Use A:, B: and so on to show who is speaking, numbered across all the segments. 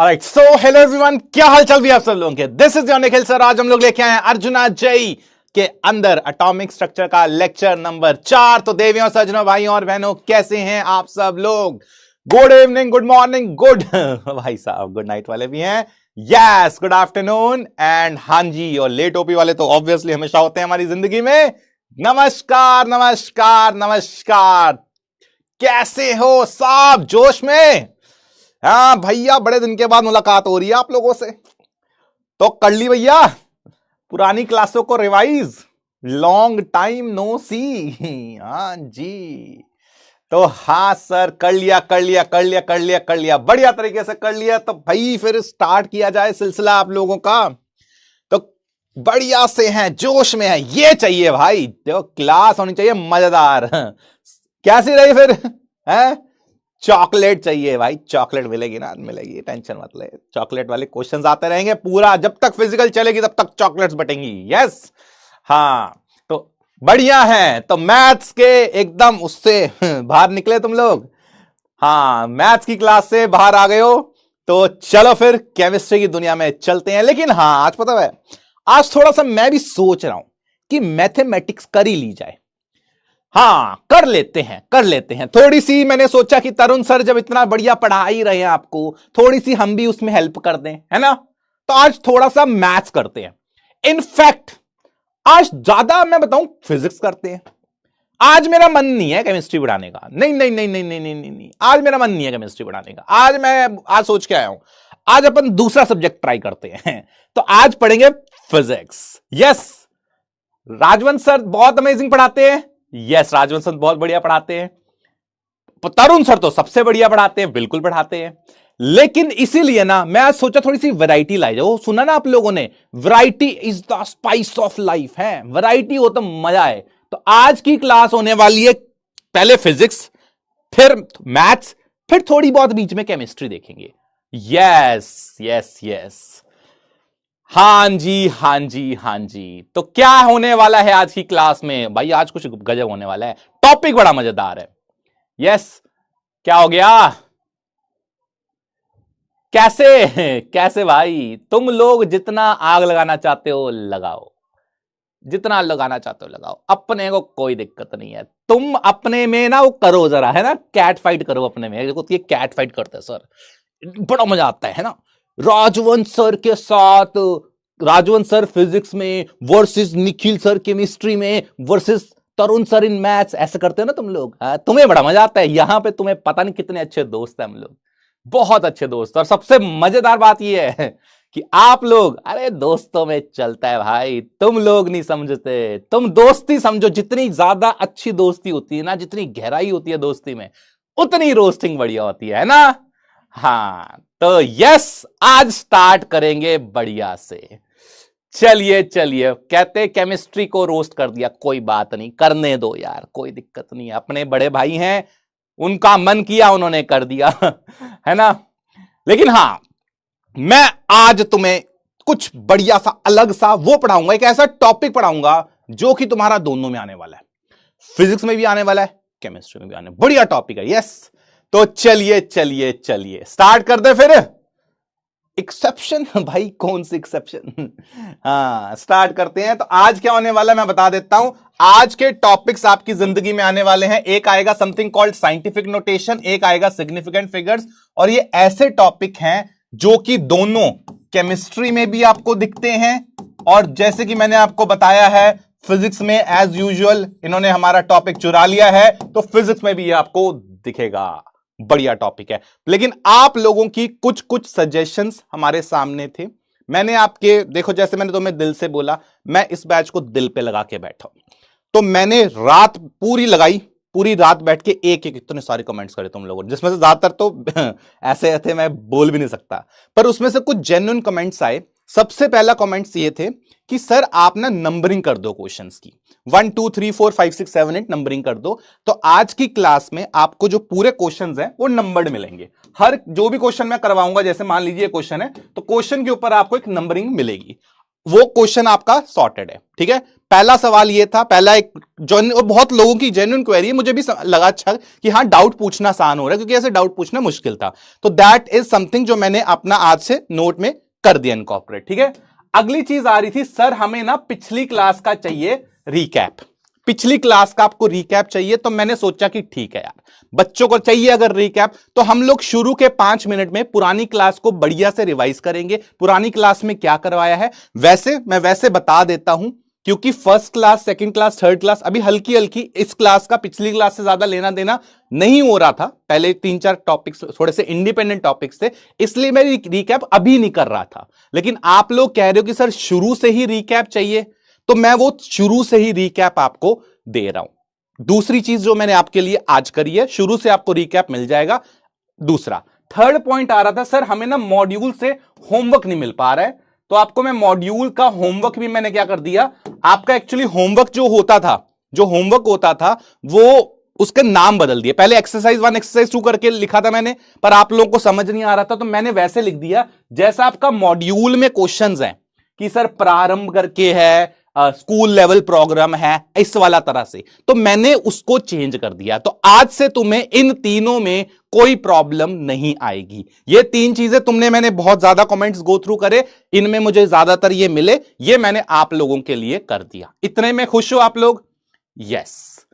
A: Alright, so hello everyone, क्या हाल चाल भी आप सब लोगों के। This is your Nikhil sir. आज हम लोग लेके आए हैं अर्जुना जय के अंदर एटॉमिक स्ट्रक्चर का लेक्चर नंबर 4। तो देवियों, सज्जनों, भाइयों और बहनों, कैसे हैं आप सब लोग? Good evening, good morning, good भाई साहब गुड नाइट वाले भी हैं, यस गुड आफ्टरनून, एंड हाँ जी, और लेट ओपी वाले तो ऑब्वियसली हमेशा होते हैं हमारी जिंदगी में। नमस्कार नमस्कार नमस्कार, कैसे हो सब? जोश में? हाँ भैया, बड़े दिन के बाद मुलाकात हो रही है आप लोगों से, तो कर ली भैया पुरानी क्लासों को रिवाइज। लॉन्ग टाइम नो सी। हाँ जी, तो हाँ सर, कर लिया कर लिया कर लिया कर लिया कर लिया, बढ़िया तरीके से कर लिया। तो भाई फिर स्टार्ट किया जाए सिलसिला आप लोगों का। तो बढ़िया से हैं, जोश में है, ये चाहिए भाई। देखो क्लास होनी चाहिए मजेदार। कैसी रही फिर? है चॉकलेट चाहिए भाई, चॉकलेट मिलेगी ना, मिलेगी, टेंशन मत ले। चॉकलेट वाले क्वेश्चंस आते रहेंगे पूरा, जब तक फिजिकल चलेगी तब तक चॉकलेट्स बटेंगी। यस हाँ, तो बढ़िया है। तो मैथ्स के एकदम उससे बाहर निकले तुम लोग। हाँ, मैथ्स की क्लास से बाहर आ गए हो, तो चलो फिर केमिस्ट्री की दुनिया में चलते हैं। लेकिन हाँ, आज पता है, आज थोड़ा सा मैं भी सोच रहा हूं कि मैथमेटिक्स कर ही ली जाए। हाँ, कर लेते हैं थोड़ी सी। मैंने सोचा कि तरुण सर जब इतना बढ़िया पढ़ा ही रहे हैं आपको, थोड़ी सी हम भी उसमें हेल्प कर दें, है ना? तो आज थोड़ा सा मैथ्स करते हैं। इनफैक्ट आज ज्यादा मैं बताऊं, फिजिक्स करते हैं। आज मेरा मन नहीं है केमिस्ट्री पढ़ाने का। नहीं नहीं नहीं नहीं नहीं नहीं नहीं, नहीं। आज मेरा मन नहीं है केमिस्ट्री पढ़ाने का। आज सोच के आया हूं, आज अपन दूसरा सब्जेक्ट ट्राई करते हैं। तो आज पढ़ेंगे फिजिक्स। यस, राजवंश सर बहुत अमेजिंग पढ़ाते हैं। यस, राजवंश सर बहुत बढ़िया पढ़ाते हैं। तरुण सर तो सबसे बढ़िया पढ़ाते हैं, बिल्कुल पढ़ाते हैं। लेकिन इसीलिए ना मैं आज सोचा थोड़ी सी वैरायटी लाई जाओ। सुना ना आप लोगों ने, variety is the spice of life है। वैरायटी हो तो मजा है। तो आज की क्लास होने वाली है, पहले फिजिक्स, फिर मैथ्स, फिर थोड़ी बहुत बीच में केमिस्ट्री देखेंगे। यस यस यस, हां जी हां जी हां जी। तो क्या होने वाला है आज की क्लास में भाई? आज कुछ गजब होने वाला है, टॉपिक बड़ा मजेदार है। यस, क्या हो गया? कैसे कैसे भाई? तुम लोग जितना आग लगाना चाहते हो लगाओ, जितना लगाना चाहते हो लगाओ, अपने को कोई दिक्कत नहीं है। तुम अपने में ना वो करो जरा, है ना, कैट फाइट करो अपने में। देखो ये कैट फाइट करते हैं सर, बड़ा मजा आता है ना? राजवंश सर के साथ, राजवंश सर फिजिक्स में वर्सेस निखिल सर केमिस्ट्री में versus Tarun sir in maths, ऐसे करते हो ना तुम लोग। तुम्हें बड़ा मजा आता है। यहां पे तुम्हें पता नहीं कितने अच्छे दोस्त हैं हम लोग, बहुत अच्छे दोस्त। और सबसे मजेदार बात यह है कि आप लोग, अरे दोस्तों में चलता है भाई, तुम लोग नहीं समझते। तुम दोस्ती समझो, जितनी ज्यादा अच्छी दोस्ती होती है ना, जितनी गहराई होती है दोस्ती में, उतनी रोस्टिंग बढ़िया होती है ना? हाँ, तो यस, आज स्टार्ट करेंगे बढ़िया से। चलिए चलिए, कहते केमिस्ट्री को रोस्ट कर दिया, कोई बात नहीं, करने दो यार, कोई दिक्कत नहीं है। अपने बड़े भाई हैं, उनका मन किया उन्होंने कर दिया है ना? लेकिन हां, मैं आज तुम्हें कुछ बढ़िया सा अलग सा वो पढ़ाऊंगा, एक ऐसा टॉपिक पढ़ाऊंगा जो कि तुम्हारा दोनों में आने वाला है, फिजिक्स में भी आने वाला है, केमिस्ट्री में भी आने। बढ़िया टॉपिक है। यस, तो चलिए चलिए चलिए स्टार्ट कर दे फिर। एक्सेप्शन भाई, कौन सी एक्सेप्शन? हाँ, स्टार्ट करते हैं। तो आज क्या होने वाला है मैं बता देता हूं। आज के टॉपिक्स आपकी जिंदगी में आने वाले हैं। एक आएगा समथिंग कॉल्ड साइंटिफिक नोटेशन, एक आएगा सिग्निफिकेंट फिगर्स। और ये ऐसे टॉपिक हैं जो कि दोनों केमिस्ट्री में भी आपको दिखते हैं, और जैसे कि मैंने आपको बताया है, फिजिक्स में एज यूजुअल इन्होंने हमारा टॉपिक चुरा लिया है, तो फिजिक्स में भी ये आपको दिखेगा। बढ़िया टॉपिक है। लेकिन आप लोगों की कुछ कुछ सजेशंस हमारे सामने थे। मैंने आपके, देखो जैसे मैंने तुम्हें दिल से बोला, मैं इस बैच को दिल पे लगा के बैठा, तो मैंने रात पूरी लगाई, पूरी रात बैठ के एक एक इतने सारे कमेंट्स करे तुम लोगों ने, जिसमें से ज्यादातर तो ऐसे थे मैं बोल भी नहीं सकता, पर उसमें से कुछ जेन्युइन कमेंट्स आए। सबसे पहला कमेंट्स ये थे कि सर आप ना नंबरिंग कर दो क्वेश्चंस की, 1 2 3 4 5 6 7 8 नंबरिंग कर दो। तो आज की क्लास में आपको जो पूरे क्वेश्चंस हैं वो नंबर्ड मिलेंगे। हर जो भी क्वेश्चन मैं करवाऊंगा, जैसे मान लीजिए क्वेश्चन है, तो क्वेश्चन के ऊपर आपको एक नंबरिंग मिलेगी। वो क्वेश्चन आपका सॉर्टेड है, ठीक है? पहला सवाल ये था, पहला एक बहुत लोगों की जेन्युइन क्वेरी है, मुझे भी लगा अच्छा कि हाँ डाउट पूछना आसान हो रहा है, क्योंकि ऐसे डाउट पूछना मुश्किल था। तो दैट इज समथिंग जो मैंने अपना आज से नोट में कर दिया इनकॉर्पोरेट। ठीक है, अगली चीज आ रही थी, सर हमें ना पिछली क्लास का चाहिए रिकैप, पिछली क्लास का आपको रिकैप चाहिए। तो मैंने सोचा कि ठीक है यार, बच्चों को चाहिए अगर रिकैप, तो हम लोग शुरू के 5 मिनट में पुरानी क्लास को बढ़िया से रिवाइज करेंगे, पुरानी क्लास में क्या करवाया है। वैसे बता देता हूं, क्योंकि first class, second class, third class अभी हल्की हल्की, इस क्लास का पिछली क्लास से ज्यादा लेना देना नहीं हो रहा था। पहले 3-4 टॉपिक्स थोड़े से इंडिपेंडेंट टॉपिक्स थे, इसलिए मैं रिकैप अभी नहीं कर रहा था। लेकिन आप लोग कह रहे हो कि सर शुरू से ही रिकैप चाहिए, तो मैं वो शुरू से ही रिकैप आपको दे रहा हूं। दूसरी चीज जो मैंने आपके लिए आज करी है, शुरू से आपको रिकैप मिल जाएगा। दूसरा, थर्ड पॉइंट आ रहा था, सर हमें ना मॉड्यूल से होमवर्क नहीं मिल पा रहा है, तो आपको मैं मॉड्यूल का होमवर्क भी मैंने क्या कर दिया, आपका एक्चुअली होमवर्क जो होमवर्क होता था वो उसके नाम बदल दिए। पहले एक्सरसाइज 1 एक्सरसाइज 2 करके लिखा था मैंने, पर आप लोगों को समझ नहीं आ रहा था, तो मैंने वैसे लिख दिया जैसा आपका मॉड्यूल में क्वेश्चंस हैं कि सर प्रारंभ करके है, स्कूल लेवल प्रोग्राम है, इस वाला तरह से, तो मैंने उसको चेंज कर दिया। तो आज से तुम्हें इन तीनों में कोई प्रॉब्लम नहीं आएगी। ये 3 चीजें तुमने, मैंने बहुत ज्यादा कमेंट्स गो थ्रू करे, इनमें मुझे ज्यादातर ये मिले, ये मैंने आप लोगों के लिए कर दिया। इतने में खुश हो आप लोग? यस,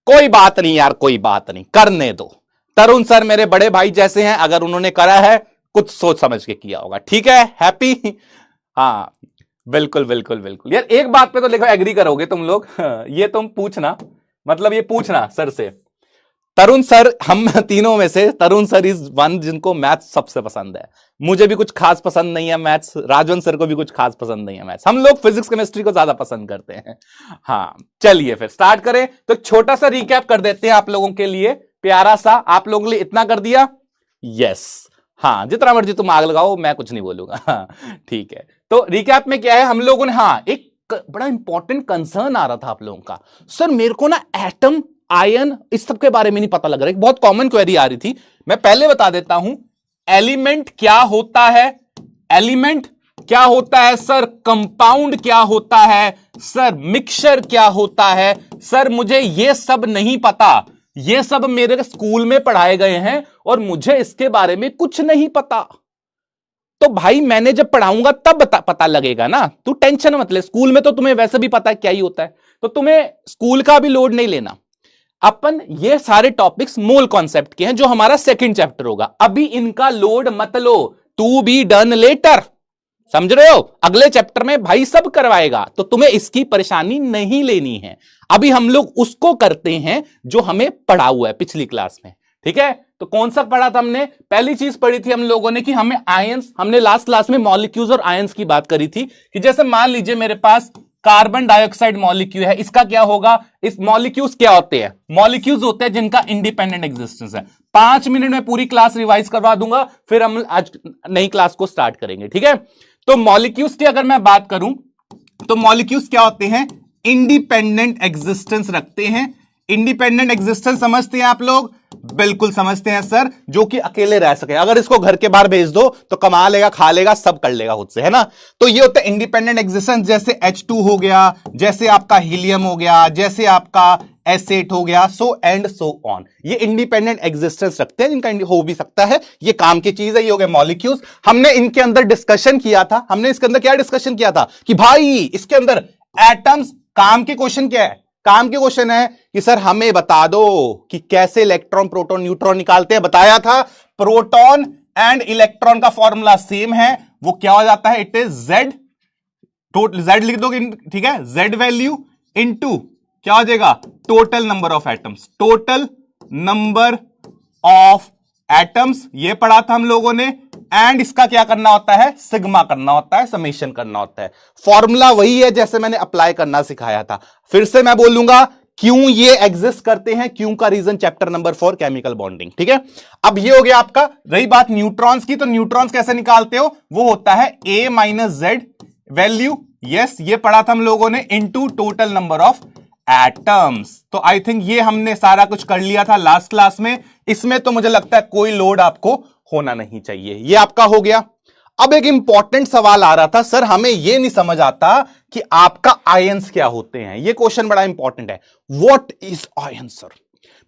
A: कोई बात नहीं यार, कोई बात नहीं, करने दो। तरुण सर मेरे बड़े भाई जैसे हैं, अगर उन्होंने करा है कुछ सोच समझ के किया होगा। ठीक है, हैप्पी? हाँ बिल्कुल बिल्कुल बिल्कुल यार, एक बात पे तो देखो एग्री करोगे तुम लोग, ये तुम पूछना, मतलब ये पूछना सर से, तरुण सर, हम तीनों में से तरुण सर इज वन जिनको मैथ्स सबसे पसंद है। मुझे भी कुछ खास पसंद नहीं है मैथ्स, राजवंत सर को भी कुछ खास पसंद नहीं है मैथ्स, हम लोग फिजिक्स केमिस्ट्री को ज्यादा पसंद करते हैं। हाँ चलिए फिर स्टार्ट करें। तो छोटा सा रिकैप कर देते हैं आप लोगों के लिए, प्यारा सा, आप लोगों के लिए इतना कर दिया। यस, हाँ जितना मर्जी तुम आग लगाओ, मैं कुछ नहीं बोलूंगा। हाँ ठीक है, तो रिकैप में क्या है हम लोगों ने, हाँ एक बड़ा इंपॉर्टेंट कंसर्न आ रहा था आप लोगों का, सर मेरे को ना एटम, आयन, इस सब के बारे में नहीं पता लग रहा है। बहुत कॉमन क्वेरी आ रही थी, मैं पहले बता देता हूं, एलिमेंट क्या होता है, एलिमेंट क्या होता है सर, कंपाउंड क्या होता है सर, मिक्सचर क्या होता है सर, मुझे ये सब नहीं पता, ये सब मेरे स्कूल में पढ़ाए गए हैं और मुझे इसके बारे में कुछ नहीं पता। तो भाई मैंने जब पढ़ाऊंगा तब पता लगेगा ना, तू टेंशन मत ले, स्कूल में तो तुम्हें वैसे भी पता है क्या ही होता है, तो तुम्हें स्कूल का भी लोड नहीं लेना। अपन ये सारे टॉपिक्स मोल कॉन्सेप्ट के हैं, जो हमारा सेकंड चैप्टर होगा, अभी इनका लोड मत लो, टू बी डन लेटर, समझ रहे हो? अगले चैप्टर में भाई सब करवाएगा, तो तुम्हें इसकी परेशानी नहीं लेनी है। अभी हम लोग उसको करते हैं जो हमें पढ़ा हुआ है पिछली क्लास में। ठीक है, तो कौन सा पढ़ा था हमने? पहली चीज पढ़ी थी हम लोगों ने कि हमें आयंस, हमने लास्ट क्लास में मॉलिक्यूल्स और आयंस की बात करी थी, कि जैसे मान लीजिए मेरे पास कार्बन डाइऑक्साइड मॉलिक्यूल है, इसका क्या होगा, इस मॉलिक्यूल्स क्या होते हैं, मॉलिक्यूल्स होते हैं जिनका इंडिपेंडेंट एग्जिस्टेंस है। 5 मिनट में पूरी क्लास रिवाइज करवा दूंगा, फिर हम आज नई क्लास को स्टार्ट करेंगे। ठीक है, तो मॉलिक्यूल्स की अगर मैं बात करूं, तो मॉलिक्यूल्स क्या होते हैं, इंडिपेंडेंट एग्जिस्टेंस रखते हैं। इंडिपेंडेंट एग्जिस्टेंस समझते हैं आप लोग? बिल्कुल समझते हैं सर, जो कि अकेले रह सके, अगर इसको घर के बाहर भेज दो तो कमा लेगा, खा लेगा, सब कर लेगा खुद से, है ना। तो ये होता है इंडिपेंडेंट एग्जिस्टेंस, जैसे H2 हो गया, जैसे आपका हीलियम हो गया, जैसे आपका S8 हो गया, सो एंड सो ऑन। ये इंडिपेंडेंट एग्जिस्टेंस रखते हैं, जिनका हो भी सकता है, ये काम की चीज है। ये हो गए मॉलिक्यूल्स। हमने इनके अंदर डिस्कशन किया था, हमने इसके अंदर क्या डिस्कशन किया था कि भाई इसके अंदर एटम्स, काम के क्वेश्चन क्या है, काम के क्वेश्चन है कि सर हमें बता दो कि कैसे इलेक्ट्रॉन, प्रोटॉन, न्यूट्रॉन निकालते हैं। बताया था प्रोटॉन एंड इलेक्ट्रॉन का फॉर्मूला सेम है, वो क्या हो जाता है, इट इज जेड, जेड लिख दोगे, ठीक है, जेड वैल्यू इनटू क्या हो जाएगा, total number of atoms, total number of atoms, ये पढ़ा था हम लोगों ने। एंड इसका क्या करना होता है, सिग्मा करना होता है, समेशन करना होता है। फॉर्मूला वही है जैसे मैंने अप्लाई करना सिखाया था। फिर से मैं बोलूंगा क्यों ये एग्जिस्ट करते हैं, क्यों का reason chapter number 4 chemical bonding. ठीक है, अब ये हो गया आपका। रही बात न्यूट्रॉन्स की, तो न्यूट्रॉन्स कैसे निकालते हो, वो होता है A minus Z value, yes ये पढ़ा था हम लोगों ने, into total number of atoms. तो आई थिंक ये हमने सारा कुछ कर लिया था लास्ट क्लास में, इसमें तो मुझे लगता है कोई लोड आपको होना नहीं चाहिए। ये आपका हो गया। अब एक इंपॉर्टेंट सवाल आ रहा था, सर हमें यह नहीं समझ आता कि आपका आयंस क्या होते हैं। यह क्वेश्चन बड़ा इंपॉर्टेंट है, व्हाट इज आयन सर।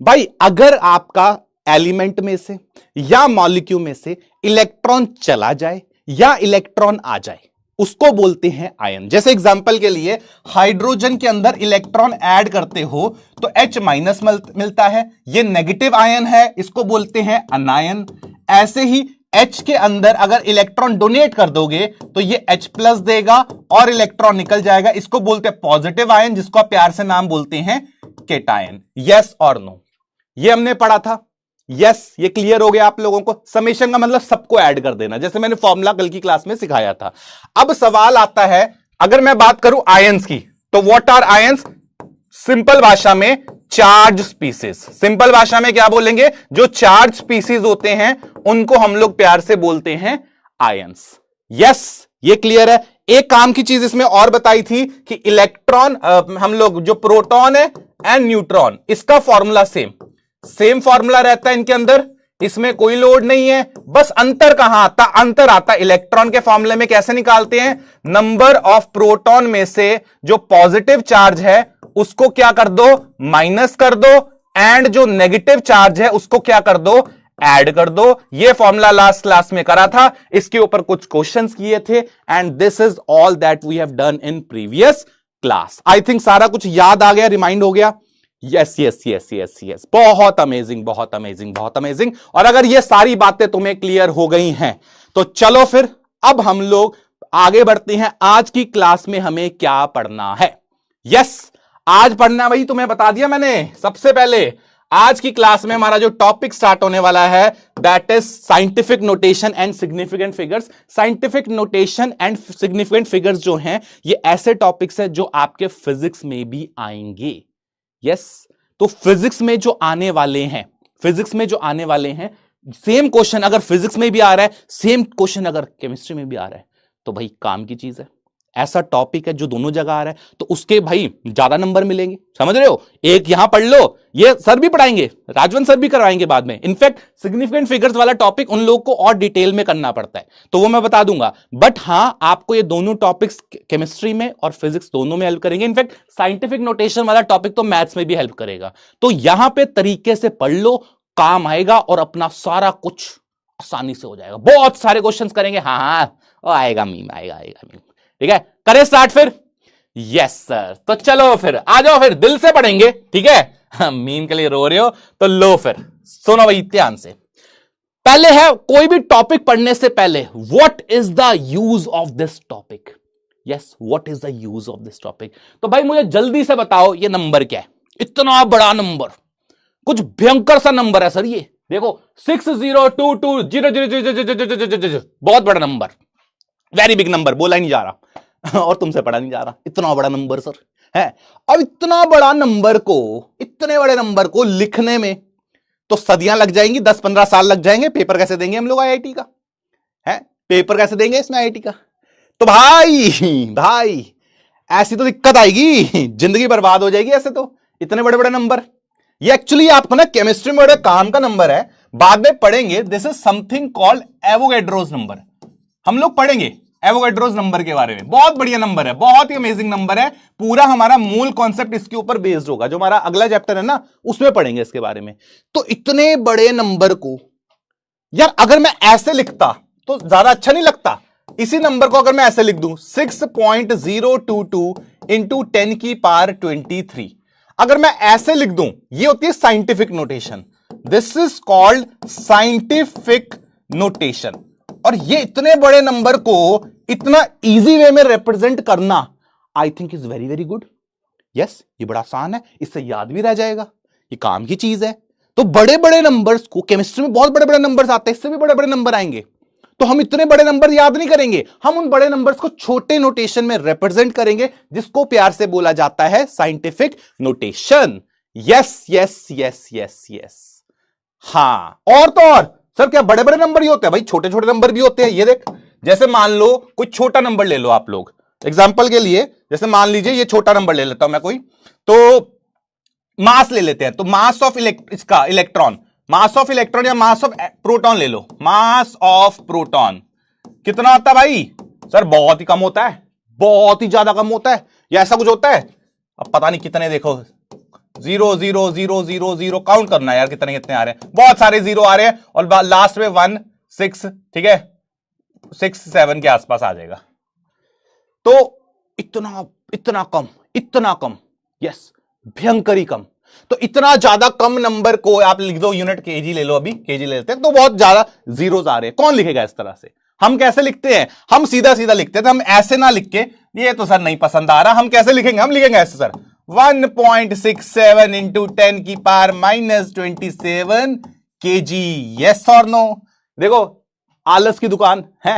A: भाई अगर आपका एलिमेंट में से या मॉलिक्यूल में से इलेक्ट्रॉन चला जाए या इलेक्ट्रॉन आ जाए, उसको बोलते हैं आयन। जैसे एग्जांपल के लिए हाइड्रोजन के अंदर इलेक्ट्रॉन ऐड करते हो तो H माइनस मिलता है, यह नेगेटिव आयन है, इसको बोलते हैं अनायन। ऐसे ही H के अंदर अगर इलेक्ट्रॉन डोनेट कर दोगे तो ये H प्लस देगा और इलेक्ट्रॉन निकल जाएगा, इसको बोलते हैं पॉजिटिव आयन, जिसको आप प्यार से नाम बोलते हैं केटायन। यस और नो, ये हमने पढ़ा था। यस, ये क्लियर हो गया आप लोगों को। समेशन का मतलब सबको ऐड कर देना, जैसे मैंने फॉर्मूला कल की क्लास में सिखाया था। अब सवाल आता है, अगर मैं बात करूं आयंस की, तो व्हाट आर आयंस? सिंपल भाषा में चार्ज स्पीसीज। सिंपल भाषा में क्या बोलेंगे? जो चार्ज स्पीसीज होते हैं उनको हम लोग प्यार से बोलते हैं आयंस। यस, ये क्लियर है। एक काम की चीज इसमें और बताई थी कि इलेक्ट्रॉन, हम लोग जो प्रोटॉन है एंड न्यूट्रॉन, इसका फॉर्मूला सेम फॉर्मूला रहता है इनके अंदर, इसमें कोई लोड नहीं है। बस अंतर कहां आता? अंतर आता इलेक्ट्रॉन के फॉर्मूले में कैसे निकालते हैं? नंबर ऑफ प्रोटॉन में से जो पॉजिटिव चार्ज है उसको क्या कर दो? माइनस कर दो, एंड जो नेगेटिव चार्ज है उसको क्या कर दो? ऐड कर दो। ये फॉर्मूला लास्ट क्लास में करा था, इसके ऊपर कुछ क्वेश्चंस किए थे, and this is all that we have done in previous class. I think सारा कुछ याद आ गया, रिमाइंड हो गया। Yes yes yes yes yes, बहुत अमेजिंग, बहुत अमेजिंग, बहुत अमेजिंग। और अगर ये सारी बातें तुम्हें क्लियर हो गई हैं तो चलो फिर अब हम लोग आगे बढ़ते हैं। आज की क्लास में हमें क्या पढ़ना है? यस, आज पढ़ना, वही तुम्हें बता दिया मैंने सबसे पहले। आज की क्लास में हमारा जो टॉपिक स्टार्ट होने वाला है that is scientific notation and significant figures. Scientific notation and significant figures जो हैं ये ऐसे टॉपिक्स हैं जो आपके फिजिक्स में भी आएंगे। यस, तो फिजिक्स में जो आने वाले हैं, फिजिक्स में जो आने वाले हैं, सेम क्वेश्चन अगर फिजिक्स में भी आ रहा है, सेम क्वेश्चन अगर केमिस्ट्री में भी आ रहा है, तो भाई काम की चीज है। ऐसा टॉपिक है जो दोनों जगह आ रहा है तो उसके भाई ज्यादा नंबर मिलेंगे, समझ रहे हो? एक यहां पढ़ लो, ये सर भी पढ़ाएंगे, राजवंत सर भी करवाएंगे बाद में। इनफैक्ट सिग्निफिकेंट फिगर्स वाला टॉपिक उन लोगों को और डिटेल में करना पड़ता है, तो वो मैं बता दूंगा। बट हां, आपको ये दोनों टॉपिक्स केमिस्ट्री में और फिजिक्स दोनों में हेल्प करेंगे। इनफैक्ट साइंटिफिक नोटेशन वाला टॉपिक तो मैथ्स में भी हेल्प करेगा। तो यहां पे तरीके से पढ़ लो, काम आएगा और अपना सारा कुछ आसानी से हो जाएगा। बहुत सारे क्वेश्चन करेंगे, हाँ आएगा मीम, आएगा मीम। ठीक है, करें स्टार्ट फिर? यस सर, तो चलो फिर आ जाओ, फिर दिल से पढ़ेंगे, ठीक है? मीम के लिए रो रहे हो तो लो फिर सुनो भाई ध्यान से। पहले है, कोई भी टॉपिक पढ़ने से पहले, what is the use of this topic? Yes, what is the use of this topic? तो भाई मुझे जल्दी से बताओ, ये नंबर क्या है? इतना बड़ा नंबर, कुछ भयंकर सा नंबर है सर ये। देखो 60220000, बहुत बड़ा नंबर, वेरी बिग नंबर, बोला ही नहीं जा रहा और तुमसे पढ़ा नहीं जा रहा। इतना बड़ा नंबर सर है। अब इतना बड़ा नंबर को, इतने बड़े नंबर को लिखने में तो सदियां लग जाएंगी, 10-15 साल लग जाएंगे। पेपर कैसे देंगे हम लोग आईआईटी का? है पेपर कैसे देंगे इसमें आईआईटी का? तो भाई ऐसी तो दिक्कत आएगी, जिंदगी बर्बाद हो जाएगी ऐसे तो, इतने बड़े बड़े नंबर। ये एक्चुअली आपको ना केमिस्ट्री में बड़े काम का नंबर है, बाद में पढ़ेंगे। This is something called Avogadro's number. हम लोग पढ़ेंगे एवोगैड्रोस नंबर के बारे में। बहुत बढ़िया नंबर है, बहुत ही अमेजिंग नंबर है। पूरा हमारा मूल कॉन्सेप्ट इसके ऊपर बेस्ड होगा, जो हमारा अगला चैप्टर है ना उसमें पढ़ेंगे इसके बारे में। तो इतने बड़े नंबर को यार अगर मैं ऐसे लिखता तो ज्यादा अच्छा नहीं लगता? इसी नंबर को अगर मैं ऐसे लिख दूं 6.022 इंटू 10 की पावर 23, अगर मैं ऐसे लिख दूं, ये होती है scientific notation. This is called scientific notation. और ये इतने बड़े नंबर को इतना इजी वे में रिप्रेजेंट करना I think is very very good. Yes, ये बड़ा आसान है, इससे याद भी रह जाएगा, ये काम की चीज है। तो बड़े बड़े नंबर्स को, केमिस्ट्री में बहुत बड़े बड़े नंबर्स आते हैं, इससे भी बड़े बड़े नंबर आएंगे, तो हम इतने बड़े नंबर याद नहीं करेंगे, हम उन बड़े नंबर्स को छोटे नोटेशन में रिप्रेजेंट करेंगे, जिसको प्यार से बोला जाता है scientific notation. Yes yes yes yes yes. हां, और तो और सर क्या बड़े बड़े नंबर ही होते हैं? भाई छोटे छोटे नंबर भी होते हैं। ये देख, जैसे मान लो कोई छोटा नंबर ले लो आप लोग, एग्जांपल के लिए, जैसे मान लीजिए ये छोटा नंबर ले लेता हूं मैं कोई, तो मास ले लेते हैं। तो मास ऑफ इसका इलेक्ट्रॉन, मास ऑफ इलेक्ट्रॉन या मास ऑफ प्रोटॉन ले लो, मास ऑफ प्रोटॉन कितना होता है भाई सर? बहुत ही कम होता है, बहुत ही ज्यादा कम होता है, या ऐसा कुछ होता है? अब पता नहीं कितने, देखो 0 0 0 0 0 काउंट करना है यार, कितने कितने आ रहे हैं, बहुत सारे जीरो आ रहे हैं, और लास्ट में 1 6, ठीक है 6 7 के आसपास आ जाएगा। तो इतना इतना कम, इतना कम, यस भयंकर ही कम। तो इतना ज्यादा कम नंबर को आप लिख दो, यूनिट केजी ले लो, अभी केजी ले लेते हैं, तो बहुत ज्यादा जीरोस आ रहे हैं। कौन लिखेगा इस तरह से? हम कैसे लिखते हैं? हम सीधा सीधा लिखते हैं, तो हम ऐसे ना लिख के, ये तो सर नहीं पसंद आ रहा, हम कैसे लिखेंगे? हम लिखेंगे ऐसे सर, 1.67 इंटू 10 की पावर -27 केजी। यस और नो? देखो आलस की दुकान है,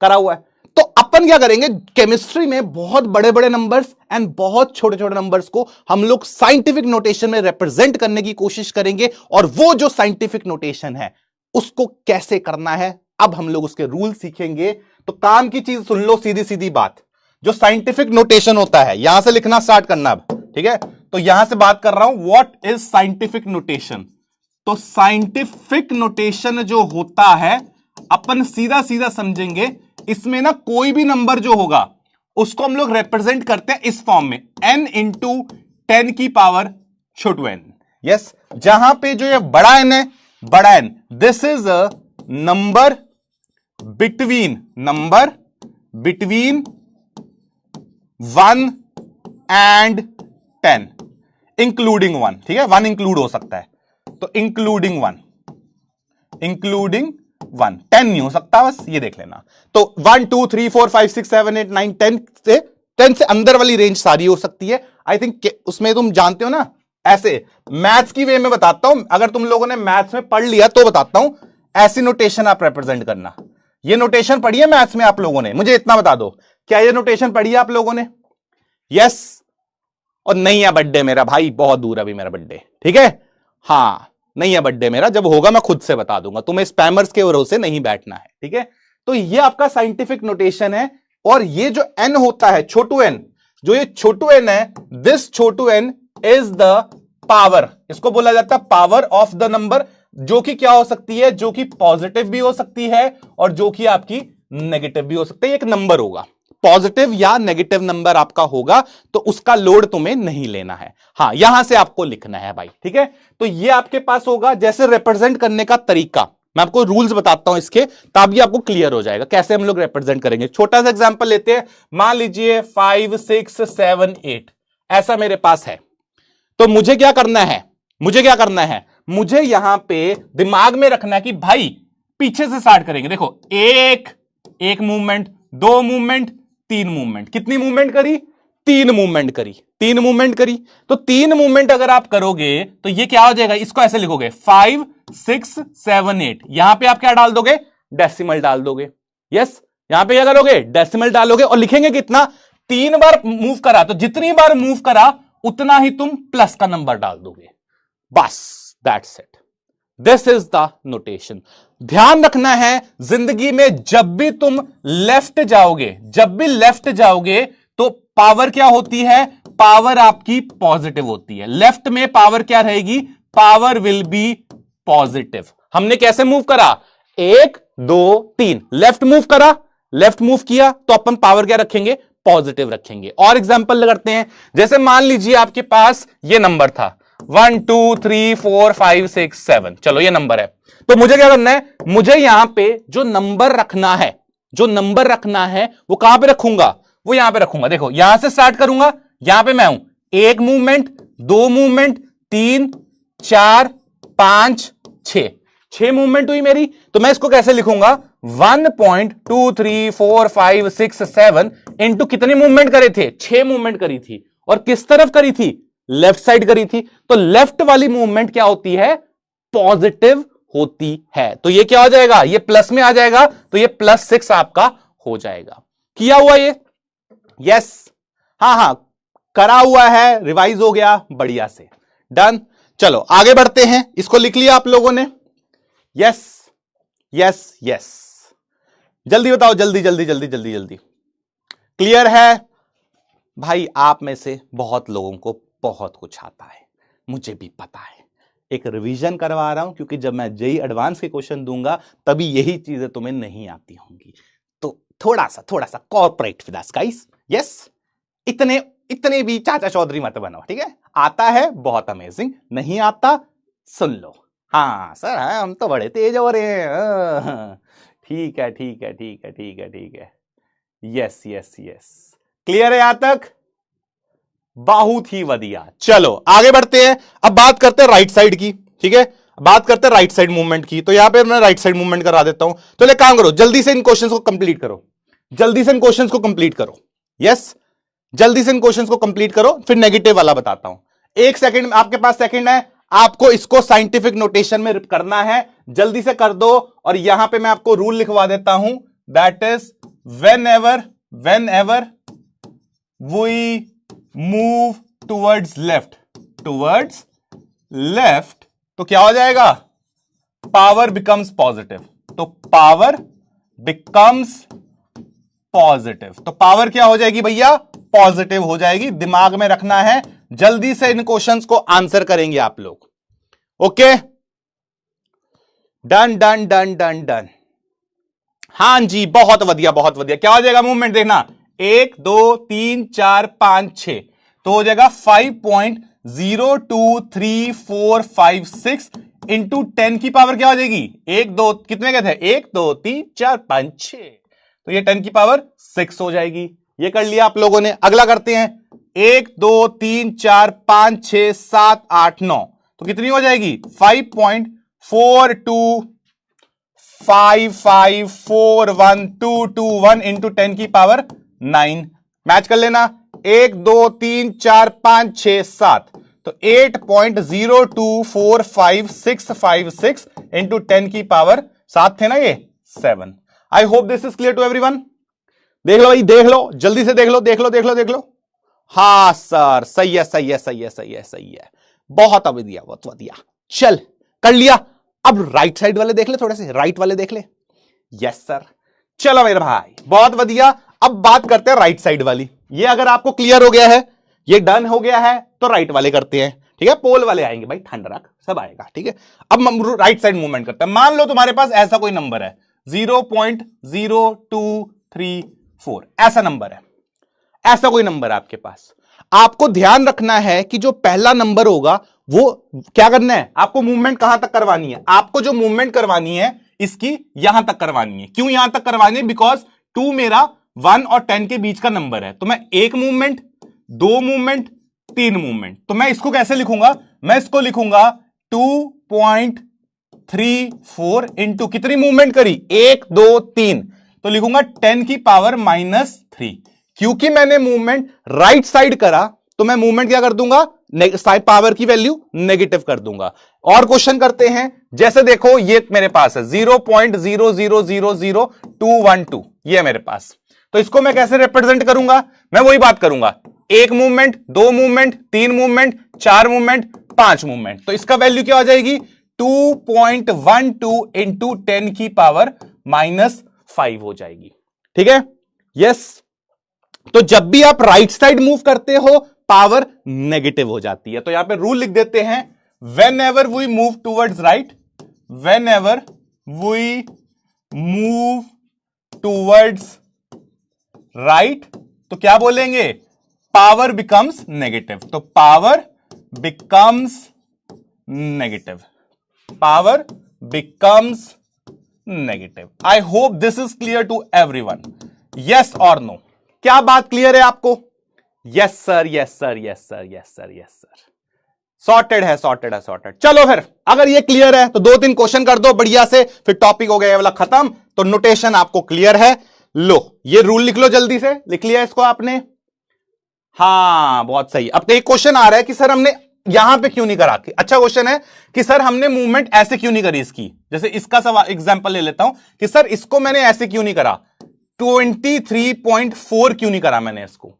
A: करा हुआ है। तो अपन क्या करेंगे, केमिस्ट्री में बहुत बड़े बड़े नंबर्स एंड बहुत छोटे छोटे नंबर्स को हम लोग साइंटिफिक नोटेशन में रिप्रेजेंट करने की कोशिश करेंगे, और वो जो साइंटिफिक नोटेशन है उसको कैसे करना है, अब हम लोग उसके रूल सीखेंगे। तो काम की चीज सुन लो, सीधी सीधी बात, जो साइंटिफिक नोटेशन होता है, यहां से लिखना स्टार्ट करना अब, ठीक है? तो यहां से बात कर रहा हूं, व्हाट इज साइंटिफिक नोटेशन। तो साइंटिफिक नोटेशन जो होता है, अपन सीधा सीधा समझेंगे, इसमें ना कोई भी नंबर जो होगा उसको हम लोग रिप्रेजेंट करते हैं इस फॉर्म में, n इंटू 10 की पावर छोटू n। यस, जहां पे जो ये बड़ा n है, बड़ा n, this is a number between 1 and 10 including 1, ठीक है? 1 इंक्लूड हो सकता है, तो इंक्लूडिंग 1, 10 नहीं हो सकता, बस ये देख लेना। तो 1 2 3 4 5 6 7 8 9 10 से अंदर वाली रेंज सारी हो सकती है। आई थिंक उसमें तुम जानते हो ना, ऐसे मैथ्स की वे में बताता हूं, अगर तुम लोगों ने मैथ्स में पढ़ लिया तो बताता हूं, ऐसी नोटेशन आप रिप्रेजेंट करना। ये नोटेशन पढ़ी है मैथ्स में आप लोगों ने? मुझे इतना बता दो, क्या ये नोटेशन पढ़ी है आप लोगों ने? यस और नहीं है बर्थडे मेरा भाई, बहुत दूर अभी मेरा बर्थडे, ठीक है? हाँ नहीं है बर्थडे मेरा, जब होगा मैं खुद से बता दूंगा, तुम्हें स्पैमर्स के भरोसे नहीं बैठना है, ठीक है? तो ये आपका साइंटिफिक नोटेशन है, और ये जो n होता है, छोटू n, जो ये छोटू n है, this Chhotu n is the power, इसको बोला जाता है पावर ऑफ द नंबर, जो कि क्या हो सकती है, जो कि पॉजिटिव भी हो सकती है और जो कि आपकी नेगेटिव भी हो सकती है। एक नंबर होगा पॉजिटिव या नेगेटिव नंबर आपका होगा, तो उसका लोड तुम्हें नहीं लेना है, हाँ यहां से आपको लिखना है भाई, ठीक है? तो ये आपके पास होगा। जैसे रिप्रेजेंट करने का तरीका, मैं आपको रूल्स बताता हूं इसके, तभी आपको क्लियर हो जाएगा कैसे हम लोग रिप्रेजेंट करेंगे। छोटा सा एग्जांपल लेते हैं, मान लीजिए 5 6 7 8 ऐसा मेरे पास है, तो मुझे क्या करना है, मुझे यहां पे दिमाग में रखना है कि भाई पीछे से स्टार्ट करेंगे। देखो एक मूवमेंट, 2 मूवमेंट, 3 मूवमेंट, कितनी मूवमेंट करी? 3 मूवमेंट करी। तो 3 मूवमेंट अगर आप करोगे तो ये क्या हो जाएगा, इसको ऐसे लिखोगे 5 6 7 8, यहां पे आप क्या डाल दोगे? डेसिमल डाल दोगे। यस, यहां पे क्या करोगे? डेसिमल डालोगे, और लिखेंगे कितना? 3 बार मूव करा, तो जितनी बार मूव करा उतना ही तुम प्लस का नंबर डाल दोगे, बस that's it, this is the notation. ध्यान रखना है, जिंदगी में जब भी तुम लेफ्ट जाओगे तो पावर क्या होती है? पावर आपकी पॉजिटिव होती है। लेफ्ट में पावर क्या रहेगी? Power will be positive. हमने कैसे मूव करा? 1 2 3, लेफ्ट मूव किया तो अपन पावर क्या रखेंगे? पॉजिटिव रखेंगे। और एग्जांपल करते हैं, जैसे मान लीजिए आपके पास ये नंबर था 1 2 3 4 5 6 7, चलो ये नंबर है, तो मुझे क्या करना है? मुझे यहां पे जो नंबर रखना है वो कहां पे रखूंगा? वो यहां पे रखूंगा। देखो यहां से स्टार्ट करूंगा, यहां पे मैं हूं, 1 मूवमेंट, 2 मूवमेंट, 3 4 5 6 मूवमेंट हुई मेरी। तो मैं इसको कैसे लिखूंगा? 1.234567 इंटू कितनी मूवमेंट करे थे? 6 मूवमेंट करी थी, और किस तरफ करी थी? लेफ्ट साइड करी थी। तो लेफ्ट वाली मूवमेंट क्या होती है? पॉजिटिव होती है। तो ये क्या हो जाएगा? ये प्लस में आ जाएगा, तो ये +6 आपका हो जाएगा। किया हुआ ये? यस, हाँ करा हुआ है, रिवाइज हो गया बढ़िया से, डन। चलो आगे बढ़ते हैं, इसको लिख लिया आप लोगों ने? यस, जल्दी बताओ, जल्दी। क्लियर है भाई? आप में से बहुत लोगों को बहुत कुछ आता है, मुझे भी पता है। एक रिवीजन करवा रहा हूं, क्योंकि जब मैं जेईई एडवांस के क्वेश्चन दूंगा तभी यही चीजें तुम्हें नहीं आती होंगी, तो थोड़ा सा कॉर्पोरेट फिनांस गाइस। यस, इतने भी चाचा चौधरी मत बनो, ठीक है। आता है बहुत अमेजिंग, नहीं आता सुन लो। हाँ सर, हम तो बड़े तेज हो रहे हैं। ठीक है। यस, क्लियर है यहां तक? बहुत ही बढ़िया। चलो आगे बढ़ते हैं। अब बात करते हैं राइट साइड की, ठीक है। बात करते हैं राइट साइड मूवमेंट की। तो यहां पे मैं राइट साइड मूवमेंट करा देता हूं। तो ले काम करो, जल्दी से इन क्वेश्चंस को कंप्लीट करो। यस, जल्दी से इन क्वेश्चंस को कंप्लीट करो, फिर नेगेटिव वाला बताता हूं। 1 सेकंड आपके पास सेकंड है, आपको इसको साइंटिफिक नोटेशन में करना है, जल्दी से कर दो। और यहां पे मैं आपको रूल लिखवा देता हूं, that is whenever we move towards left, तो क्या हो जाएगा? Power becomes positive. तो पावर बिकम्स पॉजिटिव, तो पावर क्या हो जाएगी भैया? पॉजिटिव हो जाएगी। दिमाग में रखना है, जल्दी से इन क्वेश्चंस को आंसर करेंगे आप लोग। Okay, done. हां जी, बहुत बढ़िया। क्या हो जाएगा मूवमेंट? देखना, 1 2 3 4 5 6, तो हो जाएगा 5.02345 इंटू 10 की पावर क्या हो जाएगी? 1 2, कितने गए थे? 1 2 3 4 5 6, तो ये 10 की पावर 6 हो जाएगी। ये कर लिया आप लोगों ने। अगला करते हैं, 1 2 3 4 5 6 7 8 9, तो कितनी हो जाएगी? 5.425541221 इंटू 10 की पावर 9। मैच कर लेना, 1 2 3 4 5 6 7, तो 8.0245656 इंटू 10 की पावर 7 थे ना ये 7। I hope this is clear to everyone. देख लो भाई, देख लो, जल्दी से देख लो। हाँ सर, सही है। बहुत बढ़िया। चल, कर लिया। अब राइट साइड वाले देख ले, थोड़े से राइट वाले देख ले। यस सर, चलो मेरे भाई, बहुत बढ़िया। अब बात करते हैं राइट साइड वाली। ये अगर आपको क्लियर हो गया है, ये डन हो गया है, तो राइट वाले करते हैं, ठीक है। पोल वाले आएंगे भाई, ठंड रख, सब आएगा, ठीक है। अब हम राइट साइड मूवमेंट करते हैं। मान लो तुम्हारे पास ऐसा कोई नंबर है 0.0234, ऐसा नंबर है, ऐसा कोई नंबर है आपके पास। आपको ध्यान रखना है कि जो पहला नंबर होगा वो क्या करना है, आपको मूवमेंट कहां तक करवानी है? आपको जो मूवमेंट करवानी है इसकी यहां तक करवानी है। क्यों यहां तक करवानी है? बिकॉज 2 मेरा 1 और 10 के बीच का नंबर है। तो मैं 1 मूवमेंट, 2 मूवमेंट, 3 मूवमेंट, तो मैं इसको कैसे लिखूंगा? मैं इसको लिखूंगा 2.34 इंटू कितनी मूवमेंट करी? 1 2 3, तो लिखूंगा 10 की पावर -3। क्योंकि मैंने मूवमेंट राइट साइड करा, तो मैं मूवमेंट क्या कर दूंगा? पावर की वैल्यू नेगेटिव कर दूंगा। और क्वेश्चन करते हैं, जैसे देखो ये मेरे पास है 0.0000212, ये मेरे पास, तो इसको मैं कैसे रिप्रेजेंट करूंगा? मैं वही बात करूंगा, 1 movement, 2 movement, 3 movement, 4 movement, 5 movement, तो इसका वैल्यू क्या हो जाएगी? 2.12 इंटू 10 की पावर -5 हो जाएगी, ठीक है। यस, तो जब भी आप राइट साइड मूव करते हो पावर नेगेटिव हो जाती है। तो यहां पे रूल लिख देते हैं, whenever we move towards right, when we move towards right, तो क्या बोलेंगे? Power becomes negative. तो power becomes negative, power becomes negative. I hope this is clear to everyone. Yes और नो? क्या बात क्लियर है आपको? Yes sir, yes sir, yes sir, yes sir, yes sir. Sorted है। चलो फिर, अगर ये क्लियर है तो 2-3 क्वेश्चन कर दो बढ़िया से, फिर टॉपिक हो गया वाला खत्म। तो नोटेशन आपको क्लियर है। लो, ये रूल लिख लो, जल्दी से लिख लिया इसको आपने? हाँ, बहुत सही। अब एक क्वेश्चन आ रहा है कि सर हमने यहां पे क्यों नहीं करा? अच्छा क्वेश्चन है कि सर हमने मूवमेंट ऐसे क्यों नहीं करी इसकी। जैसे इसका सवाल एग्जांपल ले लेता हूं कि सर इसको मैंने ऐसे क्यों नहीं करा, 23.4 क्यों नहीं करा मैंने इसको?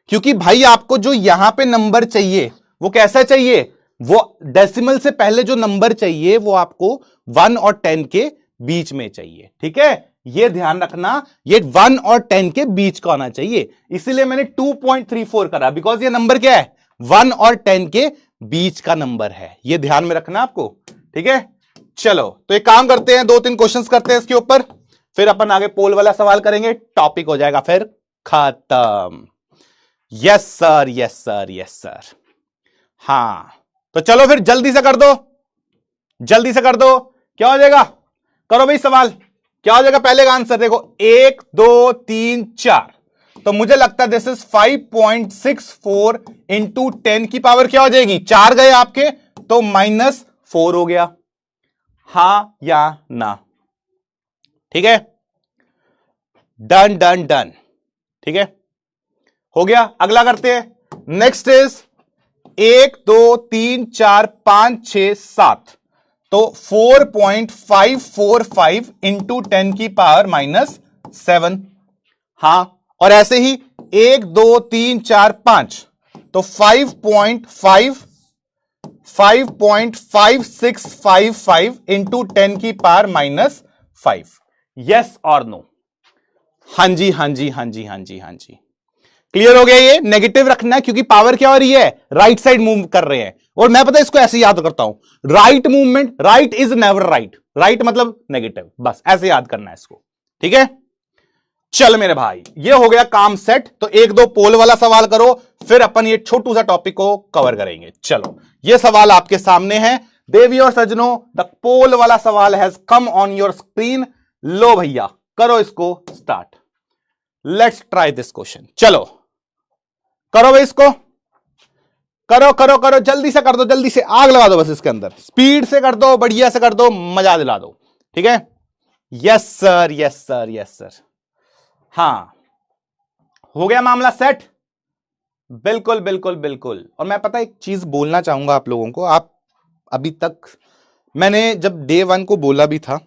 A: क्योंकि भाई आपको जो यहां पे नंबर चाहिए वो कैसा चाहिए? वो डेसिमल से पहले जो नंबर चाहिए वो आपको 1 और 10 के बीच में चाहिए, ठीक है। ये ध्यान रखना, ये 1 और 10 के बीच का होना चाहिए। इसीलिए मैंने 2.34 करा, बिकॉज ये नंबर क्या है? 1 और 10 के बीच का नंबर है। ये ध्यान में रखना आपको, ठीक है। चलो, तो एक काम करते हैं, 2-3 क्वेश्चंस करते हैं इसके ऊपर। फिर अपन आगे पोल वाला सवाल करेंगे, टॉपिक हो जाएगा फिर खत्म। Yes sir, yes sir, yes sir. हां तो चलो फिर जल्दी से कर दो, जल्दी से कर दो। क्या हो जाएगा, करो भाई सवाल। क्या हो जाएगा पहले का आंसर देखो, 1 2 3 4। तो मुझे लगता है दिस इज 5.64 इंटू 10 की पावर क्या हो जाएगी, 4 गए आपके तो -4 हो गया। हां या ना, ठीक है, डन डन डन, ठीक है, हो गया। अगला करते हैं, नेक्स्ट इज 1 2 3 4 5 6 7, तो 4.545 इंटू 10 की पावर -7। हां, और ऐसे ही 1 2 3 4 5, तो 5.5655 इंटू 10 की पावर -5। यस और नो? हां जी, हां जी, हां जी, हां जी, हां जी। क्लियर हो गया? ये नेगेटिव रखना है क्योंकि पावर क्या हो रही है, राइट साइड मूव कर रहे हैं। और मैं पता है इसको ऐसे याद करता हूं, right movement, right is never write, right मतलब नेगेटिव, बस ऐसे याद करना है इसको, ठीक है। चल मेरे भाई, ये हो गया काम सेट। तो 1 2 पोल वाला सवाल करो, फिर अपन ये छोटू सा टॉपिक को कवर करेंगे। चलो, ये सवाल आपके सामने है देवी और सज्जनों, द पोल वाला सवाल has come on your screen. लो भैया, करो इसको start. Let's try this question. चलो करो भाई, इसको करो करो करो, जल्दी से कर दो, जल्दी से आग लगा दो, बस इसके अंदर स्पीड से कर दो, बढ़िया से कर दो, मजा दिला दो, ठीक है। Yes sir, yes sir, yes sir. हां, हो गया मामला सेट। बिल्कुल बिल्कुल बिल्कुल। और मैं पता एक चीज बोलना चाहूंगा आप लोगों को, आप अभी तक मैंने जब डे 1 को बोला भी था,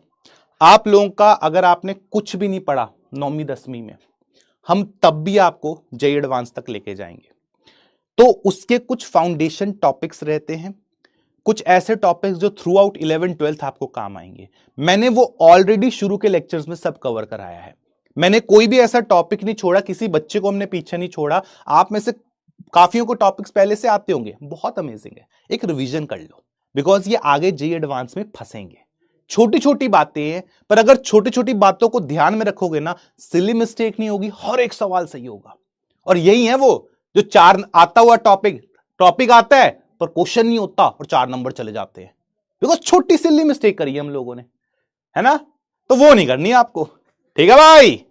A: आप लोगों का अगर आपने कुछ भी नहीं पढ़ा 9वीं 10वीं में, हम तब भी आपको जेईई एडवांस तक लेके जाएंगे। तो उसके कुछ फाउंडेशन टॉपिक्स रहते हैं, कुछ ऐसे टॉपिक्स जो थ्रू आउट 11 12 आपको काम आएंगे। मैंने वो ऑलरेडी शुरू के लेक्चर्स में सब कवर कराया है। मैंने कोई भी ऐसा टॉपिक नहीं छोड़ा, किसी बच्चे को हमने पीछे नहीं छोड़ा। आप में से काफियों को टॉपिक्स पहले से आते होंगे, बहुत अमेजिंग है। एक रिवीजन कर लो, बिकॉज ये आगे जेईई एडवांस में फंसेंगे। छोटी छोटी बातें हैं, पर अगर छोटी छोटी बातों को ध्यान में रखोगे ना, सिली मिस्टेक नहीं होगी, हर एक सवाल सही होगा। और यही है वो जो 4 आता हुआ टॉपिक आता है पर क्वेश्चन नहीं होता और 4 नंबर चले जाते हैं, बिकॉज छोटी सिली मिस्टेक करी है हम लोगों ने, है ना। तो वो नहीं करनी है आपको, ठीक है भाई।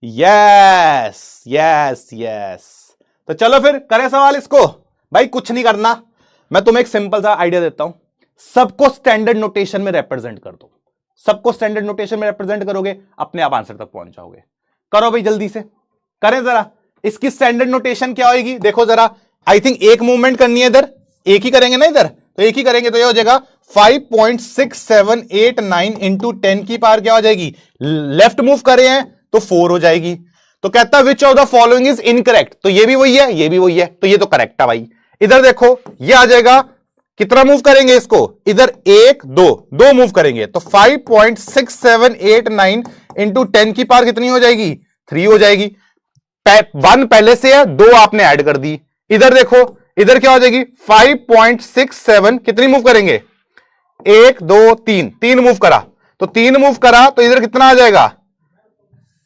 A: Yes yes yes. तो चलो फिर करें सवाल इसको। भाई कुछ नहीं करना, मैं तुम्हें एक सिंपल सा आइडिया देता हूं, सबको स्टैंडर्ड नोटेशन में रिप्रेजेंट कर दो। सबको स्टैंडर्ड नोटेशन में रिप्रेजेंट करोगे, अपने आप आंसर तक पहुंच जाओगे। करो भाई जल्दी से, करें जरा। इसकी स्टैंडर्ड नोटेशन क्या होगी देखो जरा। आई थिंक एक मूवमेंट करनी है इधर, एक ही करेंगे ना इधर, तो एक ही करेंगे, तो ये हो जाएगा 5.6789 इंटू 10 की पावर क्या हो जाएगी, लेफ्ट मूव करे हैं तो 4 हो जाएगी। तो कहता है which of the following is incorrect, तो ये भी वही है, ये भी वही है, तो ये तो करेक्ट है भाई। इधर देखो ये आ जाएगा, कितना मूव करेंगे इसको, इधर 1 2 मूव करेंगे, तो 5.6789 इंटू 10 की पावर कितनी हो जाएगी, 3 हो जाएगी। 1 पहले से है, 2 आपने ऐड कर दी। इधर देखो, इधर क्या हो जाएगी 5.67, कितनी मूव करेंगे, 1 2 3 मूव करा, तो 3 मूव करा तो इधर कितना आ जाएगा,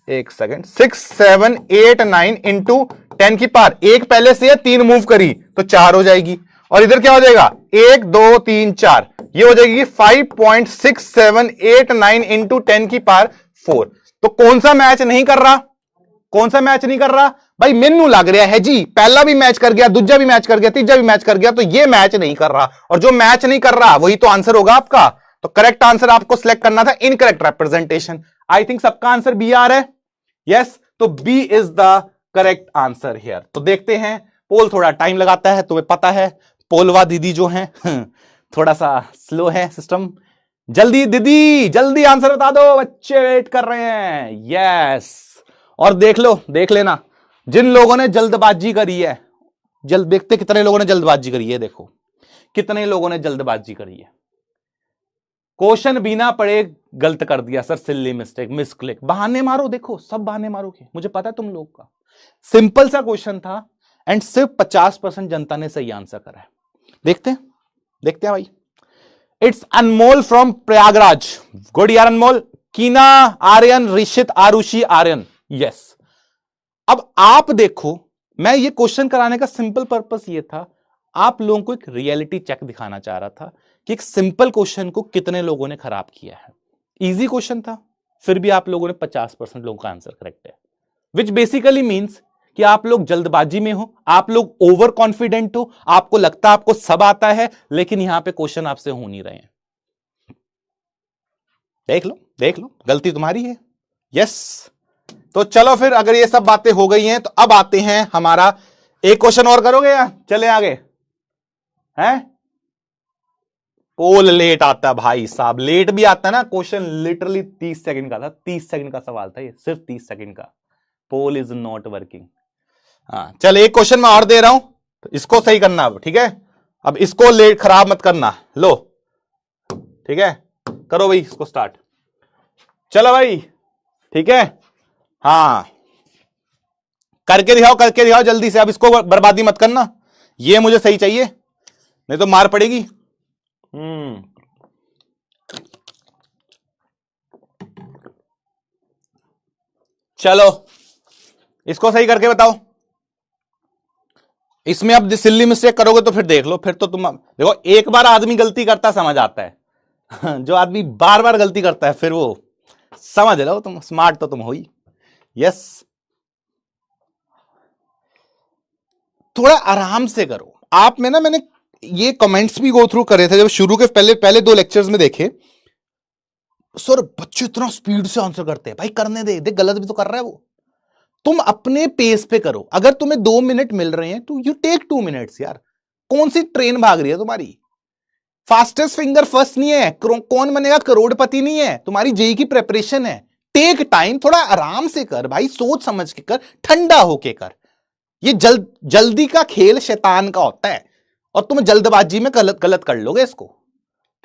A: एक सेकंड, 6789 इंटू 10 की पावर, 1 पहले से है, 3 मूव करी तो 4 हो जाएगी। और इधर क्या हो जाएगा 1 2 3 4, ये हो जाएगी 5.6789 इंटू 10 की पावर 4। तो कौन सा मैच नहीं कर रहा, कौन सा मैच नहीं कर रहा भाई, मेनू लग रहा है जी, पहला भी मैच कर गया, दूसरा भी मैच कर गया, तीसरा भी मैच कर गया, तो ये मैच नहीं कर रहा। और जो मैच नहीं कर रहा वही तो आंसर होगा आपका। तो करेक्ट आंसर आपको सिलेक्ट करना था इनकरेक्ट रिप्रेजेंटेशन। आई थिंक सबका आंसर बी आ रहा है, यस। तो B is the correct answer here. तो देखते हैं, पोल थोड़ा टाइम लगाता है, तुम्हें पता है पोलवा दीदी जो है थोड़ा सा स्लो है सिस्टम। जल्दी दीदी, जल्दी आंसर बता दो, बच्चे वेट कर रहे हैं। यस, और देख लो, देख लेना जिन लोगों ने जल्दबाजी करी है, जल्द देखते कितने लोगों ने जल्दबाजी करी है, देखो कितने लोगों ने जल्दबाजी करी है। क्वेश्चन बिना पढ़े गलत कर दिया सर, सिल्ली मिस्टेक, मिसक्लिक, बहाने मारो, देखो सब बहाने मारोगे, मुझे पता है तुम लोग का। सिंपल सा क्वेश्चन था एंड सिर्फ 50% जनता ने सही आंसर करा है। देखते हैं, देखते हैं भाई। It's Anmol from Prayagraj, good यार अनमोल, कीना, आर्यन, ऋषित, आरुषि, आर्यन, यस। अब आप देखो, मैं ये क्वेश्चन कराने का सिंपल पर्पस ये था, आप लोगों को एक रियलिटी चेक दिखाना चाह रहा था कि एक सिंपल क्वेश्चन को कितने लोगों ने खराब किया है। इजी क्वेश्चन था, फिर भी आप लोगों ने 50% लोगों का आंसर करेक्ट है, विच बेसिकली मीन्स कि आप लोग जल्दबाजी में हो, आप लोग ओवर कॉन्फिडेंट हो, आपको लगता है आपको सब आता है, लेकिन यहां पे क्वेश्चन आपसे हो नहीं रहे हैं। देख लो, गलती तुम्हारी है। यस, तो चलो फिर, अगर ये सब बातें हो गई हैं तो अब आते हैं हमारा, एक क्वेश्चन और करोगे या चले आगे हैं? पोल लेट आता भाई साहब, लेट भी आता है ना। क्वेश्चन लिटरली 30 सेकंड का था, 30 सेकंड का सवाल था ये, सिर्फ 30 सेकंड का। Pole is not working. हाँ चल, एक क्वेश्चन मैं और दे रहा हूं, तो इसको सही करना अब, ठीक है? अब इसको लेट खराब मत करना, लो ठीक है, करो भाई इसको स्टार्ट। चलो भाई, ठीक है, हाँ करके दिखाओ जल्दी से। अब इसको बर्बादी मत करना, ये मुझे सही चाहिए, नहीं तो मार पड़ेगी। चलो इसको सही करके बताओ। इसमें अब सिल्ली मिस्टेक करोगे तो फिर देख लो, फिर तो तुम देखो, एक बार आदमी गलती करता समझ आता है जो आदमी बार बार गलती करता है फिर वो समझ लो, तुम स्मार्ट तो तुम हो ही। यस, थोड़ा आराम से करो। आप में ना, मैंने ये कमेंट्स भी गो थ्रू करे थे जब शुरू के पहले 2 लेक्चर्स में देखे, सर बच्चे इतना स्पीड से आंसर करते हैं। भाई करने दे, देख गलत भी तो कर रहा है वो, तुम अपने पेस पे करो। अगर तुम्हें 2 मिनट मिल रहे हैं तो यू टेक 2 मिनट्स यार। कौन सी ट्रेन भाग रही है तुम्हारी? फास्टेस्ट फिंगर फर्स्ट नहीं है, कौन बनेगा करोड़पति नहीं है, तुम्हारी जेई की प्रेपरेशन है। टेक टाइम, थोड़ा आराम से कर भाई, सोच समझ के कर, ठंडा होके कर। ये जल्दी का खेल शैतान का होता है, और तुम जल्दबाजी में गलत कर लोगे इसको,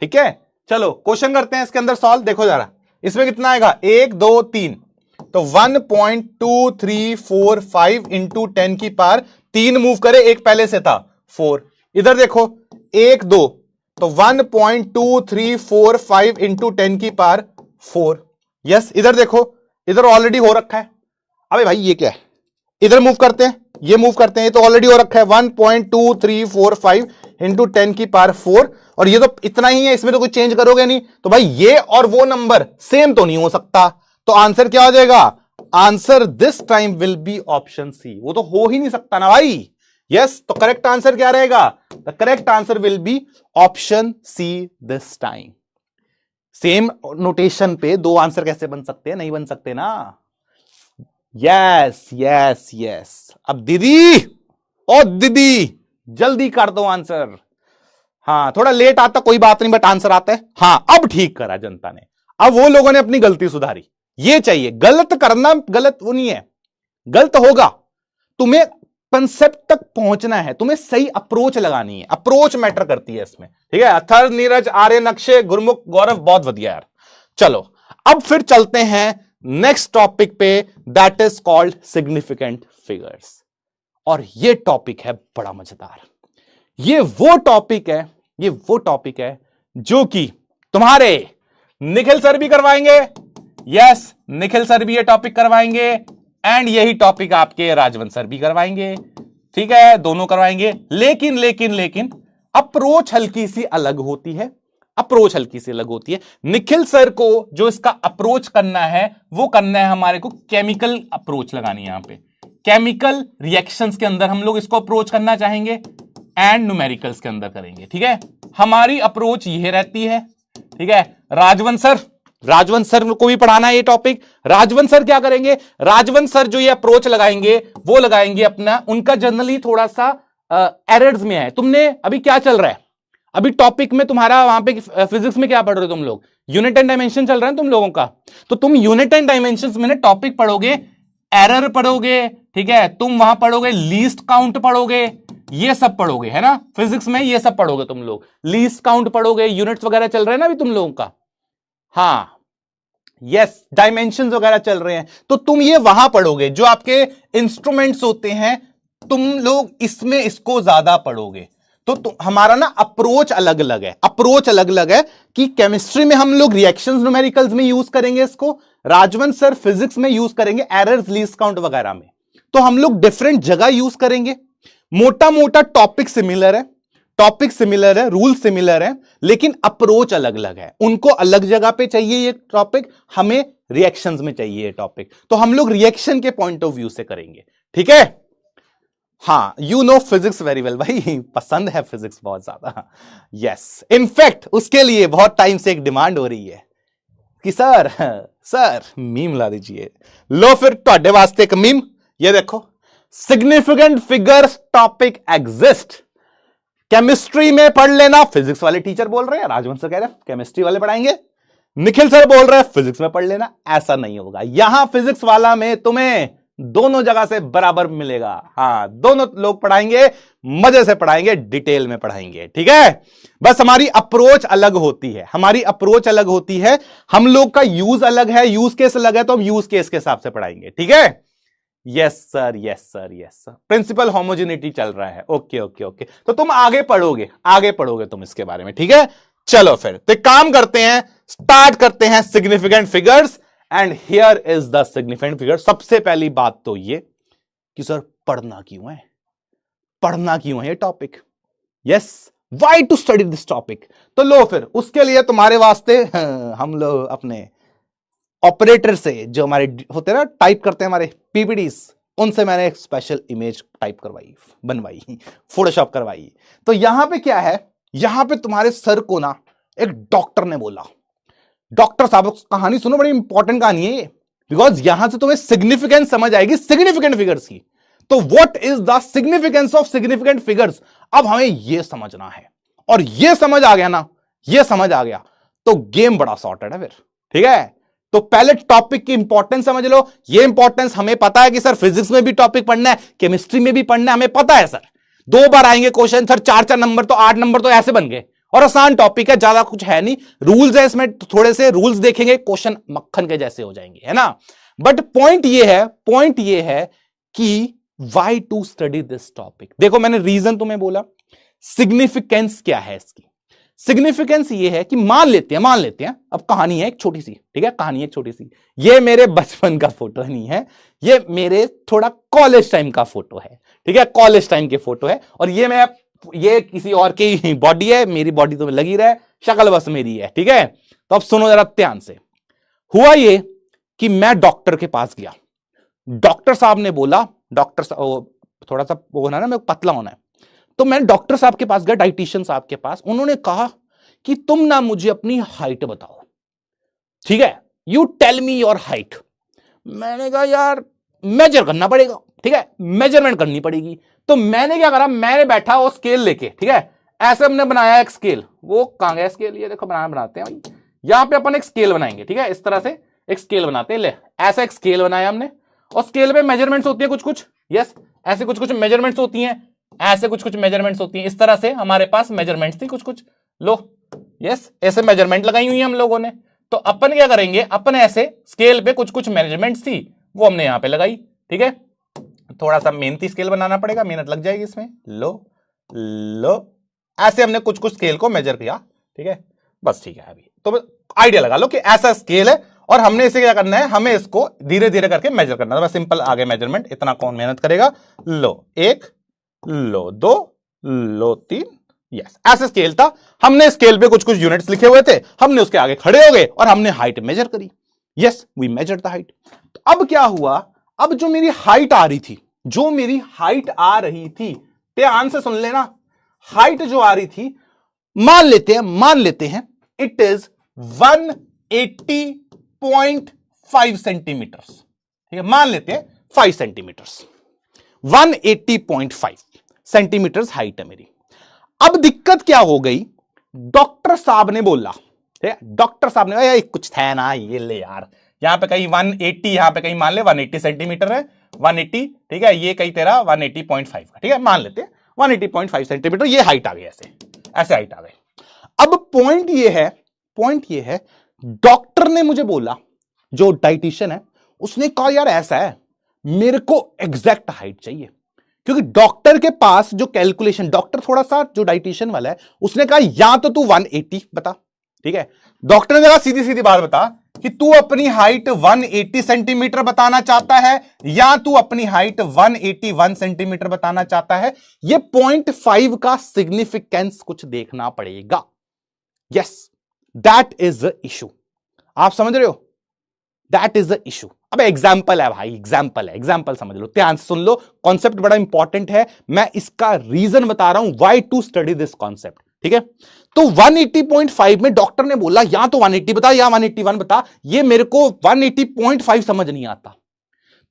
A: ठीक है? चलो क्वेश्चन करते हैं इसके अंदर सॉल्व। देखो जरा, इसमें कितना आएगा, 1 2 3, तो 1.2345 इंटू 10 की पावर 3 मूव करे, एक पहले से था 4। इधर देखो 1 2, तो 1.2345 इंटू 10 की पावर 4। यस, इधर देखो, इधर ऑलरेडी हो रखा है। अबे भाई ये क्या है, इधर मूव करते हैं, ये मूव करते हैं, ये तो ऑलरेडी हो रखा है 1.2345 इंटू 10 की पावर 4, और ये तो इतना ही है, इसमें तो कुछ चेंज करोगे नहीं। तो भाई ये और वो नंबर सेम तो नहीं हो सकता, तो आंसर क्या हो जाएगा? Answer this time will be option C. वो तो हो ही नहीं सकता ना भाई। यस, तो करेक्ट आंसर क्या रहेगा? The correct answer will be option see this time. Same notation पे 2 आंसर कैसे बन सकते हैं? नहीं बन सकते ना। Yes yes yes. अब दीदी, ओ दीदी जल्दी कर दो आंसर। हाँ थोड़ा लेट आता कोई बात नहीं, बट आंसर आता है। हाँ अब ठीक करा जनता ने, अब वो लोगों ने अपनी गलती सुधारी। ये चाहिए, गलत करना गलत वो नहीं है, गलत होगा, तुम्हें कंसेप्ट तक पहुंचना है, तुम्हें सही अप्रोच लगानी है। अप्रोच मैटर करती है इसमें, ठीक है? अथर, नीरज, आर्यन, अक्षय, गुरमुख, गौरव, बहुत बढ़िया यार। चलो अब फिर चलते हैं नेक्स्ट टॉपिक पे, that is called significant figures. और ये टॉपिक है बड़ा मजेदार। ये वो टॉपिक है जो कि तुम्हारे निखिल सर भी करवाएंगे। यस, निखिल सर भी ये टॉपिक करवाएंगे, एंड यही टॉपिक आपके राजवंत सर भी करवाएंगे, ठीक है? दोनों करवाएंगे, लेकिन अप्रोच हल्की सी अलग होती है। निखिल सर को जो इसका अप्रोच करना है, वो करना है हमारे को केमिकल अप्रोच लगानी है। यहां पे केमिकल रिएक्शंस के अंदर हम लोग इसको अप्रोच करना चाहेंगे, एंड न्यूमेरिकल्स के अंदर करेंगे, ठीक है? हमारी अप्रोच यह रहती है, ठीक है? राजवंत सर को भी पढ़ाना है ये टॉपिक। राजवंत सर क्या करेंगे? राजवंत सर जो ये अप्रोच लगाएंगे, वो लगाएंगे अपना, उनका जनरली थोड़ा सा एरर्स में है। तुमने अभी क्या चल रहा है, अभी टॉपिक में तुम्हारा वहां पे फिजिक्स में क्या पढ़ रहे हो तुम लोग? यूनिट एंड डायमेंशन चल रहा है तुम लोगों का। तो तुम यूनिट एंड डायमेंशन में टॉपिक पढ़ोगे, एरर पढ़ोगे, ठीक है? तुम वहां पढ़ोगे लीस्ट काउंट पढ़ोगे, ये सब पढ़ोगे, है ना? फिजिक्स में ये सब पढ़ोगे तुम लोग, लीस्ट काउंट पढ़ोगे, यूनिट्स वगैरह चल रहे हैं ना अभी तुम लोगों का। हाँ यस, डायमेंशंस वगैरह चल रहे हैं, तो तुम ये वहां पढ़ोगे, जो आपके इंस्ट्रूमेंट्स होते हैं, तुम लोग इसमें इसको ज्यादा पढ़ोगे। तो हमारा ना अप्रोच अलग अलग है, अप्रोच अलग अलग है कि केमिस्ट्री में हम लोग रिएक्शंस न्यूमेरिकल्स में यूज करेंगे इसको, राजवंत सर फिजिक्स में यूज करेंगे एरर्स लीस्ट काउंट वगैरह में। तो हम लोग डिफरेंट जगह यूज करेंगे। मोटा मोटा टॉपिक सिमिलर है, टॉपिक सिमिलर है, रूल सिमिलर है, लेकिन अप्रोच अलग अलग है। उनको अलग जगह पे चाहिए ये टॉपिक, हमें रिएक्शंस में चाहिए ये टॉपिक। तो हम लोग रिएक्शन के पॉइंट ऑफ व्यू से करेंगे, ठीक है। हाँ, you know physics very well भाई, पसंद है फिजिक्स बहुत ज्यादा। यस, इनफैक्ट उसके लिए बहुत टाइम से एक डिमांड हो रही है कि सर मीम ला दीजिए। लो फिर ਤੁਹਾਡੇ वास्ते एक मीम, ये देखो, significant figures topic exist, chemistry में पढ़ लेना। फिजिक्स वाले टीचर बोल रहे हैं, राजवंश सर कह रहे हैं केमिस्ट्री वाले पढ़ाएंगे, निखिल सर बोल रहे हैं फिजिक्स में पढ़ लेना। ऐसा नहीं होगा, यहां फिजिक्स वाला में तुम्हें दोनों जगह से बराबर मिलेगा। हाँ, दोनों लोग पढ़ाएंगे, मजे से पढ़ाएंगे, डिटेल में पढ़ाएंगे, ठीक है। बस हमारी अप्रोच अलग होती है, हमारी अप्रोच अलग होती है, हम लोग का यूज अलग है, यूज केस अलग है, तो हम यूज केस के हिसाब से पढ़ाएंगे, ठीक है। Yes sir, yes sir, yes sir, principle homogeneity चल रहा है। ओके ओके ओके, तो तुम आगे पढ़ोगे, आगे पढ़ोगे तुम इसके बारे में, ठीक है। चलो फिर तो काम करते हैं, स्टार्ट करते हैं significant figures. And here is the significant figure. सबसे पहली बात तो ये कि सर पढ़ना क्यों है, पढ़ना क्यों है ये topic. Yes, why to study this topic. तो लो फिर उसके लिए तुम्हारे वास्ते हम लोग अपने ऑपरेटर से, जो हमारे होते हैं ना, टाइप करते हैं हमारे पीपीटीज, उनसे मैंने एक स्पेशल इमेज टाइप करवाई, बनवाई, फोटोशॉप करवाई। तो यहां पे क्या है, यहां पे तुम्हारे सर को ना एक डॉक्टर ने बोला, डॉक्टर साहब कहानी सुनो, बड़ी इंपॉर्टेंट कहानी है ये, बिकॉज यहां से तुम्हें सिग्निफिकेंस समझ आएगी सिग्निफिकेंट फिगर्स की। तो what is the significance of significant figures, अब हमें यह समझना है। और यह समझ आ गया ना, यह समझ आ गया तो गेम बड़ा सॉर्टेड है फिर, ठीक है। तो पहले टॉपिक की इंपॉर्टेंस समझ लो। ये इंपॉर्टेंस हमें पता है कि सर फिजिक्स में भी टॉपिक पढ़ना है, केमिस्ट्री में भी पढ़ना है, हमें पता है सर। 2 बार आएंगे क्वेश्चन, सर 4 नंबर तो 8 नंबर तो ऐसे बन गए, और आसान टॉपिक है, ज्यादा कुछ है नहीं। रूल्स है इसमें, थोड़े से रूल्स देखेंगे, क्वेश्चन मक्खन के जैसे हो जाएंगे, है ना। बट पॉइंट ये है कि why to study this topic. देखो मैंने रीजन तुम्हें बोला, सिग्निफिकेंस क्या है इसकी। सिग्निफिकेंस ये है कि मान लेते हैं अब कहानी है एक छोटी सी, ठीक है, कहानी एक छोटी सी। ये मेरे बचपन का फोटो नहीं है, ये मेरे थोड़ा कॉलेज टाइम का फोटो है, ठीक है, कॉलेज टाइम के फोटो है। और ये किसी और की बॉडी है, मेरी बॉडी तो लगी रहे, शक्ल बस मेरी है, ठीक है। तो अब सुनो जरा ध्यान से। हुआ ये कि मैं डॉक्टर के पास गया, डॉक्टर साहब ने बोला, डॉक्टर साहब थोड़ा सा वो होना ना, मेरे को पतला होना है, तो मैं डॉक्टर साहब के पास गया, डाइटिशियन साहब के पास। उन्होंने कहा कि तुम ना मुझे अपनी हाइट बताओ, ठीक है, you tell me your height. मैंने कहा यार मेजर करना पड़ेगा, ठीक है, मेजरमेंट करनी पड़ेगी। तो मैंने क्या करा, मैंने बैठा वो स्केल लेके, ठीक है, ऐसे हमने बनाया एक स्केल। वो कहां गया स्केल, ये देखो बनाते हैं भाई, यहां पे अपन एक स्केल बनाएंगे, ठीक है, इस तरह से एक स्केल बनाते हैं। ले ऐसा एक स्केल बनाया हमने, और स्केल पे मेजरमेंट्स होती है कुछ कुछ, यस, ऐसे कुछ कुछ मेजरमेंट्स होती हैं, ऐसे कुछ कुछ मेजरमेंट्स होती हैं। इस तरह से हमारे पास मेजरमेंट्स थी कुछ कुछ, लो यस, ऐसे मेजरमेंट लगाई हुई है हम लोगों ने। तो अपन क्या करेंगे, अपन ऐसे स्केल पे कुछ कुछ मेजरमेंट्स थी, वो हमने यहां पे लगाई, ठीक है। थोड़ा सा मेहनती स्केल बनाना पड़ेगा, मेहनत लग जाएगी इसमें। लो ऐसे हमने कुछ कुछ स्केल को मेजर किया, ठीक है, बस ठीक है। अभी तो आइडिया लगा लो कि ऐसा स्केल है, और हमने इसे क्या करना है, हमें इसको धीरे धीरे करके मेजर करना है। बस सिंपल आगे मेजरमेंट, इतना कौन मेहनत करेगा। लो 1, लो 2, लो 3, यस, ऐसे स्केल था। हमने स्केल पे कुछ कुछ यूनिट्स लिखे हुए थे, हमने उसके आगे खड़े हो गए और हमने हाइट मेजर करी। Yes, we measured the height. अब क्या हुआ, अब जो मेरी हाइट आ रही थी, ध्यान से सुन लेना, हाइट जो आ रही थी, मान लेते हैं इट इज 180.5 सेंटीमीटर, ठीक है, मान लेते हैं 5 सेंटीमीटर, 180.5 सेंटीमीटर हाइट है मेरी। अब दिक्कत क्या हो गई, डॉक्टर साहब ने बोला, डॉक्टर साहब ने यार कुछ था ना, ये ले यार, यहां पे कहीं 180, यहां पे कहीं मान ले 180 सेंटीमीटर है, 180, ठीक है, ये कहीं तेरा 180.5 का, ठीक है, मान लेते हैं 180.5 सेंटीमीटर, ये हाइट आ गई, ऐसे हाइट आ गई। अब पॉइंट ये है, डॉक्टर ने मुझे बोला, जो डाइटिशियन है उसने कहा यार ऐसा है, मेरे को एग्जैक्ट हाइट चाहिए, क्योंकि डॉक्टर के पास जो कैलकुलेशन, डॉक्टर थोड़ा सा जो डाइटिशियन वाला है, उसने कहा या तो तू 180 बता, ठीक है, डॉक्टर ने कहा सीधी सीधी बात बता कि तू अपनी हाइट 180 सेंटीमीटर बताना चाहता है या तू अपनी हाइट 181 सेंटीमीटर बताना चाहता है। ये 0.5 का सिग्निफिकेंस कुछ देखना पड़ेगा। Yes, that is the issue. आप समझ रहे हो? That is the issue. अब एग्जाम्पल है भाई, एग्जाम्पल है, एग्जाम्पल समझ लो, ध्यान से सुन लो, कॉन्सेप्ट बड़ा इंपॉर्टेंट है, मैं इसका रीजन बता रहा हूं why to study this concept, ठीक है। तो 180.5 में डॉक्टर ने बोला या तो 180 बता या 181 बता, ये मेरे को 180.5 समझ नहीं आता।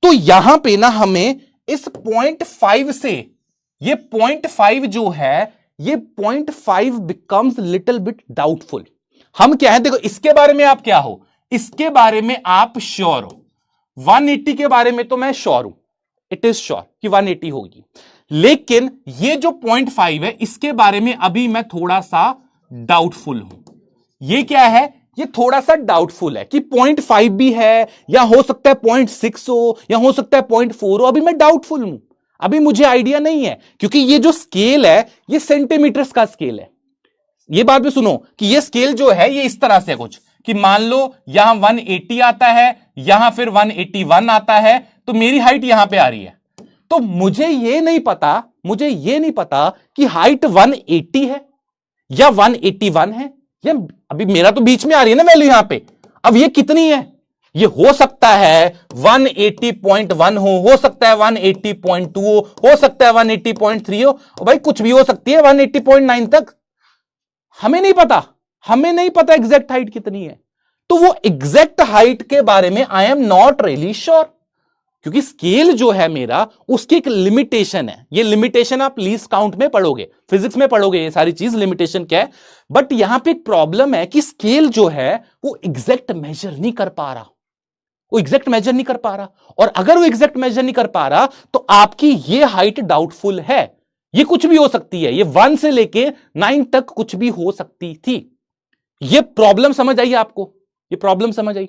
A: तो यहां पे ना हमें इस 0.5 से, ये 0.5 जो है, ये 0.5 बिकम्स लिटिल बिट डाउटफुल। हम क्या है, देखो इसके बारे में आप क्या हो, इसके बारे में आप श्योर हो, 180 के बारे में तो मैं श्योर हूं, इट इज श्योर कि 180 होगी, लेकिन ये जो 0.5 है इसके बारे में अभी मैं थोड़ा सा डाउटफुल हूं। ये क्या है, ये थोड़ा सा डाउटफुल है कि 0.5 भी है या हो सकता है 0.6 हो या हो सकता है 0.4 हो, अभी मैं डाउटफुल हूं, अभी मुझे आइडिया नहीं है, क्योंकि ये जो स्केल है ये सेंटीमीटर्स का स्केल है। ये बात भी सुनो कि ये स्केल जो है ये इस तरह से कुछ कि मान लो यहां 180 आता है, यहां फिर 181 आता है, तो मेरी हाइट यहां पे आ रही है, तो मुझे ये नहीं पता कि हाइट 180 है या 181 है, या अभी मेरा तो बीच में आ रही है ना वैल्यू यहां पे, अब ये कितनी है, ये हो सकता है 180.1 हो सकता है 180.2 हो सकता है 180.3 हो, भाई कुछ भी हो सकती है 180.9 तक, हमें नहीं पता एग्जैक्ट हाइट कितनी है। तो वो एग्जैक्ट हाइट के बारे में I am not really sure, क्योंकि स्केल जो है मेरा उसकी एक लिमिटेशन है। ये लिमिटेशन आप लीस्ट काउंट में पढ़ोगे, फिजिक्स में पढ़ोगे ये सारी चीज, लिमिटेशन क्या है। बट यहां पे एक प्रॉब्लम है कि स्केल जो है वो एग्जैक्ट मेजर नहीं कर पा रहा, और अगर वो एग्जैक्ट मेजर नहीं कर पा रहा तो आपकी ये हाइट डाउटफुल है। ये कुछ भी हो सकती है, ये 1 से लेके 9 तक कुछ भी हो सकती थी। ये प्रॉब्लम समझ आई आपको? ये प्रॉब्लम समझ आई?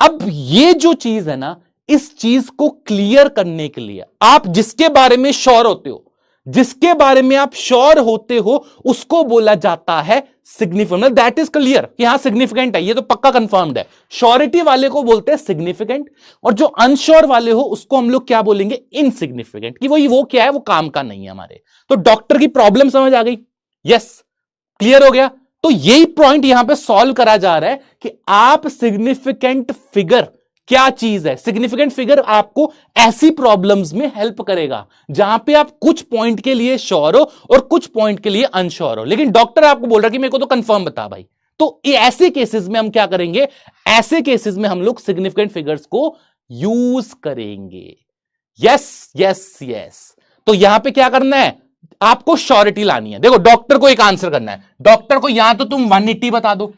A: अब ये जो चीज है ना, इस चीज को क्लियर करने के लिए आप जिसके बारे में श्योर होते हो उसको बोला जाता है सिग्निफिकेंट। दैट इज क्लियर कि हाँ सिग्निफिकेंट है, ये तो पक्का कंफर्म्ड है। श्योरिटी वाले को बोलते हैं सिग्निफिकेंट, और जो अनश्योर वाले हो उसको हम लोग क्या बोलेंगे, इनसिग्निफिकेंट, कि वो क्या है, वो काम का नहीं है हमारे। तो डॉक्टर की प्रॉब्लम समझ आ गई? यस, क्लियर हो गया। तो यही पॉइंट यहां पे सॉल्व करा जा रहा है कि आप सिग्निफिकेंट फिगर क्या चीज है। सिग्निफिकेंट फिगर आपको ऐसी प्रॉब्लम्स में हेल्प करेगा जहां पे आप कुछ पॉइंट के लिए श्योर हो और कुछ पॉइंट के लिए अनश्योर हो, लेकिन डॉक्टर आपको बोल रहा है कि मेरे को तो कंफर्म बता भाई। तो ऐसे केसेस में हम क्या करेंगे, ऐसे केसेस में हम लोग सिग्निफिकेंट फिगर्स को यूज करेंगे। यस। तो यहां पे क्या करना है, आपको श्योरिटी लानी है। देखो डॉक्टर को एक आंसर करना है, डॉक्टर को यहां तो तुम 180 बता दो,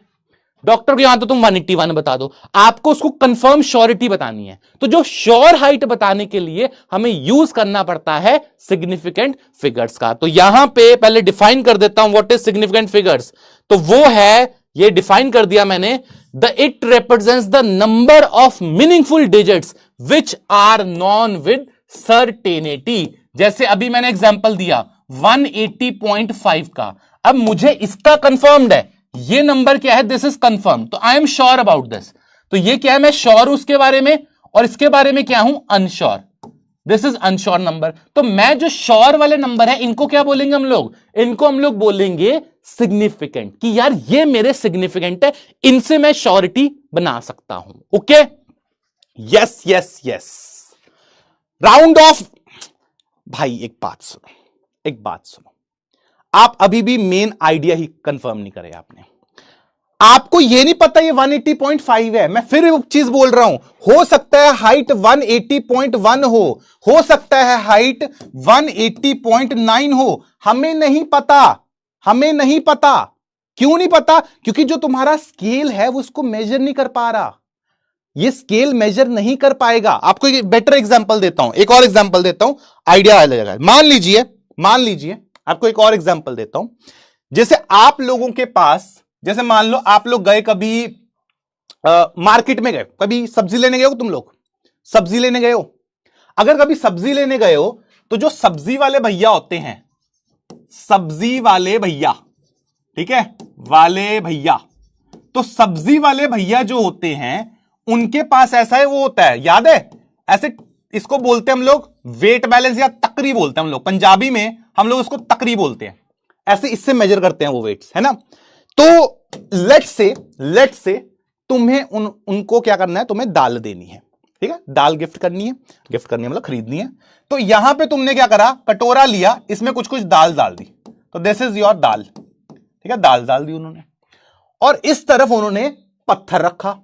A: डॉक्टर को यहां तो तुम 181 बता दो, आपको उसको कंफर्म श्योरिटी बतानी है। तो जो श्योर हाइट बताने के लिए हमें यूज करना पड़ता है सिग्निफिकेंट फिगर्स का। तो यहां पे पहले डिफाइन कर देता हूं व्हाट इज सिग्निफिकेंट फिगर्स। तो वो है, ये डिफाइन कर दिया मैंने, it represents the number of meaningful digits which are known with certainty. जैसे अभी मैंने एग्जांपल दिया 180.5 का, अब मुझे इसका कंफर्म्ड है, ये नंबर क्या है, दिस इज कंफर्म, तो आई एम श्योर अबाउट दिस। तो ये क्या है, मैं श्योर हूं उसके बारे में, और इसके बारे में क्या हूं, unsure, this is unsure number. तो मैं जो श्योर वाले नंबर है इनको क्या बोलेंगे हम लोग, इनको हम लोग बोलेंगे सिग्निफिकेंट, कि यार ये मेरे सिग्निफिकेंट है, इनसे मैं श्योरिटी बना सकता हूं। Okay, yes. Round of. भाई एक बात सुनो, आप अभी भी मेन आइडिया ही कंफर्म नहीं करे आपने। आपको यह नहीं पता ये 180.5 है। मैं फिर एक चीज बोल रहा हूं, हो सकता है हाइट 180.1 हो सकता है हाइट 180.9 हो, हमें नहीं पता। क्यों नहीं पता? क्योंकि जो तुम्हारा स्केल है वो उसको मेजर नहीं कर पा रहा, ये स्केल मेजर नहीं कर पाएगा। आपको एक बेटर एग्जांपल देता हूं, एक और एग्जांपल देता हूं, आइडिया आ जाएगा। मान लीजिए आपको एक और एग्जांपल देता हूं। जैसे आप लोगों के पास, जैसे मान लो आप लोग गए कभी मार्केट में गए, कभी सब्जी लेने गए हो, तुम लोग सब्जी लेने गए हो। अगर कभी सब्जी लेने गए हो तो जो सब्जी वाले भैया होते हैं, सब्जी वाले भैया, ठीक है, वाले भैया, तो सब्जी वाले भैया जो होते हैं उनके पास ऐसा है, वो होता है, याद है, ऐसे इसको बोलते हैं हम लोग वेट बैलेंस या तकरी बोलते हैं हम लोग, पंजाबी में हम लोग उसको तकरी बोलते हैं, ऐसे इससे मेजर करते हैं वो वेट्स, है ना। तो लेट्स से तुम्हें उनको क्या करना है, तुम्हें दाल देनी है, ठीक है, दाल गिफ्ट करनी है, गिफ्ट करनी है मतलब खरीदनी है। तो यहां पे तुमने क्या करा, कटोरा लिया, इसमें कुछ कुछ दाल डाल दी, तो दिस इज योर दाल, ठीक है, दाल डाल दी उन्होंने, और इस तरफ उन्होंने पत्थर रखा,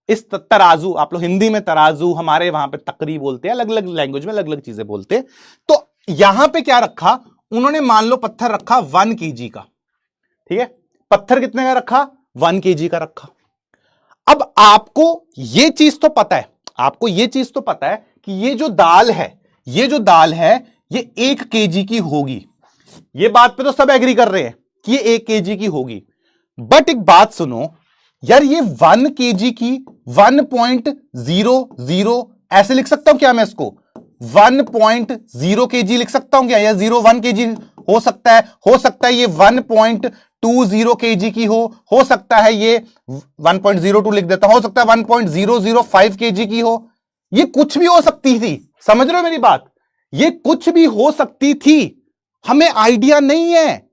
A: इस तराजू, आप लोग हिंदी में तराजू, हमारे वहां पे तकरी बोलते हैं, अलग अलग लैंग्वेज में अलग अलग चीजें बोलते हैं। तो यहां पे क्या रखा उन्होंने, मान लो पत्थर रखा 1 kg का, ठीक है, पत्थर कितने का रखा, 1 kg का रखा। अब आपको ये चीज तो पता है, आपको ये चीज तो पता है कि ये जो दाल है, ये जो दाल है ये 1 kg की होगी, ये बात पे तो सब एग्री कर रहे हैं कि ये 1 kg की होगी। बट एक बात सुनो यार, ये 1 kg की 1.00 ऐसे लिख सकता हूं क्या मैं इसको, 1.0 kg लिख सकता हूं क्या, या 0.1 kg हो सकता है ये 1.20 kg की हो सकता है ये 1.02 लिख देता हूं, हो सकता है 1.005 kg की हो, ये कुछ भी हो सकती थी, समझ रहे हो मेरी बात, ये कुछ भी हो सकती थी, हमें आइडिया नहीं है,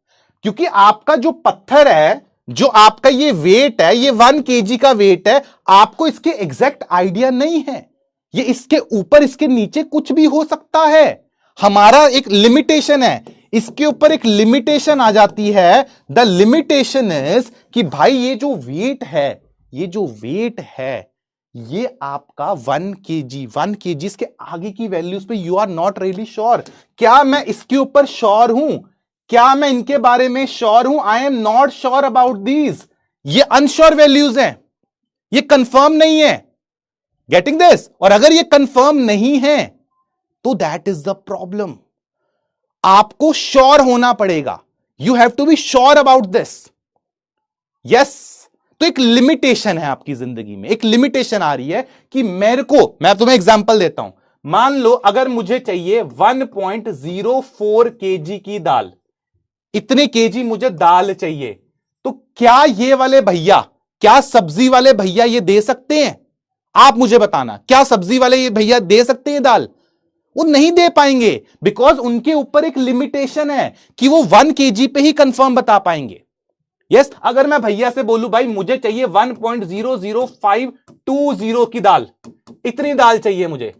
A: क्योंकि आपका जो पत्थर है, जो आपका ये वेट है, ये 1 kg का वेट है, आपको इसके एग्जैक्ट आइडिया नहीं है, ये इसके ऊपर इसके नीचे कुछ भी हो सकता है, हमारा एक लिमिटेशन है, इसके ऊपर एक लिमिटेशन आ जाती है। द लिमिटेशन इज कि भाई ये जो वेट है, ये जो वेट है ये आपका 1 kg इसके आगे की वैल्यूज पे you are not really sure. क्या मैं इसके ऊपर श्योर हूं, क्या मैं इनके बारे में श्योर हूं, I am not sure about these, ये अनश्योर वैल्यूज हैं, ये कंफर्म नहीं है, गेटिंग दिस, और अगर ये कंफर्म नहीं है तो दैट इज द प्रॉब्लम, आपको श्योर होना पड़ेगा, you have to be sure about this, yes. तो एक लिमिटेशन है आपकी जिंदगी में, एक लिमिटेशन आ रही है कि मेरे को, मैं तुम्हें एग्जांपल देता हूं, मान लो अगर मुझे चाहिए 1.04 kg की दाल, इतने केजी मुझे दाल चाहिए, तो क्या ये वाले भैया, क्या सब्जी वाले भैया ये दे सकते हैं, आप मुझे बताना, क्या सब्जी वाले ये भैया दे सकते हैं दाल, वो नहीं दे पाएंगे, बिकॉज उनके ऊपर एक लिमिटेशन है कि वो 1 kg पे ही कंफर्म बता पाएंगे। यस, अगर मैं भैया से बोलूं भाई मुझे चाहिए 1.00520 की दाल, इतनी दाल चाहिए मुझे,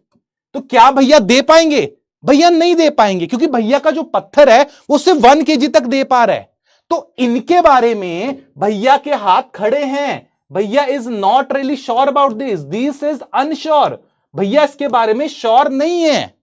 A: तो क्या भैया दे पाएंगे, भैया नहीं दे पाएंगे, क्योंकि भैया का जो पत्थर है वो सिर्फ 1 kg तक दे पा रहा है। तो इनके बारे में भैया के हाथ खड़े हैं, भैया is not really sure about this is unsure, भैया इसके बारे में श्योर नहीं है,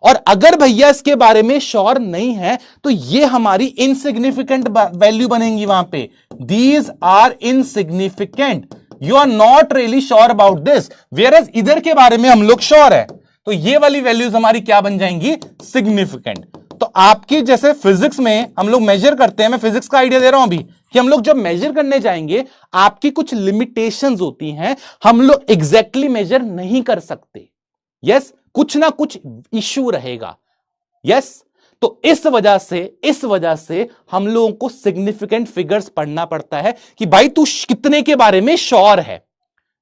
A: और अगर भैया इसके बारे में श्योर नहीं है तो ये हमारी इनसिग्निफिकेंट वैल्यू बनेंगी वहां पे, these are insignificant, you are not really sure about this, whereas इधर के बारे में हम लोग श्योर है, तो ये वाली वैल्यूज हमारी क्या बन जाएंगी, सिग्निफिकेंट। तो आपकी जैसे फिजिक्स में हम लोग मेजर करते हैं, मैं फिजिक्स का आइडिया दे रहा हूं अभी, कि हम लोग जब मेजर करने जाएंगे आपकी कुछ लिमिटेशंस होती हैं, हम लोग एग्जैक्टली मेजर नहीं कर सकते, यस, कुछ ना कुछ इश्यू रहेगा, यस। तो इस वजह से हम लोगों को सिग्निफिकेंट फिगर्स पढ़ना पड़ता है कि भाई तू कितने के बारे में श्योर है,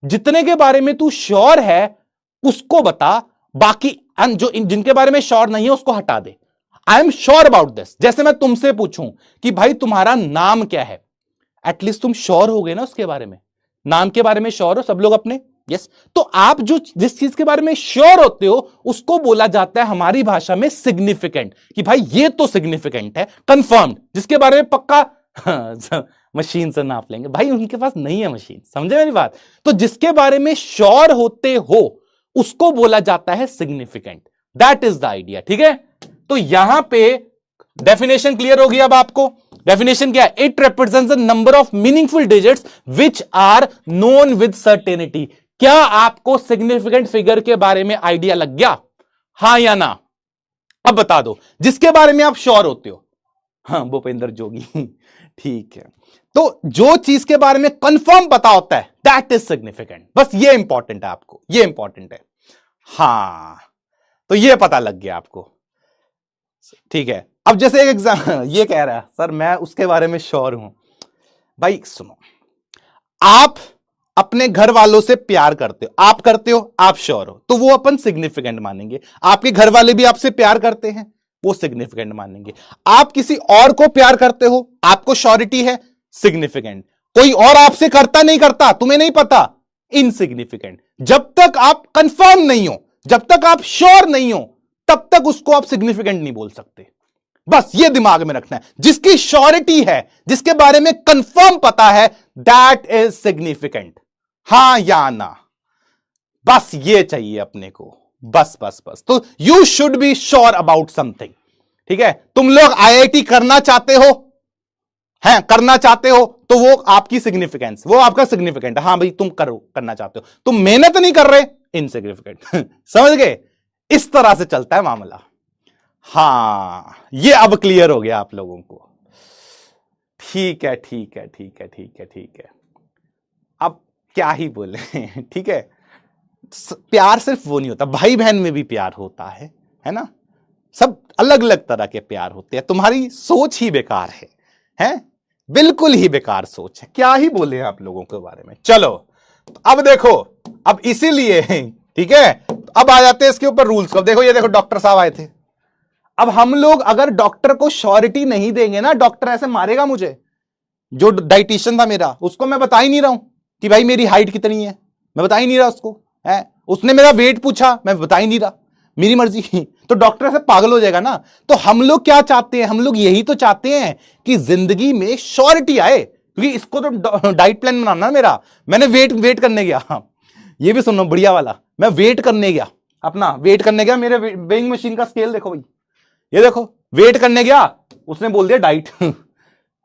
A: जितने के बारे में तू श्योर है उसको बता, बाकी जो जिनके बारे में श्योर नहीं है उसको हटा दे। I am sure about this, जैसे मैं तुमसे पूछूं कि भाई तुम्हारा नाम क्या है, एटलीस्ट तुम श्योर हो गए ना उसके बारे में, नाम के बारे में श्योर हो सब लोग अपने, यस। तो आप जो जिस चीज के बारे में श्योर होते हो उसको बोला जाता है हमारी भाषा में सिग्निफिकेंट, कि भाई ये तो सिग्निफिकेंट है, कंफर्म्ड, जिसके बारे में पक्का मशीन से नाप लेंगे, भाई उनके पास नहीं है मशीन, समझे मेरी बात। तो जिसके बारे में श्योर होते हो उसको बोला जाता है significant, that is the idea, ठीक है। तो यहां पे डेफिनेशन क्लियर होगी अब आपको, डेफिनेशन क्या है, it represents the number of meaningful digits which are known with certainty. क्या आपको सिग्निफिकेंट फिगर के बारे में आइडिया लग गया, हां या ना, अब बता दो जिसके बारे में आप श्योर होते हो, हाँ भूपेंद्र जोगी ठीक है। तो जो चीज के बारे में कंफर्म पता होता है दैट इज सिग्निफिकेंट, बस ये इंपॉर्टेंट है आपको, ये इंपॉर्टेंट है, हाँ तो ये पता लग गया आपको। ठीक है, अब जैसे एक एग्जाम ये कह रहा है सर मैं उसके बारे में श्योर हूं। भाई सुनो, आप अपने घर वालों से प्यार करते हो, आप करते हो, आप श्योर हो, तो वो अपन सिग्निफिकेंट मानेंगे। आपके घर वाले भी आपसे प्यार करते हैं, वो सिग्निफिकेंट मानेंगे। आप किसी और को प्यार करते हो, आपको श्योरिटी है, सिग्निफिकेंट। कोई और आपसे करता नहीं करता, तुम्हें नहीं पता, इनसिग्निफिकेंट। जब तक आप कंफर्म नहीं हो, जब तक आप श्योर नहीं हो, तब तक उसको आप सिग्निफिकेंट नहीं बोल सकते। बस ये दिमाग में रखना है। जिसकी श्योरिटी है, जिसके बारे में कंफर्म पता है, दैट इज सिग्निफिकेंट। हां या ना, बस ये चाहिए अपने को। बस बस बस, तो you should be sure about something. ठीक है, तुम लोग आईआईटी करना चाहते हो, हैं करना चाहते हो, तो वो आपकी सिग्निफिकेंस, वो आपका सिग्निफिकेंट। हां भाई तुम करो, करना चाहते हो, तुम मेहनत नहीं कर रहे, इनसिग्निफिकेंट। समझ गए? इस तरह से चलता है मामला। हां, ये अब क्लियर हो गया आप लोगों को। ठीक है ठीक है ठीक है ठीक है ठीक है, अब क्या ही बोले। ठीक है, प्यार सिर्फ वो नहीं होता, भाई बहन में भी प्यार होता है ना? सब अलग अलग तरह के प्यार होते हैं। तुम्हारी सोच ही बेकार है? बिल्कुल ही बेकार सोच है। क्या ही बोले आप लोगों के बारे में। चलो अब देखो, अब इसीलिए ठीक है, अब आ जाते हैं इसके ऊपर रूल्स को। देखो, ये देखो डॉक्टर साहब आए थे। अब हम लोग अगर डॉक्टर को श्योरिटी नहीं देंगे ना, डॉक्टर ऐसे मारेगा मुझे। जो डाइटिशियन था मेरा, उसको मैं बता ही नहीं रहा हूं कि भाई मेरी हाइट कितनी है, मैं बता ही नहीं रहा उसको। है, उसने मेरा वेट पूछा, मैं बता ही नहीं रहा, मेरी मर्जी। तो डॉक्टर ऐसे पागल हो जाएगा ना। तो हम लोग क्या चाहते हैं? हम लोग यही तो चाहते हैं कि जिंदगी में श्योरिटी आए, क्योंकि इसको तो डाइट प्लान बनाना मेरा। मैंने वेट करने गया, ये भी सुनो बढ़िया वाला। मैं वेट करने गया, अपना वेट करने गया, मेरे वेइंग मशीन का स्केल देखो भाई, ये देखो, वेट करने गया, उसने बोल दिया डाइट।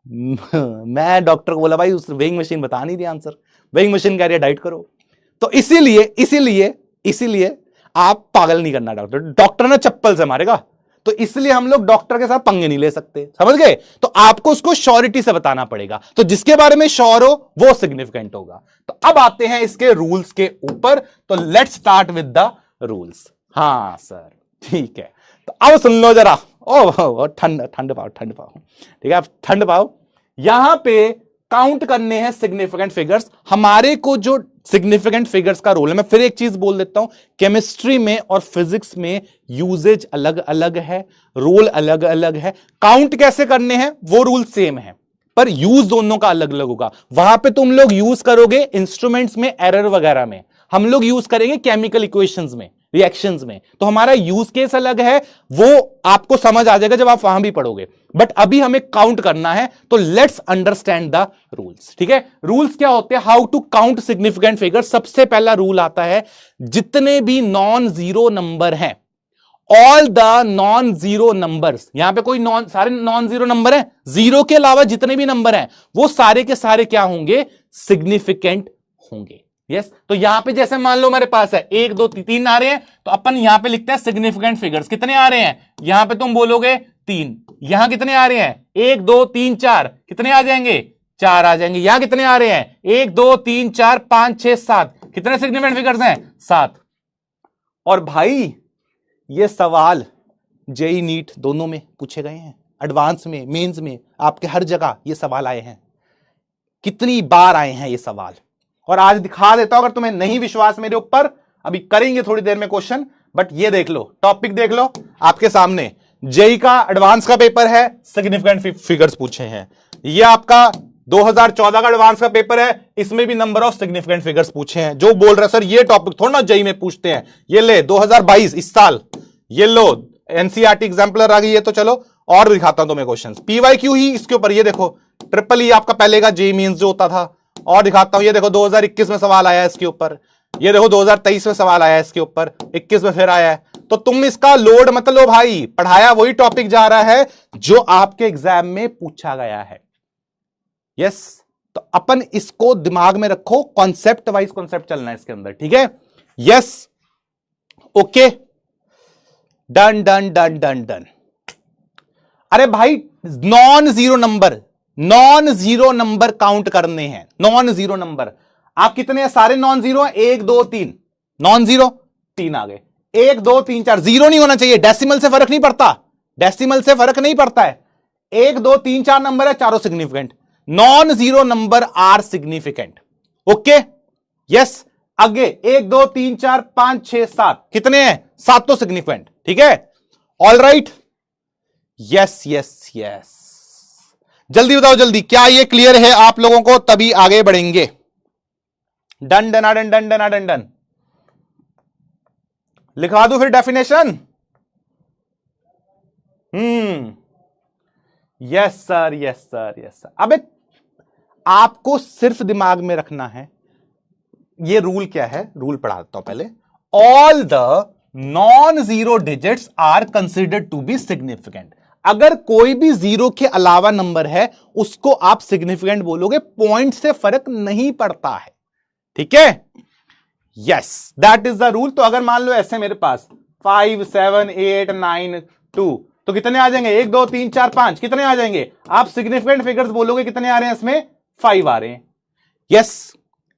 A: मैं डॉक्टर को बोला भाई उस वेइंग मशीन बता नहीं दिया आंसर, वेइंग मशीन कह रही है डाइट करो। तो इसीलिए आप पागल नहीं करना डॉक्टर, डॉक्टर ना चप्पल से मारेगा। तो इसलिए हम लोग डॉक्टर के साथ पंगे नहीं ले सकते, समझ गए? तो आपको उसको श्योरिटी से बताना पड़ेगा। तो जिसके बारे में श्योर हो वो सिग्निफिकेंट होगा। तो अब आते हैं इसके रूल्स के ऊपर। तो let's start with the rules. हाँ सर, ठीक है, तो अब सुन लो जरा। ओ ठंड पाओ, ठीक है, आप ठंड पाओ। यहां पे काउंट करने हैं सिग्निफिकेंट फिगर्स। हमारे को जो सिग्निफिकेंट फिगर्स का रोल है, मैं फिर एक चीज बोल देता हूं, केमिस्ट्री में और फिजिक्स में यूजेज अलग अलग है, रोल अलग अलग है। काउंट कैसे करने हैं वो रूल सेम है, पर यूज दोनों का अलग अलग होगा। वहां पे तुम लोग यूज करोगे इंस्ट्रूमेंट्स में, एरर वगैरह में, हम लोग यूज करेंगे केमिकल इक्वेशंस में, रिएक्शंस में। तो हमारा यूज केस अलग है, वो आपको समझ आ जाएगा जब आप वहां भी पढ़ोगे। बट अभी हमें काउंट करना है, तो लेट्स अंडरस्टैंड द रूल्स। ठीक है, रूल्स क्या होते हैं? How to count significant figure. सबसे पहला रूल आता है, जितने भी नॉन जीरो नंबर हैं, all the non zero numbers, यहां पे कोई सारे नॉन जीरो नंबर हैं, जीरो के अलावा जितने भी नंबर हैं वो सारे के सारे क्या होंगे? सिग्निफिकेंट होंगे। यस, तो यहां पे जैसे मान लो मेरे पास है 1 2 3 आ रहे हैं, तो अपन यहां पे लिखते हैं सिग्निफिकेंट फिगर्स। कितने आ रहे हैं? यहां पे तुम बोलोगे 3। यहां कितने आ रहे हैं? 1 2 3 4। कितने आ जाएंगे? 4 आ जाएंगे। यहां कितने आ रहे हैं? 1 2 3 4 5 6 7। कितने सिग्निफिकेंट फिगर्स हैं? 7। और भाई ये सवाल जेई नीट दोनों में पूछे गए हैं, एडवांस में, मेंस में, आपके हर जगह ये सवाल आए हैं। कितनी बार आए हैं ये सवाल, और आज दिखा देता हूं। अगर तुम्हें नहीं विश्वास मेरे ऊपर, अभी करेंगे थोड़ी देर में क्वेश्चन, बट ये देख लो, टॉपिक देख लो आपके सामने। जेई का एडवांस का पेपर है, सिग्निफिकेंट फिगर्स पूछे हैं। ये आपका 2014 का एडवांस का पेपर है, इसमें भी नंबर ऑफ सिग्निफिकेंट फिगर्स पूछे हैं। जो बोल रहे सर ये टॉपिक थोड़ा ना जेई में पूछते हैं, ये ले 2022 इस साल, ये लो एनसीईआरटी एग्जाम्पलर आ गई है। तो चलो और दिखाता हूं तुम्हें क्वेश्चन, पीवाईक्यू ही इसके ऊपर। ये देखो ट्रिपल ई आपका पहले का जेई मेंस जो होता था, और दिखाता हूं, ये देखो 2021 में सवाल आया है इसके ऊपर, ये देखो 2023 में सवाल आया है इसके ऊपर, 21 में फिर आया है। तो तुम इसका लोड मत लो भाई, पढ़ाया वही टॉपिक जा रहा है जो आपके एग्जाम में पूछा गया है। यस, तो अपन इसको दिमाग में रखो, कॉन्सेप्ट वाइज कॉन्सेप्ट चलना है इसके अंदर। ठीक है, yes, okay, done done done done done. अरे भाई नॉन जीरो नंबर काउंट करने हैं। नॉन जीरो नंबर आप कितने हैं? सारे नॉन जीरो हैं, 1 2 3, नॉन जीरो 3 आ गए। 1 2 3 4, जीरो नहीं होना चाहिए, डेसिमल से फर्क नहीं पड़ता। डेसिमल से फर्क नहीं पड़ता है। 1 2 3 4 नंबर है, चारों significant. Non zero number are significant. Okay, yes. आगे 1 2 3 4 5 6 7 कितने हैं? 7 तो सिग्निफिकेंट। ठीक है, all right, yes yes yes. जल्दी बताओ जल्दी, क्या ये क्लियर है आप लोगों को? तभी आगे बढ़ेंगे। Done done done done done done done. लिखवा दो फिर definition. Yes sir, yes sir, yes sir. अब आपको सिर्फ दिमाग में रखना है, ये रूल क्या है, रूल पढ़ा देता हूं पहले। All the non zero digits are considered to be significant. अगर कोई भी जीरो के अलावा नंबर है उसको आप सिग्निफिकेंट बोलोगे, पॉइंट से फर्क नहीं पड़ता है। ठीक है, yes, that is the rule. तो अगर मान लो ऐसे मेरे पास 5 7 8 9 2, तो कितने आ जाएंगे? 1 2 3 4 5 कितने आ जाएंगे? आप सिग्निफिकेंट फिगर्स बोलोगे, कितने आ रहे हैं इसमें? 5 आ रहे हैं। यस,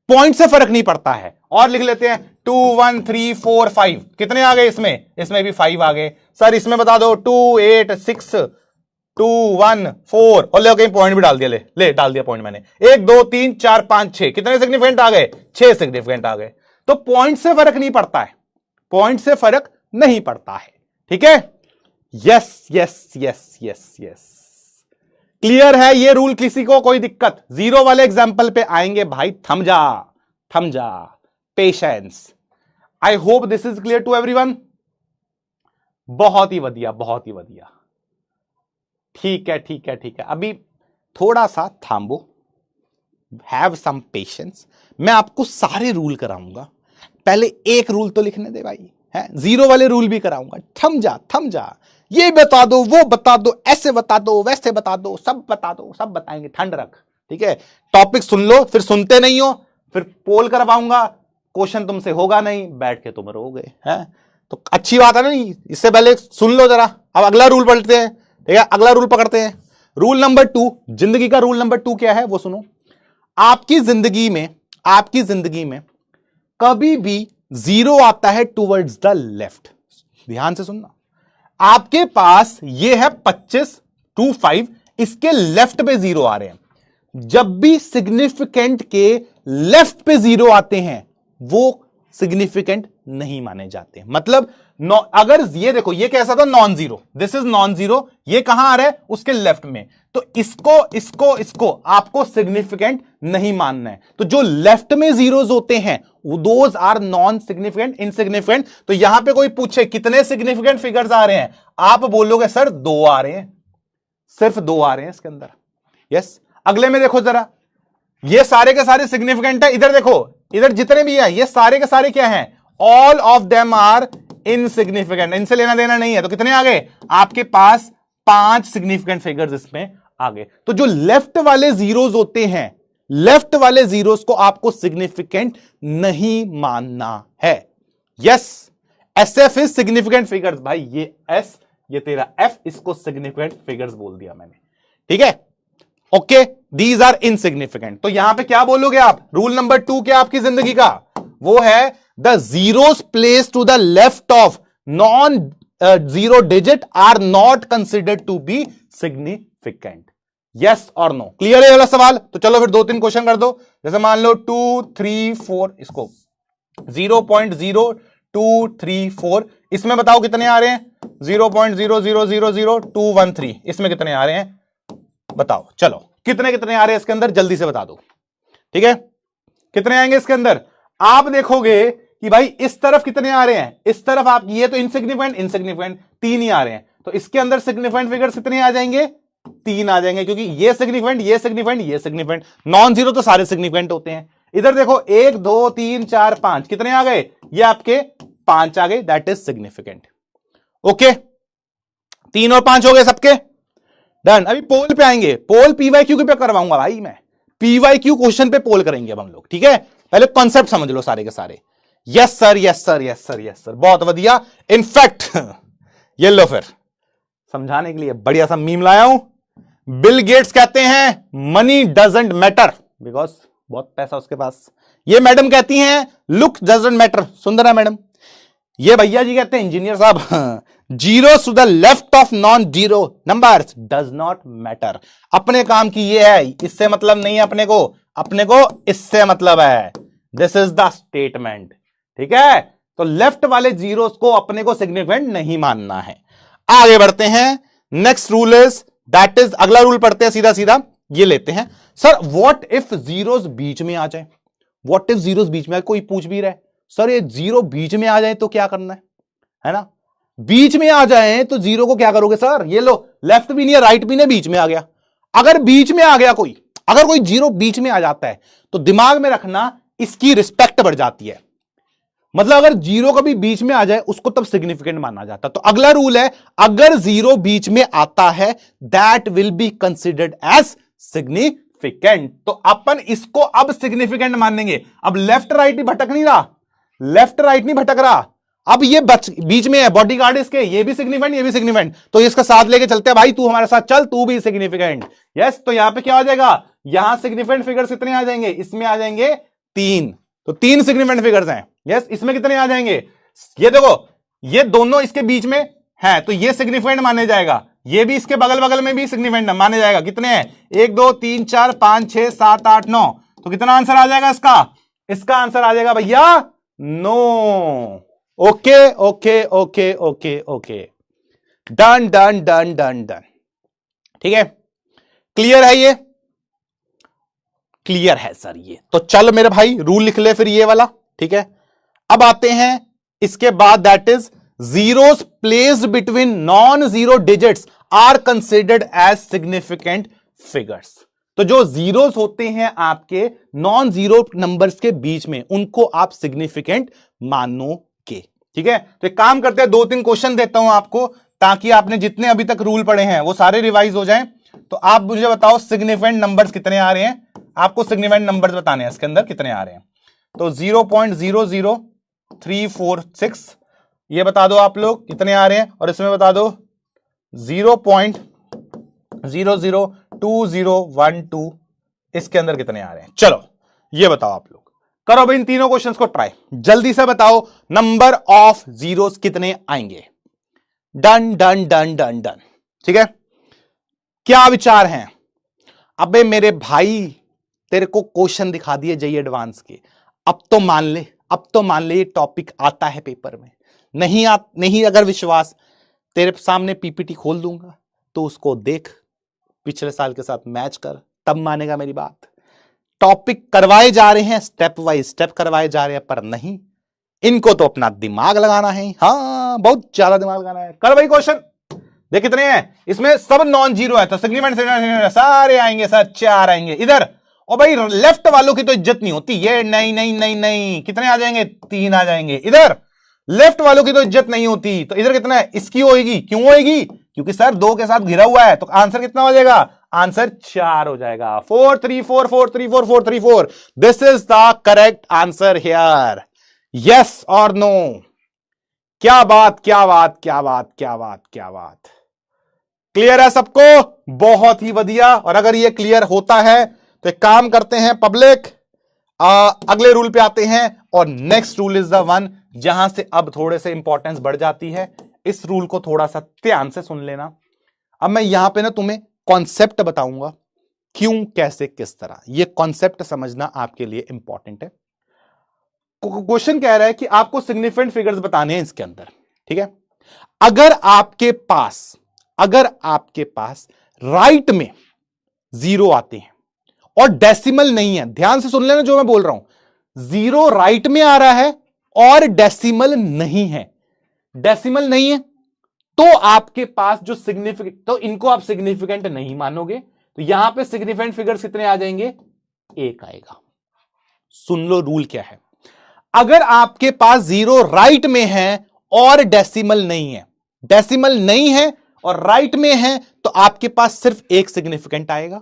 A: पॉइंट से फर्क नहीं पड़ता है। और लिख लेते हैं 2 1 3 4 5 कितने आ गए इसमें? इसमें भी 5 आ गए। सर इसमें बता दो 2 8 6 2 1 4, और ले कहीं पॉइंट भी डाल दिया, ले डाल दिया पॉइंट मैंने। 1 2 3 4 5 6 कितने सिग्निफिकेंट आ गए? 6 सिग्निफिकेंट आ गए। तो पॉइंट से फर्क नहीं पड़ता है, पॉइंट से फर्क नहीं पड़ता है। ठीक है, yes yes yes yes yes, clear है ये रूल? किसी को कोई दिक्कत? जीरो वाले एग्जांपल पे आएंगे भाई, थम जा, patience. I hope this is clear to everyone. बहुत ही बढ़िया, बहुत ही बढ़िया। ठीक है ठीक है ठीक है, अभी थोड़ा सा थांबो, हैव सम पेशेंस। मैं आपको सारे रूल कराऊंगा, पहले एक रूल तो लिखने दे भाई, है जीरो वाले रूल भी कराऊंगा। थम जा, ये बता दो, वो बता दो, ऐसे बता दो, वैसे बता दो, सब बता दो, सब बताएंगे, ठंड रख। ठीक है, टॉपिक सुन लो, फिर सुनते नहीं हो, फिर पोल करवाऊंगा, क्वेश्चन तुमसे होगा नहीं, बैठ के तुम रहोगे। है तो अच्छी बात है ना, इससे पहले सुन लो जरा। अब अगला रूल पढ़ते हैं। ठीक है, अगला रूल पकड़ते हैं। रूल नंबर 2, जिंदगी का रूल नंबर 2 क्या है वो सुनो। आपकी जिंदगी में कभी भी जीरो आता है टुवर्ड्स द लेफ्ट। ध्यान से सुनना, आपके पास ये है 25 2 5, इसके लेफ्ट पे जीरो आ रहे हैं। जब भी सिग्निफिकेंट के लेफ्ट पे जीरो आते हैं वो सिग्निफिकेंट नहीं माने जाते। मतलब अगर ये देखो, ये कैसा था? Non zero, this is non zero, ये कहां आ रहा है? उसके लेफ्ट में। तो इसको आपको सिग्निफिकेंट नहीं मानना है। तो जो लेफ्ट में जीरोज होते हैं those are non significant, insignificant. तो यहां पे कोई पूछे कितने सिग्निफिकेंट फिगर्स आ रहे हैं, आप बोलोगे सर 2 आ रहे हैं, सिर्फ 2 आ रहे हैं इसके अंदर। यस, अगले में देखो जरा, ये सारे के सारे सिग्निफिकेंट है। इधर देखो, इधर जितने भी है ये सारे के सारे क्या हैं? All of them are insignificant, इनसे लेना देना नहीं है। तो कितने आ गए आपके पास? 5 सिग्निफिकेंट फिगर्स इसमें आ गए। तो जो लेफ्ट वाले जीरोस होते हैं, लेफ्ट वाले जीरोस को आपको सिग्निफिकेंट नहीं मानना है। Yes, SF is significant figures. भाई ये एस, ये तेरा एफ, इसको सिग्निफिकेंट फिगर्स बोल दिया मैंने। ठीक है, ओके, दीज आर इनसिग्निफिकेंट। तो यहां पे क्या बोलोगे आप? रूल नंबर 2 क्या आपकी जिंदगी का? वो है the zeros place to the left of non zero digit are not considered to be significant. Yes और नो? क्लियर है वाला सवाल? तो चलो फिर 2-3 क्वेश्चन कर दो। जैसे मान लो 2 3 4, इसको 0.0234, इसमें बताओ कितने आ रहे हैं? 0.0000213, इसमें कितने आ रहे हैं बताओ। चलो कितने कितने आ रहे हैं इसके अंदर, जल्दी से बता दो। ठीक है, कितने आएंगे इसके अंदर? आप देखोगे कि भाई इस तरफ कितने आ रहे हैं, इस तरफ आप, ये तो इनसिग्निफिकेंट 3 ही आ रहे हैं। तो इसके अंदर सिग्निफिकेंट फिगर्स कितने आ जाएंगे? 3 आ जाएंगे, क्योंकि ये सिग्निफिकेंट, नॉन जीरो तो सारे सिग्निफिकेंट होते हैं। इधर देखो 1 2 3 4 5 कितने आ गए? ये आपके 5 आ गए, दैट इज सिग्निफिकेंट। ओके, 3 और 5 हो गए सबके, डन। अभी पोल पे आएंगे, पोल पीवाईक्यू पे करवाऊंगा भाई मैं, पीवाईक्यू क्वेश्चन पे पोल करेंगे अब हम लोग। ठीक है, पहले कॉन्सेप्ट समझ लो सारे के सारे। Yes sir, yes sir, yes sir, yes sir, बहुत बढ़िया। इनफैक्ट ये लो फिर समझाने के लिए बढ़िया सा मीम लाया हूं। बिल गेट्स कहते हैं मनी डजंट मैटर, बिकॉज बहुत पैसा उसके पास। ये मैडम कहती हैं look doesn't matter, Sundara madam. ये भैया जी कहते हैं, इंजीनियर साहब, zero to the left of non zero numbers does not matter. अपने काम की ये है, इससे मतलब नहीं है अपने को इससे मतलब है। दिस इज द स्टेटमेंट, ठीक है। तो लेफ्ट वाले जीरोस को अपने को सिग्निफिकेंट नहीं मानना है। आगे बढ़ते हैं, next rule is that is, अगला रूल पढ़ते हैं सीधा सीधा, ये लेते हैं। सर व्हाट इफ जीरोस बीच में आ जाए, व्हाट इफ जीरोस बीच में, कोई पूछ भी रहा है सर ये जीरो बीच में आ जाए तो क्या करना है ना। बीच में आ जाए तो जीरो को क्या करोगे सर, ये लो लेफ्ट भी नहीं है राइट भी नहीं, बीच में आ गया। अगर बीच में आ गया कोई, अगर कोई जीरो बीच में आ जाता है तो दिमाग में रखना इसकी रिस्पेक्ट बढ़ जाती है। मतलब अगर जीरो कभी बीच में आ जाए उसको तब सिग्निफिकेंट माना जाता। तो अगला रूल है, अगर जीरो बीच में आता है that will be considered as significant. तो अपन इसको अब सिग्निफिकेंट मानेंगे। अब लेफ्ट राइट भटक नहीं रहा, लेफ्ट राइट नहीं भटक रहा, अब ये बीच में है, बॉडीगार्ड इसके, ये भी सिग्निफिकेंट ये भी सिग्निफिकेंट। तो इसका साथ लेके चलते हैं भाई, तू हमारे साथ चल, तू भी सिग्निफिकेंट। यस, तो यहां पे क्या हो जाएगा, यहां सिग्निफिकेंट फिगर्स कितने आ जाएंगे, इसमें आ जाएंगे 3। तो 3 सिग्निफिकेंट फिगर्स हैं। यस, इसमें कितने आ जाएंगे, ये देखो ये दोनों इसके बीच में है तो ये सिग्निफिकेंट माने जाएगा, ये भी इसके बगल बगल में भी सिग्निफिकेंट माने जाएगा। कितने हैं, 1 2 3 4 5 6 7 8 9। तो कितना आंसर आ जाएगा इसका आंसर आ जाएगा भैया 9। Okay okay okay okay okay, done done done done done, ठीक है। क्लियर है, ये क्लियर है सर ये। तो चल मेरे भाई रूल लिख ले फिर ये वाला, ठीक है। अब आते हैं इसके बाद, that is zeros placed between non zero digits are considered as significant figures. तो जो जीरोस होते हैं आपके नॉन जीरो नंबर्स के बीच में, उनको आप सिग्निफिकेंट मानोगे, ठीक है। तो एक काम करते हैं, 2-3 क्वेश्चन देता हूं आपको, ताकि आपने जितने अभी तक रूल पढ़े हैं वो सारे रिवाइज हो जाएं। तो आप मुझे बताओ सिग्निफिकेंट नंबर्स कितने आ रहे हैं, आपको सिग्निफिकेंट नंबर्स बताने हैं इसके अंदर कितने आ रहे हैं। तो 0.00346 ये बता दो आप लोग कितने आ रहे हैं, और इसमें बता दो 0.002012 इसके अंदर कितने आ रहे हैं। चलो ये बताओ आप लोग, करो भाई इन तीनों क्वेश्चंस को ट्राई, जल्दी से बताओ नंबर ऑफ जीरोस कितने आएंगे। Done done done done done, ठीक है। क्या विचार हैं, अबे मेरे भाई तेरे को क्वेश्चन दिखा दिए जेई एडवांस के, अब तो मान ले, अब तो मान ले ये टॉपिक आता है पेपर में। नहीं अगर विश्वास, तेरे सामने पीपीटी खोल दूंगा तो उसको देख, पिछले साल के साथ मैच कर, तब मानेगा मेरी बात। टॉपिक करवाए जा रहे हैं, स्टेप बाय स्टेप करवाए जा रहे हैं, पर नहीं, इनको तो अपना दिमाग लगाना है। हाँ बहुत ज्यादा दिमाग लगाना है। कर भाई क्वेश्चन देख कितने हैं, इसमें सब नॉन जीरो है तो सिग्निफिकेंट सारे आएंगे सर, 4 आएंगे इधर। और भाई लेफ्ट वालों की तो इज्जत नहीं होती, ये नहीं नहीं नहीं नहीं, कितने आ जाएंगे, 3 आ जाएंगे इधर। लेफ्ट वालों की तो इज्जत नहीं होती, तो इधर कितना है, इसकी होगी। क्यों होगी, क्योंकि सर 2 के साथ घिरा हुआ है, तो आंसर कितना हो जाएगा, आंसर 4 हो जाएगा। 4 3 4 4 3 4 4 3 4, this is the correct answer here. Yes और नो, क्या बात क्या बात क्या बात क्या बात क्या बात, क्लियर है सबको, बहुत ही बढ़िया। और अगर ये क्लियर होता है तो एक काम करते हैं पब्लिक, अगले रूल पे आते हैं, और next rule is the one जहां से अब थोड़े से इंपॉर्टेंस बढ़ जाती है। इस रूल को थोड़ा सा ध्यान से सुन लेना। अब मैं यहां पे ना तुम्हें कॉन्सेप्ट बताऊंगा, क्यों कैसे किस तरह, ये कॉन्सेप्ट समझना आपके लिए इंपॉर्टेंट है। क्वेश्चन कह रहा है कि आपको सिग्निफिकेंट फिगर्स बताने हैं इसके अंदर, ठीक है। अगर आपके पास राइट में 0 आते हैं और डेसिमल नहीं है, ध्यान से सुन लेना जो मैं बोल रहा हूं, 0 राइट में आ रहा है और डेसिमल नहीं है, डेसिमल नहीं है, तो आपके पास जो सिग्निफिकेंट, तो इनको आप सिग्निफिकेंट नहीं मानोगे। तो यहां पे सिग्निफिकेंट फिगर्स कितने आ जाएंगे, 1 आएगा। सुन लो रूल क्या है, अगर आपके पास 0 राइट में है और डेसिमल नहीं है, डेसिमल नहीं है और राइट में है, तो आपके पास सिर्फ 1 सिग्निफिकेंट आएगा।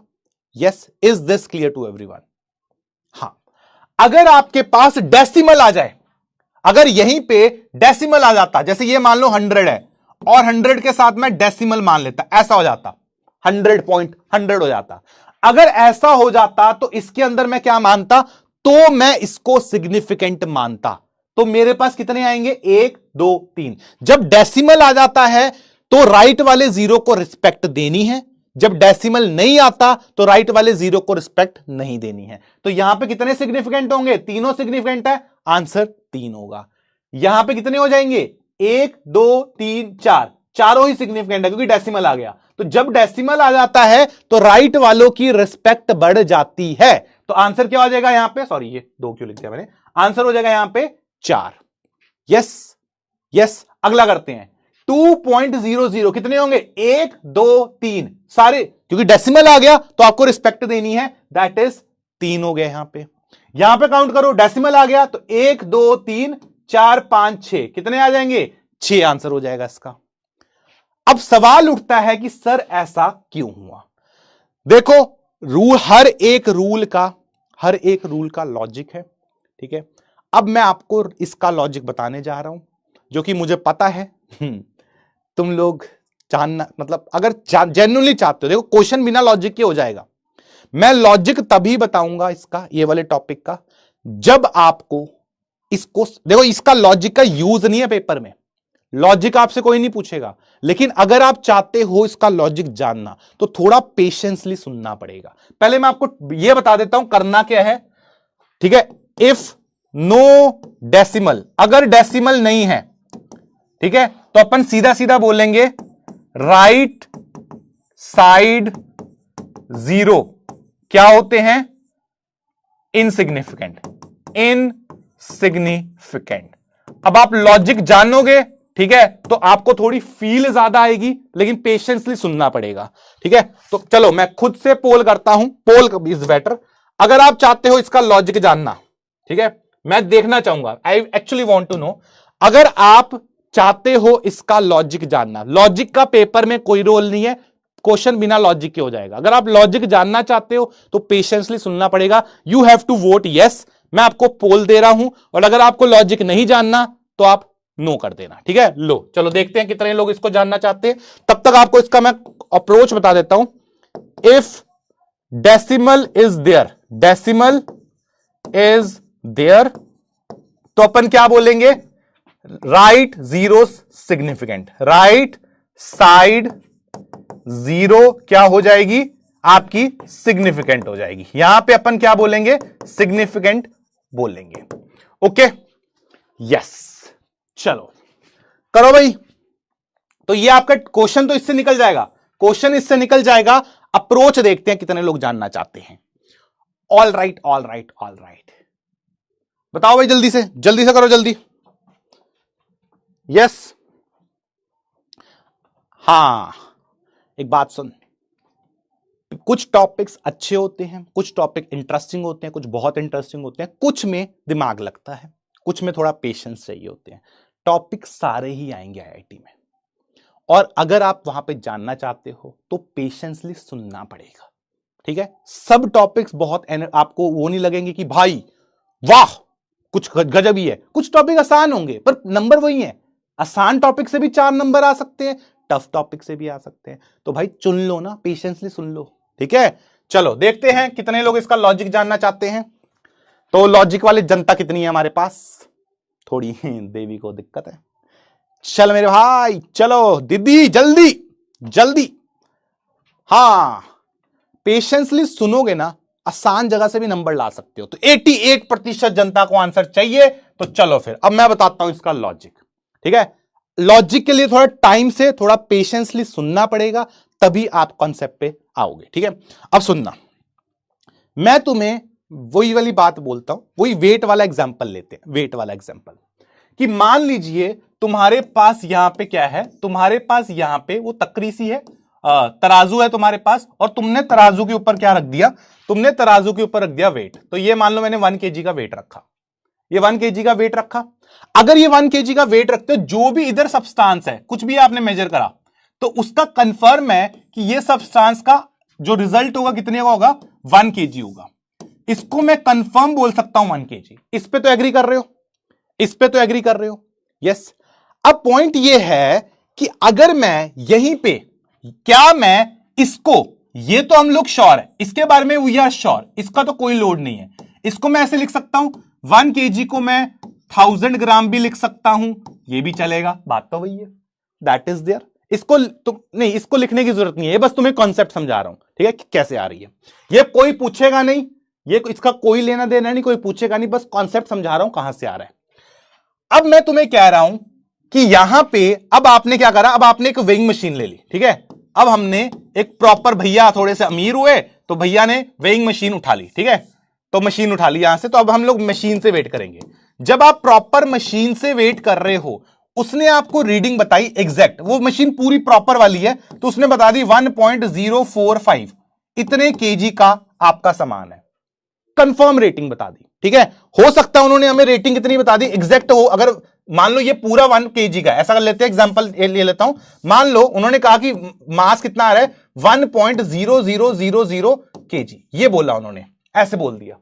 A: Yes, is this clear to everyone. हां, अगर आपके पास डेसिमल आ जाए, अगर यहीं पे डेसिमल आ जाता, जैसे ये मान लो 100 है और 100 के साथ मैं डेसिमल मान लेता, ऐसा हो जाता 100.100 हो जाता। अगर ऐसा हो जाता तो इसके अंदर मैं क्या मानता, तो मैं इसको सिग्निफिकेंट मानता। तो मेरे पास कितने आएंगे? 1 2 3। जब डेसिमल आ जाता है तो राइट वाले जीरो को रिस्पेक्ट देनी है, जब डेसिमल नहीं आता तो राइट वाले जीरो को रिस्पेक्ट नहीं देनी है। तो यहां पे कितने सिग्निफिकेंट होंगे? तीनों सिग्निफिकेंट है, आंसर 3 होगा। यहां पे कितने हो जाएंगे? 1 2 3 4, चारों ही सिग्निफिकेंट है क्योंकि डेसिमल आ गया। तो जब डेसिमल आ जाता है तो राइट वालों की रिस्पेक्ट बढ़ जाती है। तो आंसर क्या हो जाएगा यहां पे? सॉरी, ये 2 क्यों लिख दिया मैंने? आंसर हो जाएगा यहां पे 4। यस यस, अगला करते हैं। 2.00 कितने होंगे? 1 2 3 सारे, क्योंकि डेसिमल आ गया तो आपको रिस्पेक्ट देनी है, दैट इज 3 हो गए। यहां पे काउंट करो, डेसिमल आ गया तो 1 2 3 4 5 6, कितने आ जाएंगे? 6 आंसर हो जाएगा इसका। अब सवाल उठता है कि सर ऐसा क्यों हुआ? देखो, हर एक रूल का लॉजिक है, ठीक है। अब मैं आपको इसका लॉजिक बताने जा रहा हूं, जो कि मुझे पता है तुम लोग जानना, मतलब अगर जेन्युइनली चाहते हो, देखो क्वेश्चन बिना लॉजिक के हो जाएगा। मैं लॉजिक तभी बताऊंगा इसका, ये वाले टॉपिक का, जब आपको इसको देखो, इसका लॉजिक का यूज नहीं है पेपर में, लॉजिक आपसे कोई नहीं पूछेगा, लेकिन अगर आप चाहते हो इसका लॉजिक जानना तो थोड़ा पेशेंसली सुनना पड़ेगा। पहले मैं आपको यह बता देता हूं करना क्या है, ठीक है। इफ नो डेसिमल, अगर डेसिमल नहीं है, ठीक है, तो अपन सीधा सीधा बोलेंगे राइट साइड जीरो क्या होते हैं? इनसिग्निफिकेंट। अब आप लॉजिक जानोगे, ठीक है, तो आपको थोड़ी फील ज्यादा आएगी, लेकिन पेशेंसली सुनना पड़ेगा, ठीक है। तो चलो मैं खुद से पोल करता हूं, पोल इज बेटर। अगर आप चाहते हो इसका लॉजिक जानना, ठीक है, मैं देखना चाहूंगा, I actually want to know, अगर आप चाहते हो इसका लॉजिक जानना, लॉजिक का पेपर में कोई रोल नहीं है, क्वेश्चन बिना लॉजिक के हो जाएगा। अगर आप लॉजिक जानना चाहते हो तो पेशेंसली सुनना पड़ेगा। You have to vote yes, मैं आपको पोल दे रहा हूं, और अगर आपको लॉजिक नहीं जानना तो आप नो कर देना, ठीक है। लो चलो देखते हैं कितने लोग इसको जानना चाहते हैं। तब तक आपको इसका मैं अप्रोच बता देता हूं। इफ डेसिमल इज देयर, तो अपन क्या बोलेंगे? Right zero significant, right side zero क्या हो जाएगी? आपकी सिग्निफिकेंट हो जाएगी। यहां पे अपन क्या बोलेंगे? सिग्निफिकेंट बोलेंगे। ओके, यस, चलो करो भाई। तो ये आपका क्वेश्चन तो इससे निकल जाएगा, अप्रोच देखते हैं कितने लोग जानना चाहते हैं। ऑल राइट, बताओ भाई, जल्दी से करो, जल्दी। यस, हाँ, एक बात सुन, कुछ टॉपिक्स अच्छे होते हैं, कुछ टॉपिक इंटरेस्टिंग होते हैं, कुछ बहुत इंटरेस्टिंग होते हैं, कुछ में दिमाग लगता है, कुछ में थोड़ा पेशेंस चाहिए होते हैं। टॉपिक सारे ही आएंगे आईआईटी में, और अगर आप वहां पे जानना चाहते हो तो पेशेंसली सुनना पड़ेगा, ठीक है। सब टॉपिक्स बहुत आपको वो नहीं लगेंगे कि भाई वाह कुछ गजब ही है। कुछ टॉपिक आसान होंगे पर नंबर वही है, आसान टॉपिक से भी 4 नंबर आ सकते हैं, टफ टॉपिक से भी आ सकते हैं। तो भाई चुन लो ना, पेशेंसली सुन लो, ठीक है। चलो देखते हैं कितने लोग इसका लॉजिक जानना चाहते हैं। तो लॉजिक वाली जनता कितनी है हमारे पास? थोड़ी देवी को दिक्कत है। चल मेरे भाई, चलो दीदी, जल्दी। हाँ, पेशेंसली सुनोगे ना, आसान जगह से भी नंबर ला सकते हो। तो 88% जनता को आंसर चाहिए। तो चलो फिर अब मैं बताता हूं इसका लॉजिक, ठीक है। लॉजिक के लिए थोड़ा टाइम से, थोड़ा पेशेंसली सुनना पड़ेगा, तभी आप कॉन्सेप्ट पे आओगे, ठीक है। अब सुनना, मैं तुम्हें वही वाली बात बोलता हूं, वही वेट वाला एग्जांपल लेते हैं। वेट वाला एग्जांपल कि मान लीजिए तुम्हारे पास यहां पे क्या है, तुम्हारे पास यहां पे वो तकरी सी है, तराजू है तुम्हारे पास, और तुमने तराजू के ऊपर क्या रख दिया? तुमने तराजू के ऊपर रख दिया वेट। तो ये मान लो मैंने 1 kg का वेट रखा, ये 1 kg का वेट रखा। अगर ये 1 kg का वेट रखते हो, जो भी इधर सब्सटेंस है, कुछ भी आपने मेजर करा, तो उसका कंफर्म है कि ये सब्सटेंस का जो रिजल्ट होगा कितने का होगा? 1 kg होगा। इसको मैं कंफर्म बोल सकता हूं 1 kg। इस पे तो एग्री कर रहे हो? यस। अब पॉइंट ये है कि अगर मैं यहीं पे, क्या मैं इसको, ये तो हम लोग श्योर है इसके बारे में, वी आर श्योर, इसका तो कोई लोड नहीं है। इसको मैं ऐसे लिख सकता हूं, 1 kg को मैं 1000 ग्राम भी लिख सकता हूं, ये भी चलेगा, बात तो वही है, दैट इज देयर। इसको तुम नहीं, इसको लिखने की जरूरत नहीं है, बस तुम्हें कॉन्सेप्ट समझा रहा हूं, ठीक है, कि कैसे आ रही है। ये कोई पूछेगा नहीं, ये इसका कोई लेना देना नहीं, कोई पूछेगा नहीं, बस कॉन्सेप्ट समझा रहा हूं कहां से आ रहा है। अब मैं तुम्हें कह रहा हूं कि यहां पे अब आपने क्या करा, अब आपने एक वेइंग मशीन ले ली, ठीक है। अब हमने एक प्रॉपर, भैया थोड़े से अमीर हुए तो भैया ने वेइंग मशीन उठा ली, ठीक है, तो मशीन उठा ली यहां से, तो अब हम लोग मशीन से वेट करेंगे। जब आप प्रॉपर मशीन से वेट कर रहे हो, उसने आपको रीडिंग बताई एग्जैक्ट, वो मशीन पूरी प्रॉपर वाली है, तो उसने बता दी 1.045, इतने केजी का आपका सामान है, कंफर्म रेटिंग बता दी, ठीक है। हो सकता है उन्होंने हमें रेटिंग कितनी बता दी एग्जैक्ट हो, अगर मान लो ये पूरा 1 केजी का, ऐसा कर लेते हैं, एग्जांपल ले लेता हूं, मान लो उन्होंने कहा कि मास कितना आ रहा है 1.0000 केजी, ये बोला उन्होंने, ऐसे बोल दिया,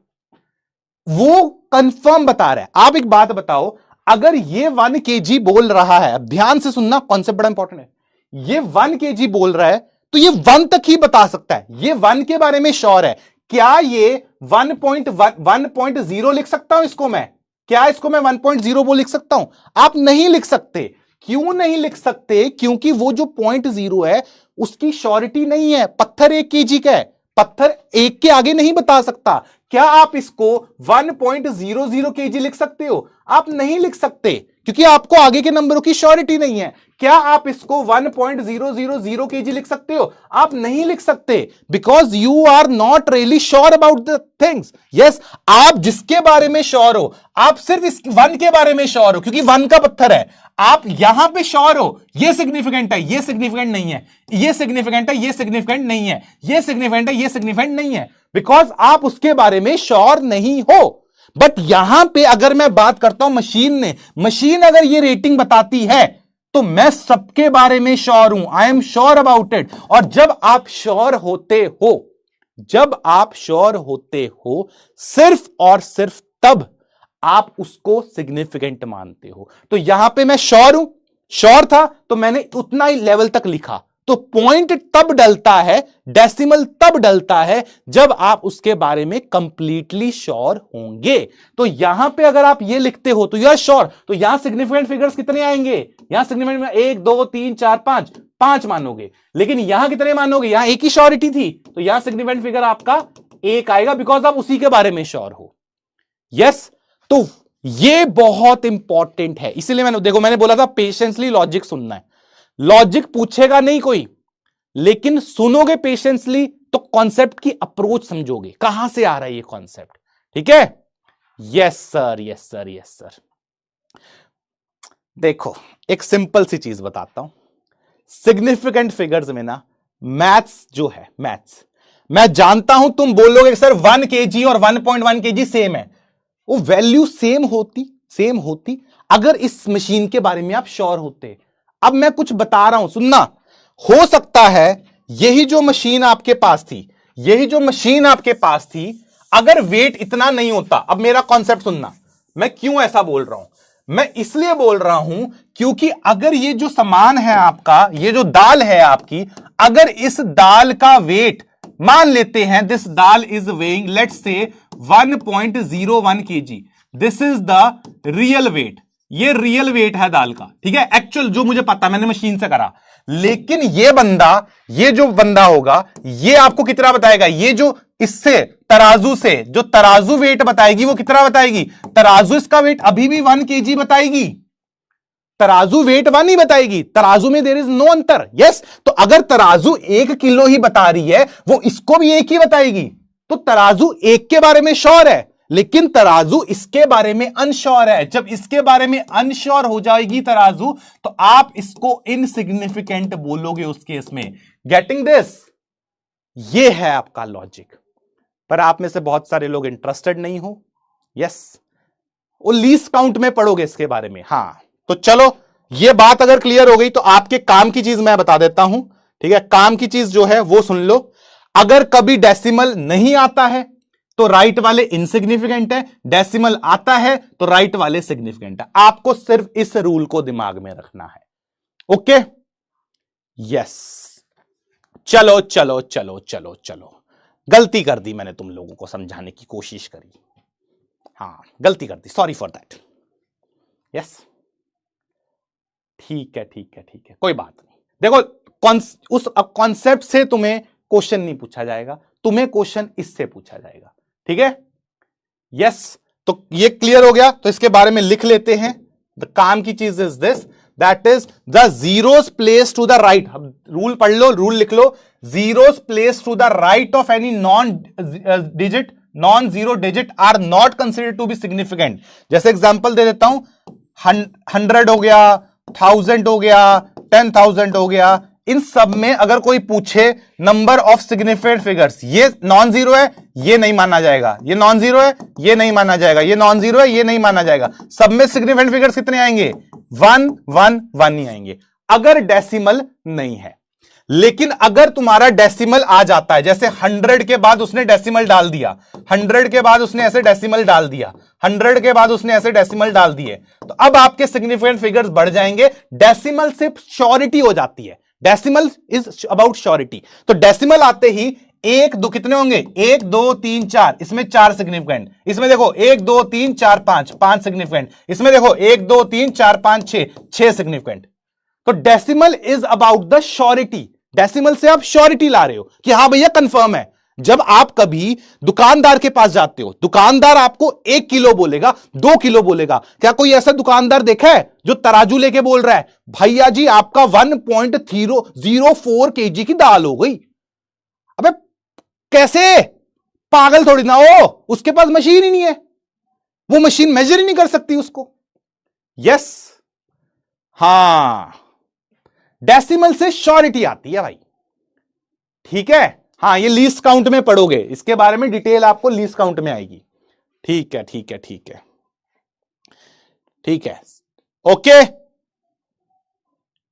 A: वो कंफर्म बता रहा है। आप एक बात बताओ, अगर ये 1 केजी बोल रहा है, अब ध्यान से सुनना, कॉन्सेप्ट बड़ा इंपॉर्टेंट है, ये 1 केजी बोल रहा है तो ये 1 तक ही बता सकता है, ये 1 के बारे में श्योर है। क्या ये 1.0 लिख सकता हूं इसको मैं, क्या इसको मैं 1.0 लिख सकता हूं? आप नहीं लिख सकते। क्यों नहीं लिख सकते? क्योंकि वो जो 0.0 है उसकी श्योरिटी नहीं है, पत्थर 1 केजी का है, पत्थर 1 के आगे नहीं बता सकता। क्या आप इसको 1.00 केजी लिख सकते हो? आप नहीं लिख सकते, क्योंकि आपको आगे के नंबरों की श्योरिटी नहीं है। क्या आप इसको 1.000 केजी लिख सकते हो? आप नहीं लिख सकते, because you are not really sure about the things. Yes, आप जिसके बारे में श्योर हो, आप सिर्फ इस 1 के बारे में श्योर हो, क्योंकि 1 का पत्थर है, आप यहां पे श्योर हो, ये सिग्निफिकेंट है, ये सिग्निफिकेंट नहीं है, ये सिग्निफिकेंट है, ये सिग्निफिकेंट नहीं है, ये सिग्निफिकेंट है, ये सिग्निफिकेंट नहीं है, बिकॉज आप उसके बारे में श्योर नहीं हो। बट यहां पे अगर मैं बात करता हूं मशीन अगर ये रेटिंग बताती है तो मैं सबके बारे में श्योर हूं, आई एम श्योर अबाउट इट। और जब आप श्योर होते हो, सिर्फ और सिर्फ तब आप उसको सिग्निफिकेंट मानते हो। तो यहां पे मैं श्योर हूं, श्योर था तो मैंने उतना ही लेवल तक लिखा। तो पॉइंट तब डलता है, डेसिमल तब डलता है जब आप उसके बारे में कंप्लीटली श्योर होंगे। तो यहां पे अगर आप ये लिखते हो तो यू आर श्योर, तो यहां सिग्निफिकेंट फिगर्स कितने आएंगे? यहां सिग्निफिकेंट 1 2 3 4 5 मानोगे, लेकिन यहां कितने मानोगे? यहां एक ही श्योरिटी थी, तो यहां सिग्निफिकेंट फिगर आपका 1 आएगा, बिकॉज आप उसी के बारे में श्योर हो। यस, तो ये बहुत इंपॉर्टेंट है, इसीलिए मैंने बोला था पेशेंसली लॉजिक सुनना है। लॉजिक पूछेगा नहीं कोई, लेकिन सुनोगे पेशेंसली तो कॉन्सेप्ट की अप्रोच समझोगे, कहां से आ रहा है ये कॉन्सेप्ट, ठीक है। Yes sir, yes sir, yes sir. देखो एक सिंपल सी चीज बताता हूं, सिग्निफिकेंट फिगर्स में ना मैथ्स जो है, मैथ्स मैं जानता हूं तुम बोलोगे सर 1 केजी और 1.1 केजी सेम है, वो वैल्यू सेम होती अगर इस मशीन के बारे में आप श्योर होते। अब मैं कुछ बता रहा हूं, सुनना, हो सकता है यही जो मशीन आपके पास थी, अगर वेट इतना नहीं होता। अब मेरा कॉन्सेप्ट सुनना, मैं क्यों ऐसा बोल रहा हूं, मैं इसलिए बोल रहा हूं क्योंकि अगर ये जो सामान है आपका, ये जो दाल है आपकी, अगर इस दाल का वेट मान लेते हैं, this dal is weighing let's say 1.01 KG, this is the real weight, ये रियल वेट है दाल का, ठीक है, एक्चुअल जो मुझे पता, मैंने मशीन से करा। लेकिन ये जो बंदा होगा, ये आपको कितना बताएगा? ये जो इससे तराजू से जो तराजू वेट बताएगी, वो कितना बताएगी? तराजू इसका वेट अभी भी 1 केजी बताएगी, तराजू वेट 1 ही बताएगी, तराजू में देयर इज नो अंतर। यस, तो अगर तराजू 1 किलो ही बता रही है, वो इसको भी 1 ही बताएगी। तो तराजू 1 के बारे में श्योर है, लेकिन तराजू इसके बारे में अनश्योर है। जब इसके बारे में अनश्योर हो जाएगी तराजू, तो आप इसको इनसिग्निफिकेंट बोलोगे उस केस में। Getting this? ये है आपका लॉजिक। पर आप में से बहुत सारे लोग इंटरेस्टेड नहीं हो। यस, वो लीस्ट काउंट में पढ़ोगे इसके बारे में। हां, तो चलो ये बात अगर क्लियर हो गई तो आपके काम की चीज मैं बता देता हूं, ठीक है। काम की चीज जो है वो सुन लो। अगर कभी डेसिमल नहीं आता है तो राइट वाले इनसिग्निफिकेंट है, डेसिमल आता है तो राइट वाले सिग्निफिकेंट है। आपको सिर्फ इस रूल को दिमाग में रखना है। ओके, यस, चलो चलो चलो चलो चलो, गलती कर दी मैंने, तुम लोगों को समझाने की कोशिश करी, हां गलती कर दी, सॉरी फॉर दैट। यस, ठीक है ठीक है ठीक है, कोई बात नहीं। देखो उस कॉन्सेप्ट से तुम्हें क्वेश्चन नहीं पूछा जाएगा, तुम्हें क्वेश्चन इससे पूछा जाएगा, ठीक है। यस, तो ये क्लियर हो गया, तो इसके बारे में लिख लेते हैं। द काम की चीज is this, that is the zeros place to the right. Rule पढ़ लो, रूल लिख लो। Zeros place to the right of any non zero digit are not considered to be significant. जैसे एग्जांपल दे देता हूं, 100 हो गया, 1000 हो गया, 10,000 हो गया। इन सब में अगर कोई पूछे नंबर ऑफ सिग्निफिकेंट फिगर्स, ये नॉन जीरो है, ये नहीं माना जाएगा, ये नॉन जीरो है, ये नहीं माना जाएगा, ये नॉन जीरो है, ये नहीं माना जाएगा। सब में सिग्निफिकेंट फिगर्स कितने आएंगे? 1 1 1 ही आएंगे, अगर डेसिमल नहीं है। लेकिन अगर तुम्हारा डेसिमल आ जाता है, जैसे 100 के बाद उसने डेसिमल डाल दिया, 100 के बाद उसने ऐसे डेसिमल डाल दिया, 100 के बाद उसने ऐसे डेसिमल डाल दिए, तो अब आपके सिग्निफिकेंट फिगर्स बढ़ जाएंगे। डेसिमल से श्योरिटी हो जाती है, डेसिमल इज अबाउट श्योरिटी। तो डेसिमल आते ही 1 2 कितने होंगे? 1 2 3 4, इसमें 4 सिग्निफिकेंट। इसमें देखो 1 2 3 4 5 सिग्निफिकेंट। इसमें देखो 1 2 3 4 5 6 सिग्निफिकेंट। तो decimal is about the surety. Decimal से आप श्योरिटी ला रहे हो कि हां भैया कंफर्म है। जब आप कभी दुकानदार के पास जाते हो, दुकानदार आपको 1 किलो बोलेगा, 2 किलो बोलेगा। क्या कोई ऐसा दुकानदार देखा है जो तराजू लेके बोल रहा है भैया जी आपका 1.004 kg की दाल हो गई? अबे कैसे? पागल थोड़ी ना हो, उसके पास मशीन ही नहीं है, वो मशीन मेजर ही नहीं कर सकती उसको। यस, हां, डेसिमल से श्योरिटी आती है भाई, ठीक है। हाँ, ये लीस्ट काउंट में पढ़ोगे, इसके बारे में डिटेल आपको लीस्ट काउंट में आएगी। ठीक है ठीक है ठीक है ठीक है, ओके।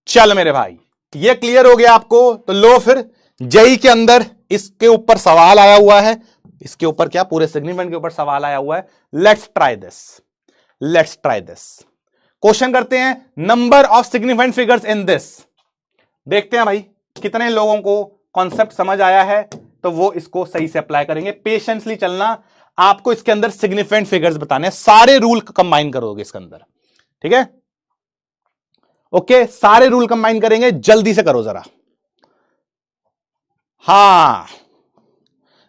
A: चल मेरे भाई, ये क्लियर हो गया आपको। तो लो फिर, जेई के अंदर इसके ऊपर सवाल आया हुआ है, इसके ऊपर क्या, पूरे सिग्निफिकेंट के ऊपर सवाल आया हुआ है। लेट्स ट्राई दिस, क्वेश्चन करते हैं। Number of significant figures in this. देखते हैं भाई कितने लोगों को कॉन्सेप्ट समझ आया है, तो वो इसको सही से अप्लाई करेंगे। पेशेंसली चलना, आपको इसके अंदर सिग्निफिकेंट फिगर्स बताने, सारे रूल कंबाइन करोगे इसके अंदर, ठीक है। ओके, सारे रूल कंबाइन करेंगे, जल्दी से करो जरा। हां,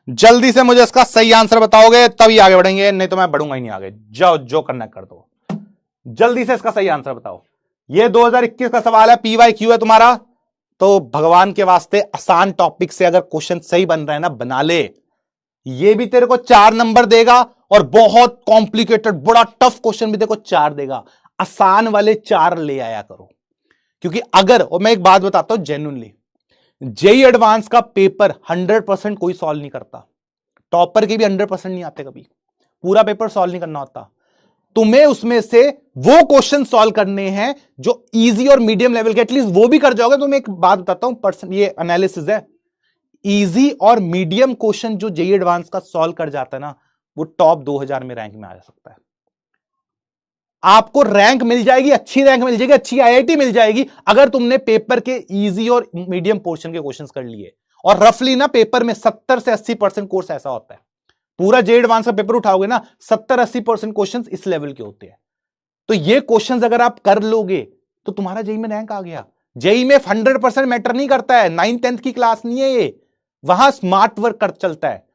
A: जल्दी से मुझे इसका सही आंसर बताओगे तभी आगे बढ़ेंगे, नहीं तो मैं बढ़ूंगा ही नहीं आगे। जाओ, जो करना कर दो, जल्दी से इसका सही आंसर बताओ। ये 2021 का सवाल है, PYQ है तुम्हारा। तो भगवान के वास्ते आसान टॉपिक से अगर क्वेश्चन सही बन रहा है ना, बना ले। ये भी तेरे को 4 नंबर देगा, और बहुत कॉम्प्लिकेटेड बड़ा टफ क्वेश्चन भी देखो 4 देगा। आसान वाले 4 ले आया करो, क्योंकि अगर, और मैं एक बात बताता हूं जेन्युइनली, जेई एडवांस का पेपर 100% कोई सॉल्व नहीं करता। टॉपर के भी 100% नहीं आते, कभी पूरा पेपर सॉल्व नहीं करना होता। तुम्हें उसमें से वो क्वेश्चन सॉल्व करने हैं जो इजी और मीडियम लेवल के, एटलीस्ट वो भी कर जाओगे। तो मैं एक बात बताता हूं, पर्सन ये एनालिसिस है, इजी और मीडियम क्वेश्चन जो जेई एडवांस का सॉल्व कर जाता है ना, वो टॉप 2000 में रैंक में आ सकता है। आपको रैंक मिल जाएगी, अच्छी रैंक मिल जाएगी, अच्छी IIT मिल जाएगी, अगर तुमने पेपर के इजी और मीडियम पोर्शन के क्वेश्चंस कर लिए। और रफली ना पेपर में 70 से 80% कोर्स ऐसा होता है। पूरा जेई एडवांस का पेपर उठाओगे ना, 70-80% क्वेश्चंस इस लेवल के होते हैं। तो ये क्वेश्चंस अगर आप कर लोगे तो तुम्हारा जेई में रैंक आ गया। जेई में 100% मैटर नहीं करता है, 9th-10th की क्लास नहीं है ये, वहां स्मार्ट वर्क कर चलता है।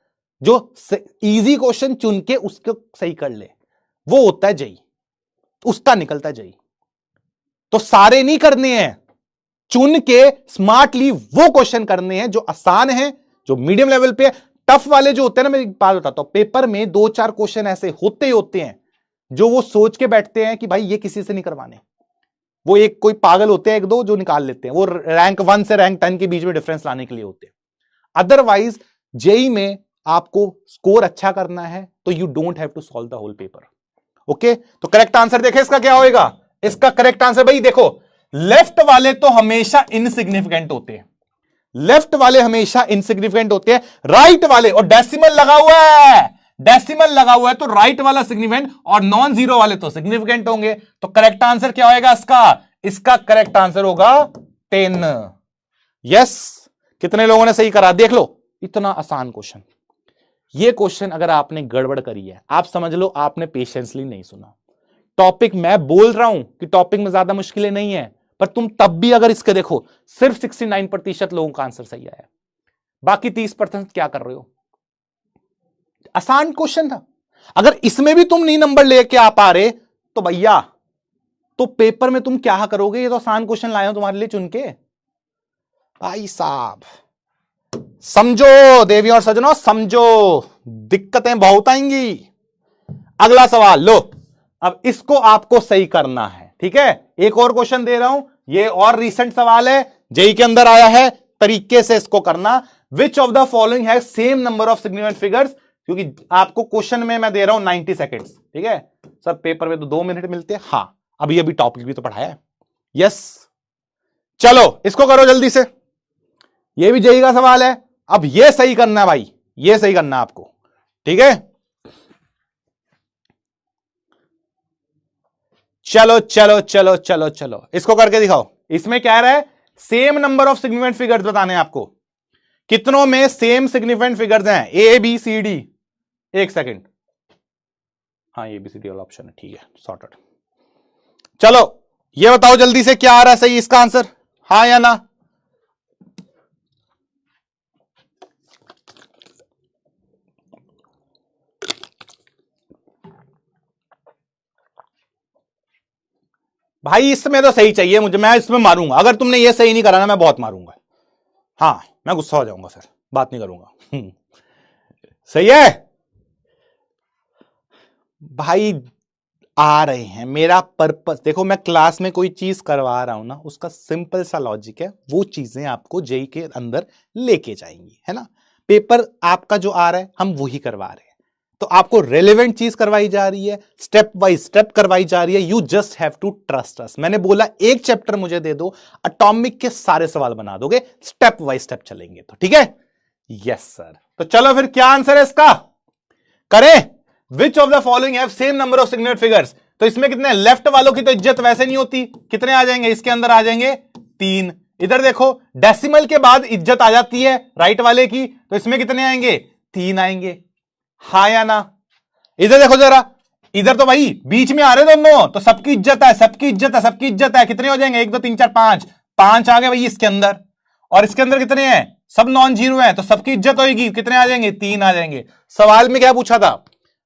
A: जो इजी क्वेश्चन चुन के उसको सही कर ले, वो होता है जेई, उसका निकलता है जेई। तो सारे नहीं करने हैं, चुन के स्मार्टली वो क्वेश्चन करने हैं जो आसान है, जो मीडियम लेवल पे है। टफ वाले जो होते हैं ना, मैं एक बात बताता हूं, पेपर में 2-4 क्वेश्चन ऐसे होते हैं जो वो सोच के बैठते हैं कि भाई ये किसी से नहीं करवाने। वो एक कोई पागल होते हैं 1-2 जो निकाल लेते हैं, वो रैंक 1 से रैंक 10 के बीच में डिफरेंस लाने के लिए होते हैं। अदरवाइज जेई में आपको स्कोर अच्छा करना है तो you don't have to solve the whole paper. Okay, तो करेक्ट आंसर देखे इसका क्या होगा। इसका करेक्ट आंसर भाई देखो, लेफ्ट वाले तो हमेशा इनसिग्निफिकेंट होते हैं, लेफ्ट वाले हमेशा इनसिग्निफिकेंट होते हैं। राइट वाले, और डेसिमल लगा हुआ है, डेसिमल लगा हुआ है तो राइट वाला सिग्निफिकेंट, और नॉन जीरो वाले तो सिग्निफिकेंट होंगे। तो करेक्ट आंसर क्या होगा इसका करेक्ट आंसर होगा 10। यस, कितने लोगों ने सही करा देख लो। इतना आसान क्वेश्चन, ये क्वेश्चन अगर आपने गड़बड़ करी है, आप समझ लो आपने पेशेंसली नहीं सुना। टॉपिक मैं बोल रहा हूं कि टॉपिक में ज्यादा मुश्किलें नहीं है, पर तुम तब भी अगर इसके देखो सिर्फ 69% लोगों का आंसर सही आया, बाकी 30% क्या कर रहे हो। आसान क्वेश्चन था। अगर इसमें भी तुम नहीं नंबर लेके आ पा रहे तो भैया तो पेपर में तुम क्या करोगे। ये तो आसान क्वेश्चन लाए हो तुम्हारे लिए चुन के। भाई साहब समझो देवी और सजनों, समझो, दिक्कतें बहुत आएंगी। अगला सवाल लो, अब इसको आपको सही करना है, ठीक है। एक और क्वेश्चन दे रहा हूं, ये और रीसेंट सवाल है, जेई के अंदर आया है, तरीके से इसको करना। Which of the following has same number of significant figures, क्योंकि आपको क्वेश्चन में मैं दे रहा हूं 90 सेकेंड्स, ठीक है। सर पेपर में तो 2 मिनट मिलते हैं। हाँ अभी अभी टॉपिक भी तो पढ़ाया है। यस चलो इसको करो जल्दी से, ये भी जेई का सवाल है। अब ये सही करना है भाई, ये सही करना है आपको, ठीक है। चलो चलो चलो चलो चलो इसको करके दिखाओ। इसमें क्या रहा है, same number of significant figures बताने हैं आपको। कितनों में सेम सिग्निफिकेंट फिगर्स हैं, ए बी सी डी। एक सेकंड, हाँ ए बी सी डी वाला ऑप्शन है, ठीक है सॉर्टेड। चलो ये बताओ जल्दी से क्या आ रहा है सही इसका आंसर, हाँ या ना। भाई इसमें तो सही चाहिए मुझे, मैं इसमें मारूंगा। अगर तुमने ये सही नहीं करा ना मैं बहुत मारूंगा। हाँ मैं गुस्सा हो जाऊंगा, फिर बात नहीं करूंगा। सही है भाई, आ रहे हैं। मेरा पर्पस देखो, मैं क्लास में कोई चीज करवा रहा हूं ना, उसका सिंपल सा लॉजिक है, वो चीजें आपको जेई के अंदर लेके जाएंगी, है ना। पेपर आपका जो आ रहा है हम वही करवा रहे हैं, तो आपको रेलेवेंट चीज करवाई जा रही है, स्टेप बाय स्टेप करवाई जा रही है। You just have to trust us. मैंने बोला एक चैप्टर मुझे दे दो, एटॉमिक के सारे सवाल बना दोगे, स्टेप बाय स्टेप चलेंगे तो, ठीक है। यस सर, तो चलो फिर क्या आंसर है इसका, करें। Which of the following have same number of significant figures, तो इसमें कितने, लेफ्ट वालों की तो इज्जत वैसे नहीं होती, कितने आ जाएंगे इसके अंदर, आ जाएंगे 3। इधर देखो डेसिमल के बाद इज्जत आ जाती है राइट वाले की, तो इसमें कितने आएंगे, 3 आएंगे, हाँ या ना। इधर देखो जरा, इधर तो भाई बीच में आ रहे दोनों, तो सबकी इज्जत है, सबकी इज्जत है, सबकी इज्जत है। कितने हो जाएंगे, 1 2 3 4 5, 5 आ गए भाई इसके अंदर। और इसके अंदर कितने हैं, सब नॉन जीरो है, तो सबकी इज्जत होगी, कितने आ जाएंगे, 3 आ जाएंगे। सवाल में क्या पूछा था,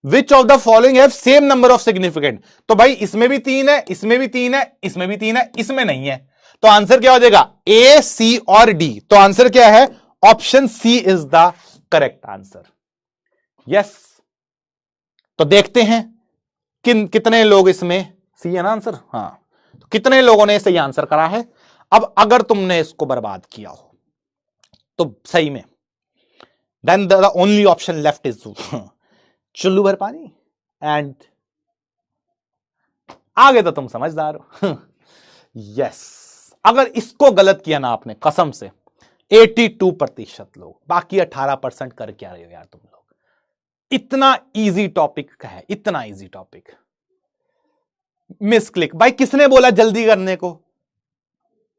A: which of the following have same number of significant, तो भाई इसमें भी 3 है, इसमें भी 3 है, इसमें भी 3 है, इसमें नहीं है, तो आंसर क्या हो जाएगा, ए सी और डी। तो आंसर क्या है, option C is the correct answer. Yes, तो देखते हैं कितने लोग इसमें सी है ना आंसर, हाँ, तो कितने लोगों ने सही आंसर करा है। अब अगर तुमने इसको बर्बाद किया हो तो सही में, then the only option left is चुल्लू भर पानी, एंड आगे तो तुम समझदार हो। यस, अगर इसको गलत किया ना आपने, कसम से 82% लोग, बाकी 18% कर क्या रहे हो यार तुम लोग। इतना इजी टॉपिक का है, इतना इजी टॉपिक। मिस क्लिक भाई, किसने बोला जल्दी करने को,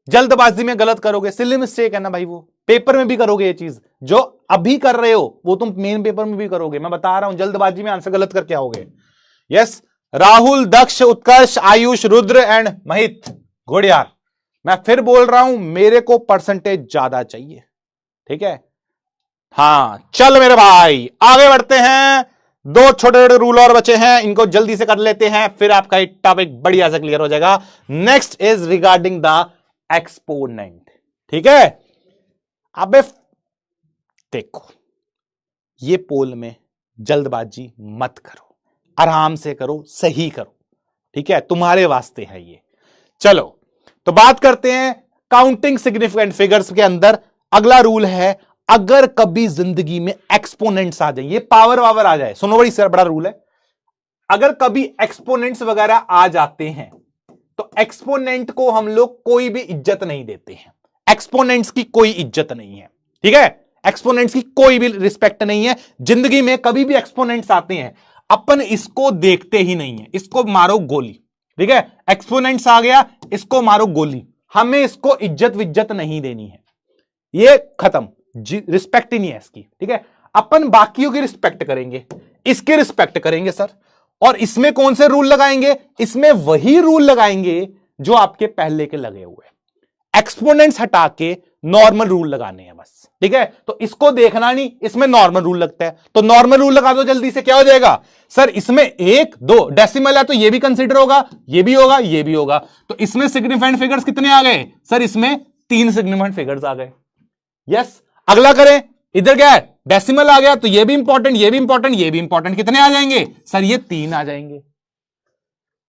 A: जल्दबाजी में गलत करोगे, सिली मिस्टेक है ना भाई। वो पेपर में भी करोगे ये चीज, जो अभी कर रहे हो वो तुम मेन पेपर में भी करोगे। मैं बता रहा हूं, जल्दबाजी में आंसर गलत करके आओगे। Yes, Rahul, Daksh, Utkarsh, Ayush, Rudra and Mahit, good यार। मैं फिर बोल रहा हूं, मेरे को परसेंटेज ज्यादा चाहिए, ठीक है। हाँ चल मेरे भाई, आगे बढ़ते हैं। 2 छोटे छोटे रूल और बचे हैं, इनको जल्दी से कर लेते हैं, फिर आपका एक टॉपिक बढ़िया से क्लियर हो जाएगा। Next is regarding the exponent, ठीक है। अबे देखो, ये पोल में जल्दबाजी मत करो, आराम से करो, सही करो, ठीक है, तुम्हारे वास्ते है ये। चलो तो बात करते हैं काउंटिंग सिग्निफिकेंट फिगर्स के अंदर। अगला रूल है, अगर कभी जिंदगी में एक्सपोनेंट्स आ जाए, ये पावर वावर आ जाए, सुनो बड़ी बड़ा रूल है, अगर कभी एक्सपोनेंट्स वगैरह आ जाते हैं तो एक्सपोनेंट को हम लोग कोई भी इज्जत नहीं देते हैं। एक्सपोनेंट्स की कोई इज्जत नहीं है, ठीक है। एक्सपोनेंट्स की कोई भी रिस्पेक्ट नहीं है। जिंदगी में कभी भी एक्सपोनेंट्स आते हैं, अपन इसको देखते ही नहीं है, इसको मारो गोली, ठीक है। एक्सपोनेंट्स आ गया, इसको मारो गोली, हमें इसको इज्जत विज्जत नहीं देनी है, ये खत्म, रिस्पेक्ट ही नहीं है इसकी, ठीक है। अपन बाकियों की रिस्पेक्ट करेंगे, इसकी रिस्पेक्ट करेंगे सर, और इसमें कौन से रूल लगाएंगे? इसमें वही रूल लगाएंगे जो आपके पहले के लगे हुए, एक्सपोनेंट्स हटा के नॉर्मल रूल लगाने हैं बस, ठीक है। तो इसको देखना नहीं, इसमें नॉर्मल रूल लगता है, तो नॉर्मल रूल लगा दो जल्दी से। क्या हो जाएगा सर? इसमें 1 2 डेसिमल है तो ये भी कंसीडर होगा, ये भी होगा, ये भी होगा। तो इसमें सिग्निफिकेंट फिगर्स कितने आ गए सर? इसमें 3 सिग्निफिकेंट फिगर्स आ गए। यस, अगला करें, इधर क्या है? डेसिमल आ गया, तो ये भी इंपॉर्टेंट, ये भी इंपॉर्टेंट, ये भी इंपॉर्टेंट। कितने आ जाएंगे सर? ये 3 आ जाएंगे।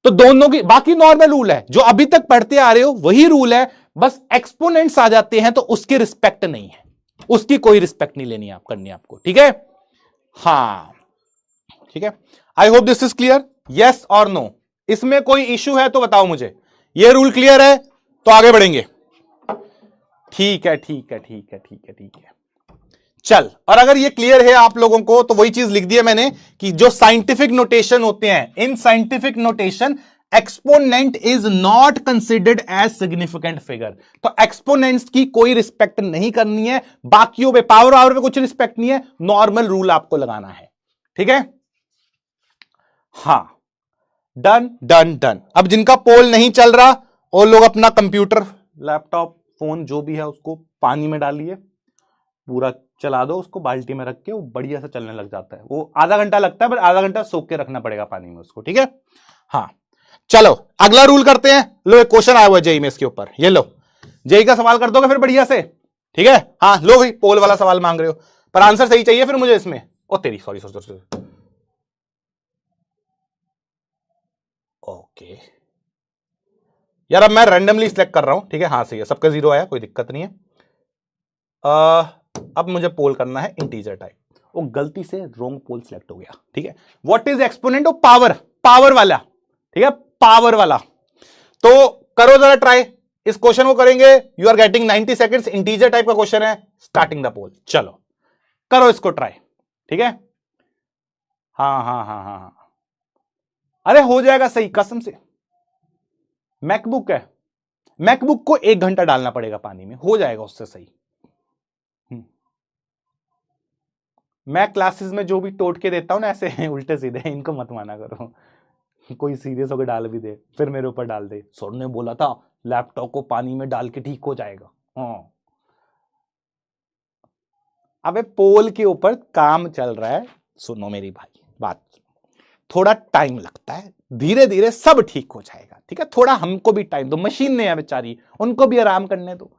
A: तो दोनों की बाकी नॉर्मल रूल है, जो अभी तक पढ़ते आ रहे हो वही रूल है, बस एक्सपोनेंट्स आ जाते हैं तो उसकी रिस्पेक्ट नहीं है, उसकी कोई रिस्पेक्ट नहीं लेनी आप करनी आपको, ठीक है। हाँ ठीक है, आई hope this is clear. Yes और नो, इसमें कोई इश्यू है तो बताओ मुझे। ये रूल क्लियर है तो आगे बढ़ेंगे। ठीक है ठीक है ठीक है ठीक है ठीक है, चल। और अगर ये क्लियर है आप लोगों को तो वही चीज लिख दी है मैंने कि जो साइंटिफिक नोटेशन होते हैं, in scientific notation exponent is not considered as significant figure. तो एक्सपोनेंट्स की कोई रिस्पेक्ट नहीं करनी है, बाकियों पे पावर आवर पे कुछ रिस्पेक्ट नहीं है, नॉर्मल रूल आपको लगाना है, ठीक है। हां, डन डन डन। अब जिनका पोल नहीं चल रहा वो लोग अपना कंप्यूटर, लैपटॉप, फोन जो भी है उसको पानी में डालिए, पूरा चला दो उसको बाल्टी में रख के, वो बढ़िया से चलने लग जाता है। वो आधा घंटा लगता है पर आधा घंटा सोख के रखना पड़ेगा पानी में उसको, ठीक है। हाँ चलो अगला रूल करते हैं। लो एक क्वेश्चन आया हुआ है जेई में इसके ऊपर, ये लो जेई का सवाल कर दोगे फिर बढ़िया से, ठीक है। हाँ लो भाई, पोल वाला सवाल मांग रहे हो पर आंसर सही चाहिए फिर मुझे इसमें। ओ तेरी, सॉरी सॉरी सॉरी, ओके यार अब मैं रैंडमली सिलेक्ट कर रहा हूं, ठीक है। हाँ सही है, सबका 0 आया, कोई दिक्कत नहीं है। अब मुझे पोल करना है इंटीजर टाइप, वो गलती से रॉन्ग पोल सिलेक्ट हो गया, ठीक है। What is exponent of power? Power वाला, ठीक है, पावर वाला। तो करो जरा ट्राई, इस क्वेश्चन को करेंगे। You are getting 90 seconds, integer type का क्वेश्चन है, स्टार्टिंग द पोल। चलो करो इसको ट्राई, ठीक है। हाँ हाँ हाँ हाँ हाँ, अरे हो जाएगा सही, कसम से। मैकबुक है, मैकबुक को 1 घंटा डालना पड़ेगा पानी में, हो जाएगा उससे सही। मैं क्लासेस में जो भी टोट के देता हूं ना ऐसे उल्टे सीधे, इनको मत माना करो। कोई सीरियस होकर डाल भी दे फिर मेरे ऊपर डाल दे, सर ने बोला था लैपटॉप को पानी में डाल के ठीक हो जाएगा। हाँ अबे पोल के ऊपर काम चल रहा है, सुनो मेरी भाई बात, थोड़ा टाइम लगता है, धीरे धीरे सब ठीक हो जाएगा, ठीक है। थोड़ा हमको भी टाइम दो, मशीन ने है बेचारी, उनको भी आराम करने दो,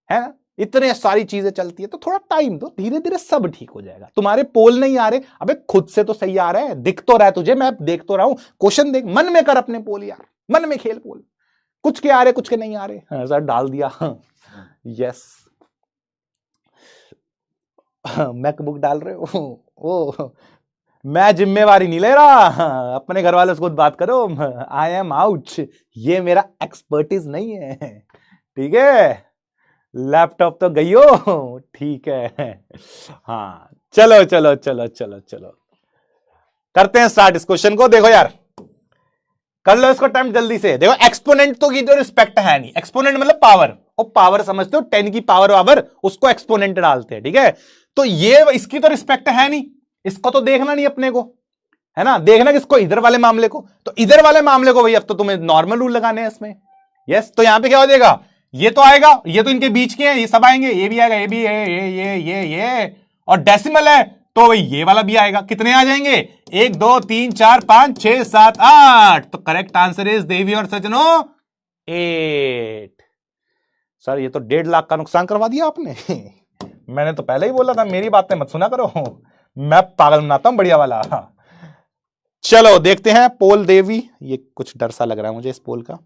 A: है ना। इतने सारी चीजें चलती है तो थोड़ा टाइम दो, धीरे धीरे सब ठीक हो जाएगा। तुम्हारे पोल नहीं आ रहे, अबे खुद से तो सही आ रहा है, दिख तो रहा है तुझे, मैं देख तो रहा हूं। क्वेश्चन देख, मन में कर अपने पोल यार, मन में खेल पोल, कुछ के आ रहे कुछ के नहीं आ रहे। हाँ, सर डाल दिया, यस। मैकबुक डाल रहे हो, ओ मैं जिम्मेवारी नहीं ले रहा, अपने घर वालों से खुद बात करो। आई एम आउट, ये मेरा एक्सपर्टीज नहीं है, ठीक है। लैपटॉप तो गई हो, ठीक है। हाँ चलो चलो चलो चलो चलो करते हैं स्टार्ट इस क्वेश्चन को। देखो यार कर लो इसको टाइम जल्दी से। देखो एक्सपोनेंट तो की तो रिस्पेक्ट है नहीं, एक्सपोनेंट मतलब पावर, और पावर समझते हो 10 की पावर पावर, उसको एक्सपोनेंट डालते हैं, ठीक है। तो ये इसकी तो रिस्पेक्ट है नहीं, इसको तो देखना नहीं अपने को, है ना। देखना किसको? इधर वाले मामले को। तो इधर वाले मामले को भाई अब तो तुम्हें नॉर्मल रूल लगाने हैं इसमें। यस, तो यहां पे क्या हो जाएगा? ये तो आएगा, ये तो इनके बीच के हैं, ये सब आएंगे, ये भी आएगा, ये भी है, ये और डेसिमल है तो भाई ये वाला भी आएगा। कितने आ जाएंगे? 1 2 3 4 5 6 7 8। तो करेक्ट आंसर इज देवी और सजनो 8। सर ये तो 1.5 लाख का नुकसान करवा दिया आपने। मैंने तो पहले ही बोला था, मेरी बातें मत सुना करो, मैं पागल बनाता हूं बढ़िया वाला। चलो देखते हैं पोल देवी। ये कुछ डर सा लग रहा है मुझे इस पोल का,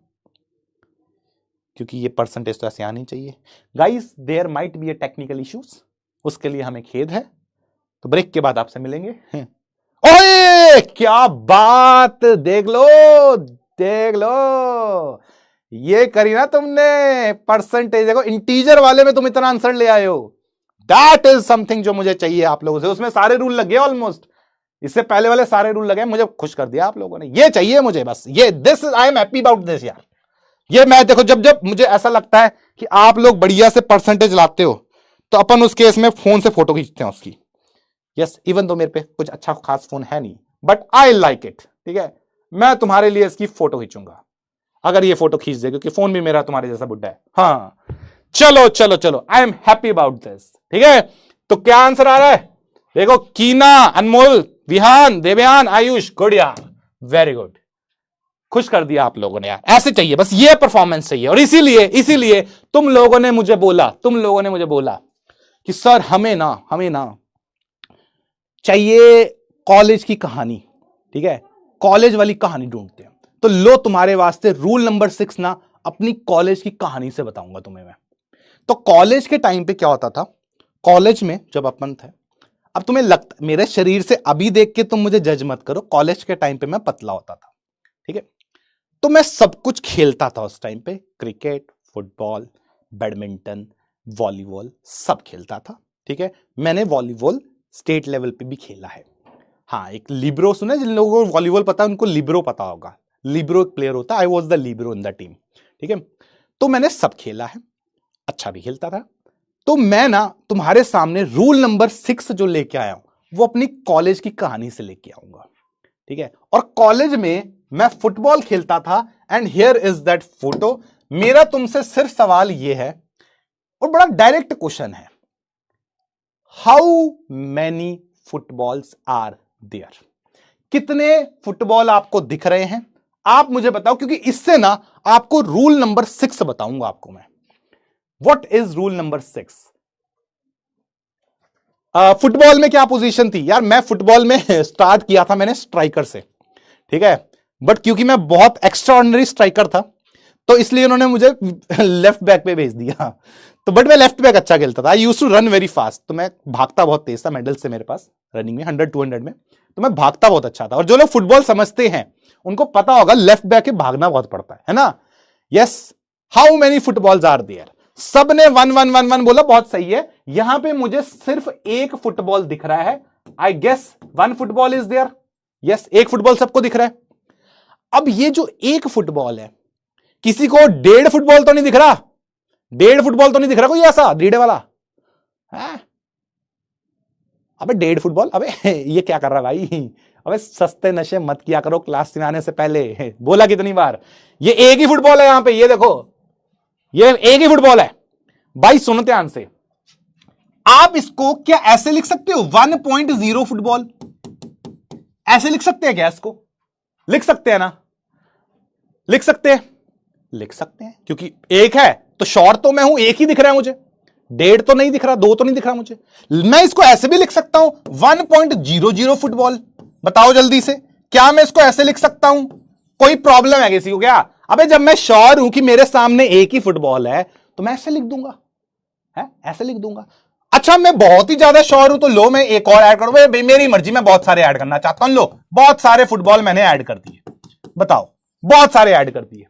A: क्योंकि ये परसेंटेज तो ऐसे आनी चाहिए। Guys there might be a technical issues, उसके लिए हमें खेद है। तो ब्रेक के बाद आपसे मिलेंगे। ओए क्या बात, देख लो देख लो, ये करी ना तुमने परसेंटेज। देखो इंटीजर वाले में तुम इतना आंसर ले आए हो, दैट इज समथिंग जो मुझे चाहिए आप लोगों से। उसमें सारे रूल लगे ऑलमोस्ट, इससे पहले वाले सारे रूल लगे, मुझे खुश कर दिया आप लोगों ने। ये चाहिए मुझे बस, ये this I am happy about this यार। ये मैं देखो जब जब मुझे ऐसा लगता है कि आप लोग बढ़िया से परसेंटेज लाते हो तो अपन उस केस में फोन से फोटो खींचते हैं उसकी। यस, इवन तो मेरे पे कुछ अच्छा खास फोन है नहीं, बट आई लाइक इट, ठीक है, मैं तुम्हारे लिए इसकी फोटो खींचूंगा, अगर ये फोटो खींच दे, क्योंकि फोन भी मेरा तुम्हारे जैसा बुड्ढा है। हाँ चलो चलो चलो, I am happy about this. ठीक है, तो क्या आंसर आ रहा है? देखो, कीना, अनमोल, विहान, देवयान, आयुष, गुड यार, वेरी गुड, खुश कर दिया आप लोगों ने यार। ऐसे चाहिए, बस ये परफॉर्मेंस चाहिए। और इसीलिए तुम लोगों ने मुझे बोला कि सर हमें ना चाहिए कॉलेज की कहानी। ठीक है, कॉलेज वाली कहानी ढूंढते हैं। तो लो तुम्हारे वास्ते रूल नंबर 6 ना, अपनी कॉलेज की कहानी से बताऊंगा तुम्हें मैं। तो कॉलेज के टाइम पे क्या होता था, कॉलेज में जब अपन थे, अब तुम्हें लगता, मेरे शरीर से अभी देख के तुम मुझे जज मत करो, कॉलेज के टाइम पे मैं पतला होता था। ठीक है, तो मैं सब कुछ खेलता था उस टाइम पे, क्रिकेट, फुटबॉल, बैडमिंटन, वॉलीबॉल, सब खेलता था। ठीक है, मैंने वॉलीबॉल स्टेट लेवल पे भी खेला है। हाँ, एक लिब्रो सुना, जिन लोगों को वॉलीबॉल पता है उनको लिब्रो पता होगा। लिब्रो एक प्लेयर होता है, I was the Libre in the team. ठीक है, तो मैंने सब खेला है, अच्छा भी खेलता था। तो मैं ना तुम्हारे सामने रूल नंबर 6 जो लेके आया हूं, वो अपनी कॉलेज की कहानी से लेके आऊंगा। ठीक है, और कॉलेज में मैं फुटबॉल खेलता था, and here is that photo. मेरा तुमसे सिर्फ सवाल यह है, और बड़ा डायरेक्ट क्वेश्चन है, how many footballs are there? कितने फुटबॉल आपको दिख रहे हैं, आप मुझे बताओ, क्योंकि इससे ना आपको रूल नंबर 6 बताऊंगा आपको मैं। What is rule number 6? Football में क्या पोजीशन थी यार? मैं फुटबॉल में स्टार्ट किया था मैंने स्ट्राइकर से। ठीक है, बट क्योंकि मैं बहुत एक्स्ट्राऑर्डिनरी स्ट्राइकर था, तो इसलिए उन्होंने मुझे लेफ्ट बैक पे भेज दिया। तो बट मैं लेफ्ट बैक अच्छा खेलता था, I used to run very fast. तो मैं भागता बहुत तेज था, मेडल से मेरे पास रनिंग में 100-200 में, तो मैं भागता बहुत अच्छा था। और जो लोग फुटबॉल समझते हैं उनको पता होगा लेफ्ट बैक के भागना बहुत पड़ता है ना। Yes, how many footballs are there? सब ने 1-1-1-1 बोला, बहुत सही है। यहां पे मुझे सिर्फ एक फुटबॉल दिख रहा है, I guess 1 football is there. Yes, एक फुटबॉल सबको दिख रहा है। अब ये जो एक फुटबॉल है, किसी को 1.5 फुटबॉल तो नहीं दिख रहा? 1.5 फुटबॉल तो नहीं दिख रहा कोई ऐसा 1.5 वाला है? अबे 1.5 फुटबॉल, अबे ये क्या कर रहा भाई? अबे सस्ते नशे मत किया करो क्लास में आने से पहले, बोला कितनी बार। ये एक ही फुटबॉल है, यहां पे ये देखो, ये एक ही फुटबॉल है भाई। सुनो ध्यान से, आप इसको क्या ऐसे लिख सकते हो 1.0 फुटबॉल? ऐसे लिख सकते हैं क्या? इसको लिख सकते हैं ना? लिख सकते हैं, लिख सकते हैं, क्योंकि एक है तो शॉर्ट तो मैं हूं, एक ही दिख रहा है मुझे, 1.5 तो नहीं दिख रहा, 2 तो नहीं दिख रहा मुझे। मैं इसको ऐसे भी लिख सकता हूं 1.00 फुटबॉल। बताओ जल्दी से, क्या मैं इसको ऐसे लिख सकता हूं? कोई प्रॉब्लम है किसी को क्या? अबे जब मैं श्योर हूं कि मेरे सामने एक ही फुटबॉल है तो मैं ऐसे लिख दूंगा, है ऐसे लिख दूंगा। अच्छा, मैं बहुत ही ज्यादा श्योर हूं तो लो मैं एक और ऐड करूं, मेरी मर्जी, मैं बहुत सारे ऐड करना चाहता हूं। लो, बहुत सारे फुटबॉल मैंने ऐड कर दिए, बताओ, बहुत सारे ऐड कर दिए।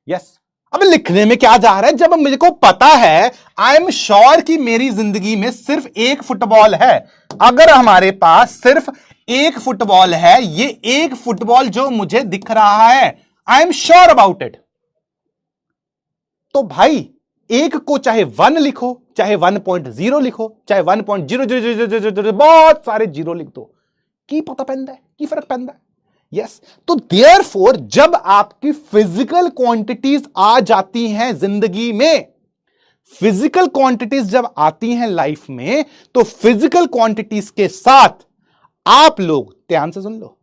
A: यस, अब लिखने में क्या जा रहा है? जब मुझे को पता है, आई एम श्योर कि मेरी जिंदगी में सिर्फ एक फुटबॉल है। अगर हमारे पास सिर्फ एक फुटबॉल है, ये एक फुटबॉल जो मुझे दिख रहा है, I am sure about it, तो भाई एक को चाहे 1 लिखो, चाहे 1.0 लिखो, चाहे 1.000, बहुत सारे जीरो लिख दो, की पता पैंदा है, की फर्क पैंदा है। यस, तो देयरफॉर जब आपकी फिजिकल क्वांटिटीज आ जाती हैं जिंदगी में, फिजिकल क्वांटिटीज जब आती हैं लाइफ में, तो फिजिकल क्वांटिटीज के साथ आप लोग ध्यान से सुन लो,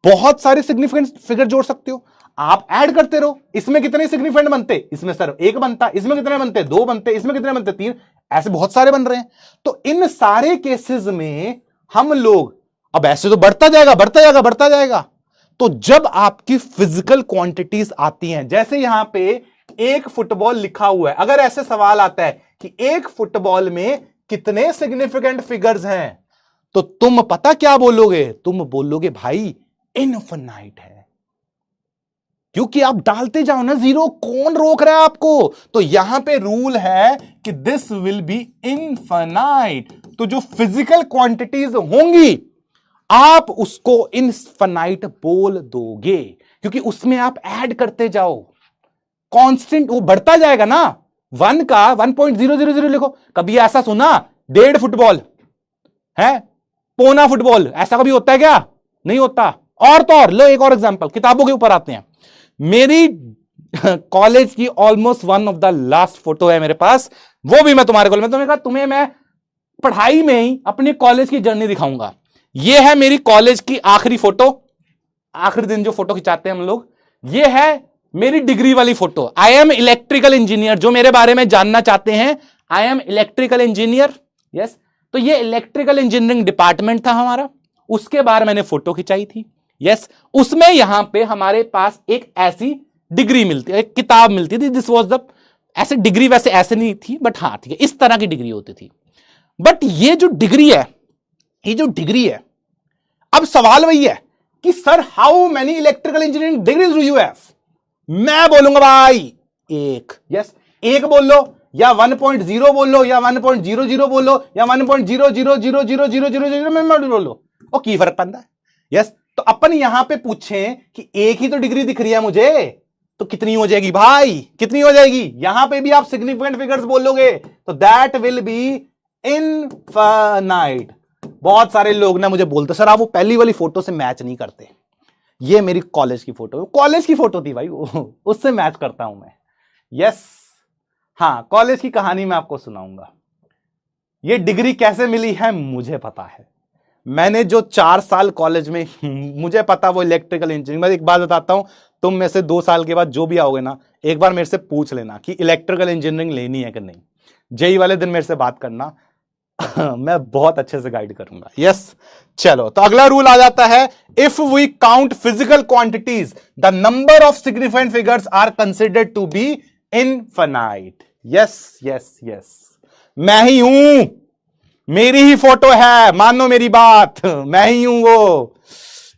A: बहुत सारे सिग्निफिकेंट फिगर जोड़ सकते हो। आप ऐड करते रहो, इसमें कितने सिग्निफिकेंट बनते, इसमें सिर्फ 1 बनता, इसमें कितने बनते 2 बनते, इसमें कितने बनते 3, ऐसे बहुत सारे बन रहे हैं। तो इन सारे केसेस में हम लोग, अब ऐसे तो बढ़ता जाएगा बढ़ता जाएगा बढ़ता जाएगा। तो जब आपकी फिजिकल क्वांटिटीज आती हैं, जैसे यहां पे एक फुटबॉल लिखा हुआ है, अगर ऐसे सवाल आता है कि एक फुटबॉल में कितने सिग्निफिकेंट फिगर्स हैं, तो तुम पता क्या बोलोगे? तुम बोलोगे भाई इनफिनाइट है, क्योंकि आप डालते जाओ ना जीरो, कौन रोक रहा है आपको? तो यहां पे रूल है कि दिस विल बी इनफिनाइट। तो जो फिजिकल क्वांटिटीज होंगी आप उसको इनफिनाइट बोल दोगे, क्योंकि उसमें आप ऐड करते जाओ, कांस्टेंट वो बढ़ता जाएगा ना। 1 का 1.000 लिखो। कभी ऐसा सुना 1.5 फुटबॉल है, पौना फुटबॉल, ऐसा कभी होता है क्या? नहीं होता। और तो और लो एक और एग्जांपल, किताबों के ऊपर आते हैं। मेरी कॉलेज की almost one of the last photo है मेरे पास, वो भी मैं तुम्हारे कॉलेज में, तुम्हें कहा तुम्हें मैं पढ़ाई में ही अपने कॉलेज की जर्नी दिखाऊंगा। ये है मेरी कॉलेज की आखिरी फोटो, आखिरी दिन जो फोटो खिंचाते हैं हम लोग। ये है मेरी डिग्री वाली photo. I am electrical engineer, जो मेरे बारे में जानना चाहते हैं, I am electrical engineer. Yes, तो ये इलेक्ट्रिकल इंजीनियरिंग डिपार्टमेंट था हमारा, उसके बारे मैंने फोटो खिंचाई थी। यस, उसमें यहां पे हमारे पास एक ऐसी डिग्री मिलती, एक किताब मिलती थी। दिस वॉज द, ऐसे डिग्री वैसे ऐसे नहीं थी, बट हाँ ठीक है, इस तरह की डिग्री होती थी। बट ये जो डिग्री है, ये जो डिग्री है, अब सवाल वही है कि sir how many electrical engineering degrees do you have? मैं बोलूंगा भाई एक। यस, एक बोल लो, या 1.0 बोल लो, या 1.00 बोल लो, या 1.00000000 बोल लो, और की फर्क पड़ता है? यस, तो अपन यहां पे पूछें कि एक ही तो डिग्री दिख रही है मुझे, तो कितनी हो जाएगी भाई, कितनी हो जाएगी? यहां पे भी आप सिग्निफिकेंट फिगर्स बोलोगे तो दैट विल बी इनफाइनाइट। बहुत सारे लोग ना मुझे बोलते सर आप वो पहली वाली फोटो से मैच नहीं करते। ये मेरी कॉलेज की फोटो, कॉलेज की फोटो थी भाई वो, उससे मैच करता हूं मैं। यस, हाँ, कॉलेज की कहानी मैं आपको सुनाऊंगा। ये डिग्री कैसे मिली है मुझे पता है। मैंने जो 4 साल कॉलेज में, मुझे पता वो इलेक्ट्रिकल इंजीनियरिंग। मैं एक बात बताता हूं, तुम में से 2 साल के बाद जो भी आओगे ना, एक बार मेरे से पूछ लेना कि इलेक्ट्रिकल इंजीनियरिंग लेनी है कि नहीं। जेई वाले दिन मेरे से बात करना, मैं बहुत अच्छे से गाइड करूंगा। यस, चलो तो अगला रूल आ जाता है, if we count physical quantities the number of significant figures are considered to be infinite. Yes yes yes, मैं ही हूं, मेरी ही फोटो है, मानो मेरी बात, मैं ही हूं वो।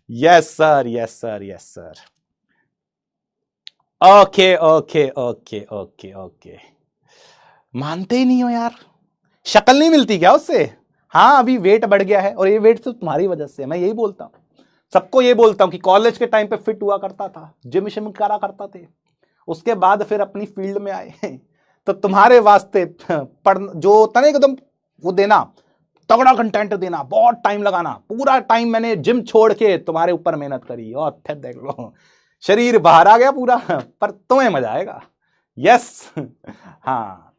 A: Yes sir, yes sir, yes sir. Okay okay okay okay okay, मानते ही नहीं हो यार, शक्ल नहीं मिलती क्या उससे? हाँ, अभी वेट बढ़ गया है, और ये वेट सिर्फ तुम्हारी वजह से। मैं यही बोलता हूं, सबको ये बोलता हूं कि कॉलेज के टाइम पे फिट हुआ करता था, जिम शिम करा करता थे, उसके बाद फिर अपनी फील्ड में आए तो तुम्हारे वास्ते पढ़ जो होता ना एकदम वो देना, तगड़ा कंटेंट देना, बहुत टाइम लगाना, पूरा टाइम मैंने जिम छोड़ के तुम्हारे ऊपर मेहनत करी, और फिर देख लो शरीर बाहर आ गया पूरा, पर तुम्हें मजा आएगा। यस, हाँ,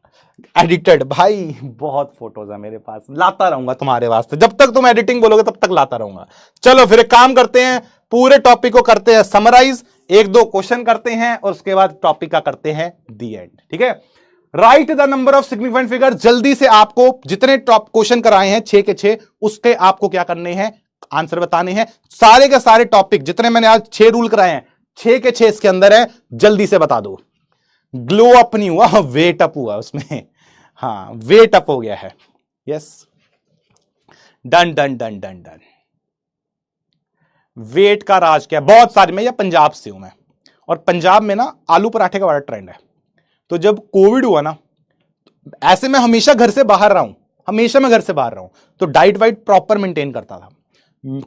A: एडिटेड भाई बहुत फोटोज है मेरे पास, लाता रहूंगा तुम्हारे वास्ते, जब तक तुम एडिटिंग बोलोगे तब तक लाता रहूंगा। चलो फिर एक काम करते हैं, पूरे टॉपिक को करते हैं समराइज, 1-2 क्वेश्चन करते हैं, और उसके बाद टॉपिक का करते हैं दी एंड। ठीक है, right the number of significant figure. जल्दी से आपको जितने टॉप क्वेश्चन कराए हैं 6 के 6, उसके आपको क्या करने हैं, आंसर बताने हैं। सारे के सारे टॉपिक जितने मैंने आज 6 रूल कराए हैं, 6 के 6 इसके अंदर है, जल्दी से बता दो। ग्लो अप नहीं हुआ, वेट अप हुआ उसमें, हाँ वेट अप हो गया है। Yes, done done done done done. Weight का राज क्या है? बहुत सारी, मैं ये पंजाब से हूं मैं, और पंजाब में ना आलू पराठे का बड़ा ट्रेंड है। तो जब कोविड हुआ ना, ऐसे मैं हमेशा घर से बाहर रहा हूं, हमेशा मैं घर से बाहर रहा हूं, तो डाइट वाइट प्रॉपर मेंटेन करता था।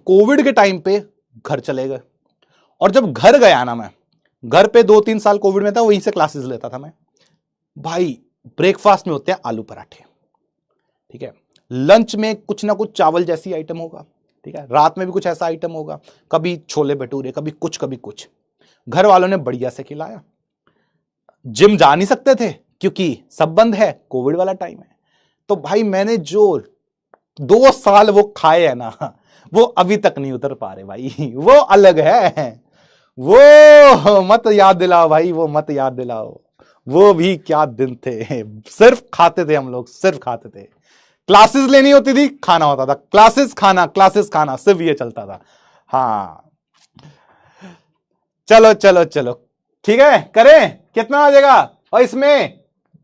A: कोविड के टाइम पे घर चले गए, और जब घर गया ना, मैं घर पे 2-3 साल कोविड में था, वहीं से क्लासेस लेता था मैं। भाई ब्रेकफास्ट में होते हैं आलू पराठे, ठीक है, लंच में कुछ ना कुछ चावल जैसी आइटम होगा, ठीक है, रात में भी कुछ ऐसा आइटम होगा, कभी छोले भटूरे, कभी कुछ कभी कुछ। घर वालों ने बढ़िया से खिलाया। जिम जा नहीं सकते थे क्योंकि सब बंद है, कोविड वाला टाइम है। तो भाई मैंने जो 2 साल वो खाए हैं ना, वो अभी तक नहीं उतर पा रहे भाई, वो अलग है, वो मत याद दिलाओ भाई, वो मत याद दिलाओ, वो भी क्या दिन थे। सिर्फ खाते थे हम लोग, सिर्फ खाते थे। क्लासेस लेनी होती थी, खाना होता था, क्लासेस खाना, सिर्फ ये चलता था। हाँ चलो चलो चलो, ठीक है, करें, कितना आ जाएगा? और इसमें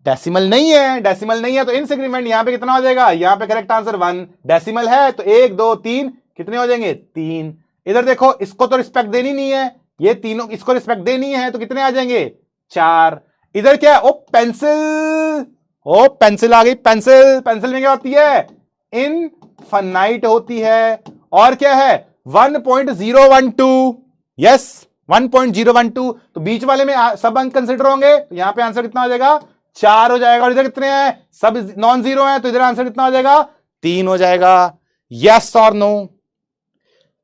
A: डेसिमल नहीं है, डेसिमल नहीं है तो इनसिग्निफिकेंट, यहां पे कितना हो जाएगा? यहां पे करेक्ट आंसर 1, डेसिमल है तो 1 2 3, कितने हो जाएंगे? 3। इधर देखो, इसको तो रिस्पेक्ट देनी नहीं है, ये तीनों इसको रिस्पेक्ट देनी है, तो कितने आ जाएंगे? 4। इधर क्या है? ओ पेंसिल, ओ पेंसिल आ गई, पेंसिल, पेंसिल में क्या होती है? इनफाइनाइट होती है। और क्या है? 1.012, यस 1.012, तो बीच वाले में सब अंक कंसिडर होंगे, तो यहां पे आंसर कितना हो जाएगा? 4 हो जाएगा। और इधर कितने हैं? सब नॉन जीरो हैं, तो इधर आंसर कितना हो जाएगा? 3 हो जाएगा। यस और नो?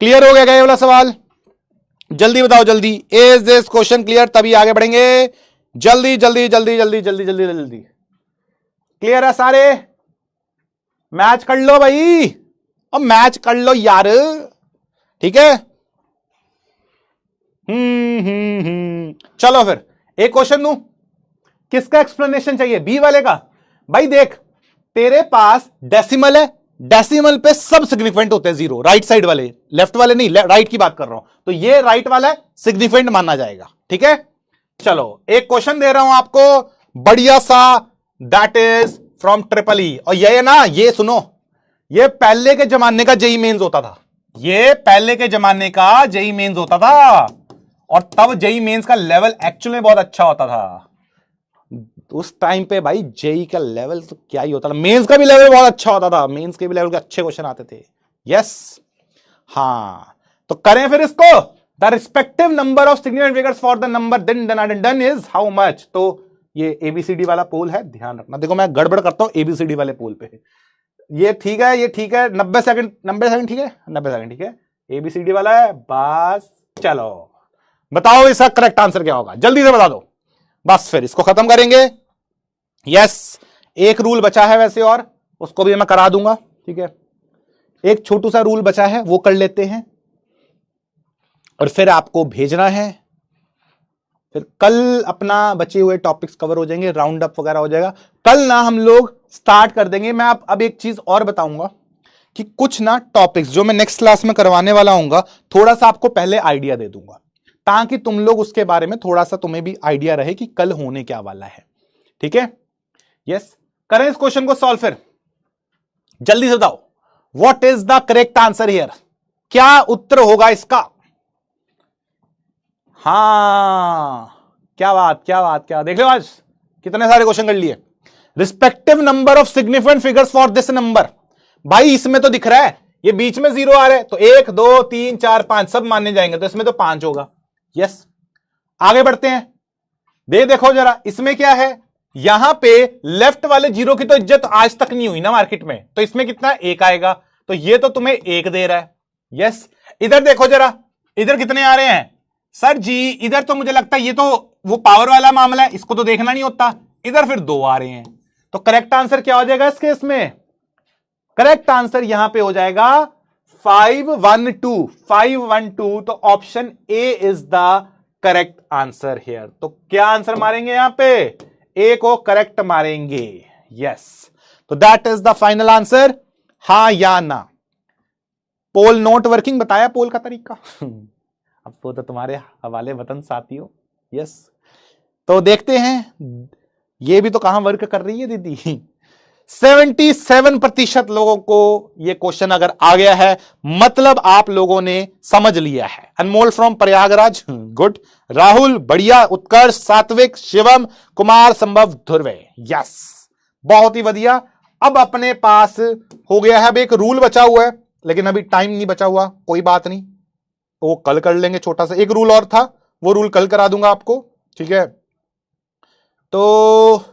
A: क्लियर हो गया ये वाला सवाल? जल्दी बताओ जल्दी, इज दिस क्वेश्चन क्लियर? तभी आगे बढ़ेंगे। जल्दी जल्दी जल्दी जल्दी जल्दी जल्दी जल्दी। क्लियर है सारे? मैच कर लो भाई, और मैच कर लो यार, ठीक है। चलो फिर एक क्वेश्चन दूं, किसका एक्सप्लेनेशन चाहिए? बी वाले का। भाई देख, तेरे पास डेसिमल है, डेसिमल पे सब सिग्निफिकेंट होते हैं जीरो, राइट साइड वाले, लेफ्ट वाले नहीं, राइट की बात कर रहा हूं, तो ये राइट वाला सिग्निफिकेंट माना जाएगा, ठीक है। चलो एक क्वेश्चन दे रहा हूं आपको बढ़िया सा, that is from triple E, और ये ना, ये सुनो, ये पहले के जमाने का जेई मेंस होता था, ये पहले के जमाने का जेई मेंस होता था, और तब जेई मेंस का लेवल एक्चुअली बहुत अच्छा होता था उस टाइम पे। भाई जेई का लेवल तो क्या ही होता था, मेंस का भी लेवल बहुत अच्छा होता था, मेंस के भी लेवल के अच्छे क्वेश्चन आते थे। यस, हाँ, तो करें फिर इसको। The respective number of significant figures for the number done is how much. तो ये एबीसीडी वाला पोल है, ध्यान रखना। देखो मैं गड़बड़ करता हूं एबीसीडी वाले पोल पे, ये ठीक है, ये ठीक है, 90 सेकंड, 90 सेकंड ठीक है, 90 सेकंड ठीक है, एबीसीडी वाला है बस। चलो बताओ इसका करेक्ट आंसर क्या होगा, जल्दी से बता दो, बस फिर इसको खत्म करेंगे। यस, एक रूल बचा है वैसे, और उसको भी मैं करा दूंगा, ठीक है। एक छोटू सा रूल बचा है, वो कर लेते हैं, और फिर आपको भेजना है। फिर कल अपना बचे हुए टॉपिक्स कवर हो जाएंगे, राउंड अप वगैरह हो जाएगा कल ना, हम लोग स्टार्ट कर देंगे। मैं अब एक चीज और बताऊंगा कि कुछ ना टॉपिक्स जो मैं नेक्स्ट क्लास में करवाने वाला हूं, थोड़ा सा आपको पहले आइडिया दे दूंगा, ताकि तुम लोग उसके बारे में थोड़ा सा तुम्हें भी आइडिया रहे कि कल होने क्या वाला है, ठीक है। यस, करें इस क्वेश्चन को सॉल्व फिर, जल्दी से बताओ what is the correct answer here, क्या उत्तर होगा इसका। हाँ, क्या बात क्या बात, क्या देख लो आज कितने सारे क्वेश्चन कर लिए। Respective number of significant figures for this number. भाई इसमें तो दिख रहा है ये बीच में जीरो आ रहे हैं, तो 1 2 3 4 5 सब मानने जाएंगे, तो इसमें तो 5 होगा। यस, आगे बढ़ते हैं। देखो जरा इसमें क्या है, यहां पे लेफ्ट वाले जीरो की तो इज्जत आज तक नहीं हुई ना मार्केट में, तो इसमें कितना 1 आएगा, तो ये तो तुम्हें 1 दे रहा है। यस, इधर देखो जरा, इधर कितने आ रहे हैं सर जी, इधर तो मुझे लगता है ये तो वो पावर वाला मामला है, इसको तो देखना नहीं होता। इधर फिर 2 आ रहे हैं, तो करेक्ट आंसर क्या हो जाएगा इस केस में? करेक्ट आंसर यहां पे हो जाएगा 512, 512, तो option A is the correct answer here. तो क्या आंसर मारेंगे यहां पे? ए को करेक्ट मारेंगे। यस, तो that is the final answer, हां या ना। पोल नोट वर्किंग बताया, पोल का तरीका अब वो तो तुम्हारे हवाले वतन साथियों। यस, तो देखते हैं, ये भी तो कहां वर्क कर रही है दीदी। 77% लोगों को ये क्वेश्चन अगर आ गया है, मतलब आप लोगों ने समझ लिया है। अनमोल फ्रॉम प्रयागराज, गुड। राहुल बढ़िया, उत्कर्ष, सात्विक, शिवम, कुमार, संभव, ध्रुवे, यस, बहुत ही बढ़िया। अब अपने पास हो गया है, अब एक रूल बचा हुआ है, लेकिन अभी टाइम नहीं बचा हुआ, कोई बात नहीं, तो वो कल कर लेंगे। छोटा सा एक रूल और था, वो रूल कल करा दूंगा आपको, ठीक है। तो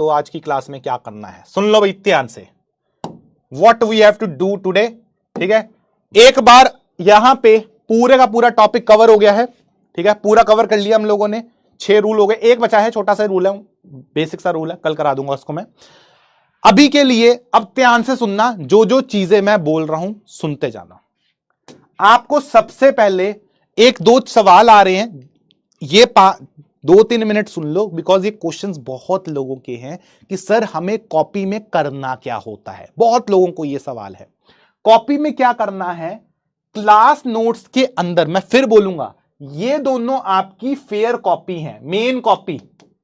A: आज की क्लास में क्या करना है सुन लो भाई ध्यान से, what we have to do today, ठीक है। एक बार यहां पे पूरे का पूरा टॉपिक कवर हो गया है, ठीक है, पूरा कवर कर लिया हम लोगों ने। 6 रूल हो गए, एक बचा है, छोटा सा रूल है, बेसिक सा रूल है, कल करा दूंगा उसको मैं। अभी के लिए अब ध्यान से सुनना, जो जो चीजें मैं बोल रहा हूं सुनते जाना। आपको सबसे पहले 1-2 सवाल आ रहे हैं, ये 2-3 मिनट सुन लो, बिकॉज ये क्वेश्चंस बहुत लोगों के हैं कि सर हमें कॉपी में करना क्या होता है। बहुत लोगों को ये सवाल है, कॉपी में क्या करना है। क्लास नोट्स के अंदर मैं फिर बोलूंगा, ये दोनों आपकी फेयर कॉपी हैं, मेन कॉपी,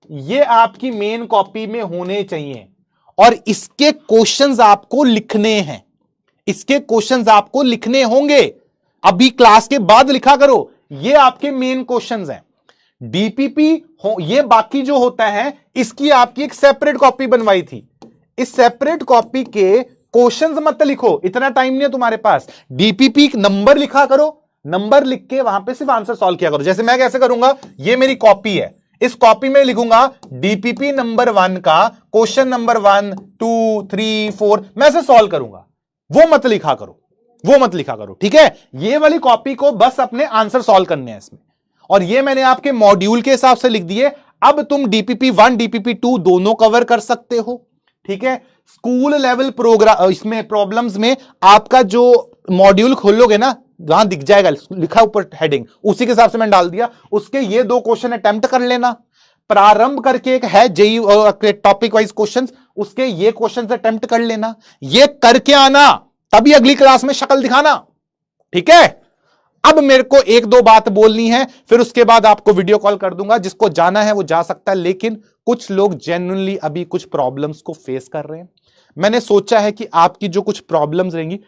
A: ये आपकी मेन कॉपी में होने चाहिए, और इसके क्वेश्चंस आपको लिखने हैं, इसके क्वेश्चंस आपको लिखने होंगे। अभी क्लास के बाद लिखा करो, ये आपके मेन क्वेश्चंस हैं। डीपीपी ये बाकी जो होता है, इसकी आपकी एक सेपरेट कॉपी बनवाई थी, इस सेपरेट कॉपी के क्वेश्चंस मत लिखो, इतना टाइम नहीं है तुम्हारे पास। डीपीपी नंबर लिखा करो, नंबर लिख के वहां पे सिर्फ आंसर सॉल्व किया करो। जैसे मैं कैसे करूंगा, ये मेरी कॉपी है, इस कॉपी में लिखूंगा डीपीपी नंबर 1 का क्वेश्चन नंबर 1 2 3 4, मैं ऐसे सॉल्व करूंगा, वो मत लिखा करो, वो मत लिखा करो, ठीक है। ये वाली कॉपी को बस अपने आंसर सॉल्व करने हैं इसमें, और ये मैंने आपके मॉड्यूल के हिसाब से लिख दिए। अब तुम DPP1 DPP2 दोनों कवर कर सकते हो, ठीक है। स्कूल लेवल प्रोग्राम इसमें प्रॉब्लम्स में आपका जो मॉड्यूल खोलोगे ना, वहां दिख जाएगा लिखा ऊपर हेडिंग, उसी के हिसाब से मैंने डाल दिया। उसके ये 2 क्वेश्चन अटेम्प्ट कर लेना। प्रारंभ करके एक है जेई टॉपिक वाइज क्वेश्चंस, उसके ये क्वेश्चंस अटेम्प्ट कर लेना, ये करके आना, तभी अगली क्लास में शक्ल दिखाना, ठीक है। अब मेरे को 1-2 बात बोलनी है, फिर उसके बाद आपको वीडियो कॉल कर दूंगा। जिसको जाना है वो जा सकता है, लेकिन कुछ लोग जेन्युइनली अभी कुछ प्रॉब्लम्स को फेस कर रहे हैं। मैंने सोचा है कि आपकी जो कुछ प्रॉब्लम्स रहेंगी,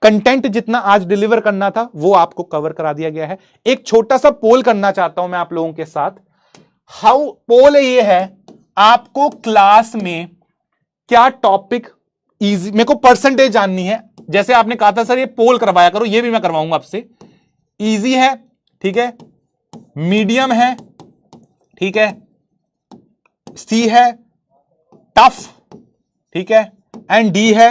A: कंटेंट जितना आज डिलीवर करना था वो आपको कवर करा दिया गया है। एक छोटा सा पोल करना चाहता हूं मैं आप लोगों के साथ। हाउ पोल ये है, आपको क्लास में क्या टॉपिक इजी, मेरे को परसेंटेज जाननी है। जैसे आपने कहा था सर ये पोल करवाया करो, ये भी मैं करवाऊंगा आपसे। इजी है, ठीक है, मीडियम है, ठीक है, सी है टफ, ठीक है, एंड डी है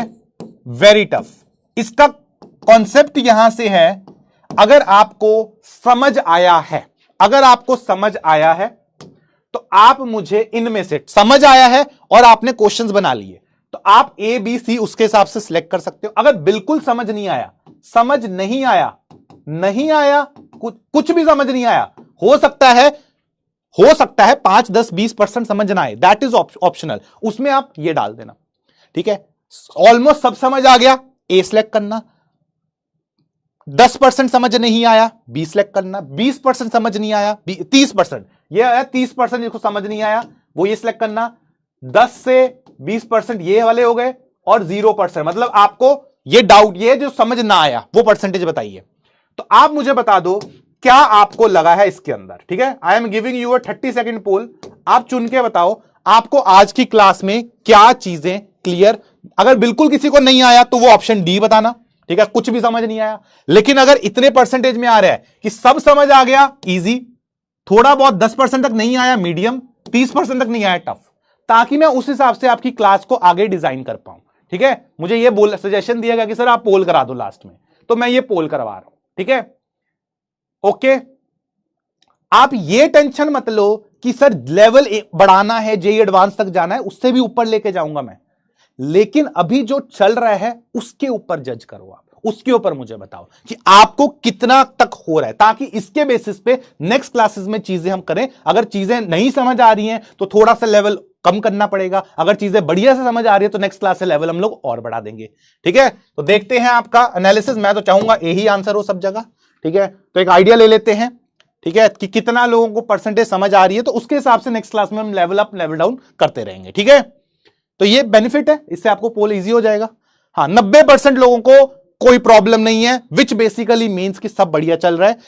A: वेरी टफ। इसका कॉन्सेप्ट यहां से है, अगर आपको समझ आया है, अगर आपको समझ आया है तो आप मुझे इनमें से समझ आया है और आपने क्वेश्चंस बना लिए तो आप ए बी सी उसके हिसाब से सिलेक्ट कर सकते हो। अगर बिल्कुल समझ नहीं आया, समझ नहीं आया, नहीं आया, कुछ भी समझ नहीं आया, हो सकता है 5, 10, 20% समझना है, दैट इज ऑप्शनल, उसमें आप ये डाल देना, ठीक है। ऑलमोस्ट सब समझ आ गया, ए सिलेक्ट करना। 10% समझ नहीं आया, बी सिलेक्ट करना। 20% समझ नहीं आया, 30%, ये आया 30% जिसको समझ नहीं आया वो ये सिलेक्ट करना। 10 से 20% ये वाले हो गए, और 0% मतलब आपको ये डाउट, ये जो समझ ना आया वो परसेंटेज बताइए। तो आप मुझे बता दो क्या आपको लगा है इसके अंदर, ठीक है। I am giving you a 30 second poll, आप चुन के बताओ आपको आज की क्लास में क्या चीजें क्लियर। अगर बिल्कुल किसी को नहीं आया तो वो ऑप्शन डी बताना, ठीक है, कुछ भी समझ नहीं आया। लेकिन अगर इतने परसेंटेज में आ रहा है कि सब समझ आ गया, इजी, थोड़ा बहुत 10% तक नहीं आया, मीडियम, 30% तक नहीं आया, टफ, ताकि मैं उस हिसाब से आपकी क्लास को आगे डिजाइन कर पाऊं, ठीक है। मुझे ये सजेशन दिया गया कि सर आप पोल करा दो लास्ट में, तो मैं ये पोल करवा रहा हूं, ठीक है। ओके, आप ये टेंशन मत लो कि सर लेवल बढ़ाना है, जेई एडवांस तक जाना है, उससे भी ऊपर लेके जाऊंगा मैं, लेकिन अभी जो चल रहा है उसके ऊपर जज करो आप, उसके ऊपर मुझे बताओ कि आपको कितना तक हो रहा है, ताकि इसके बेसिस पे नेक्स्ट क्लासेस में चीजें हम करें। अगर चीजें नहीं समझ आ रही हैं तो थोड़ा सा लेवल कम करना पड़ेगा, अगर चीजें बढ़िया से समझ आ रही है तो नेक्स्ट क्लास से लेवल हम लोग और बढ़ा देंगे, ठीक है। तो देखते हैं आपका एनालिसिस, मैं तो चाहूंगा यही आंसर हो सब जगह, ठीक है। तो एक आइडिया ले लेते हैं, ठीक है, कि कितना लोगों को परसेंटेज समझ आ रही है, तो उसके हिसाब से नेक्स्ट क्लास में हम लेवल अप लेवल डाउन करते रहेंगे, ठीक है। तो ये बेनिफिट है, इससे आपको पोल इजी हो जाएगा। हाँ, 90% लोगों को कोई प्रॉब्लम नहीं है, विच बेसिकली मींस कि सब बढ़िया चल रहा है।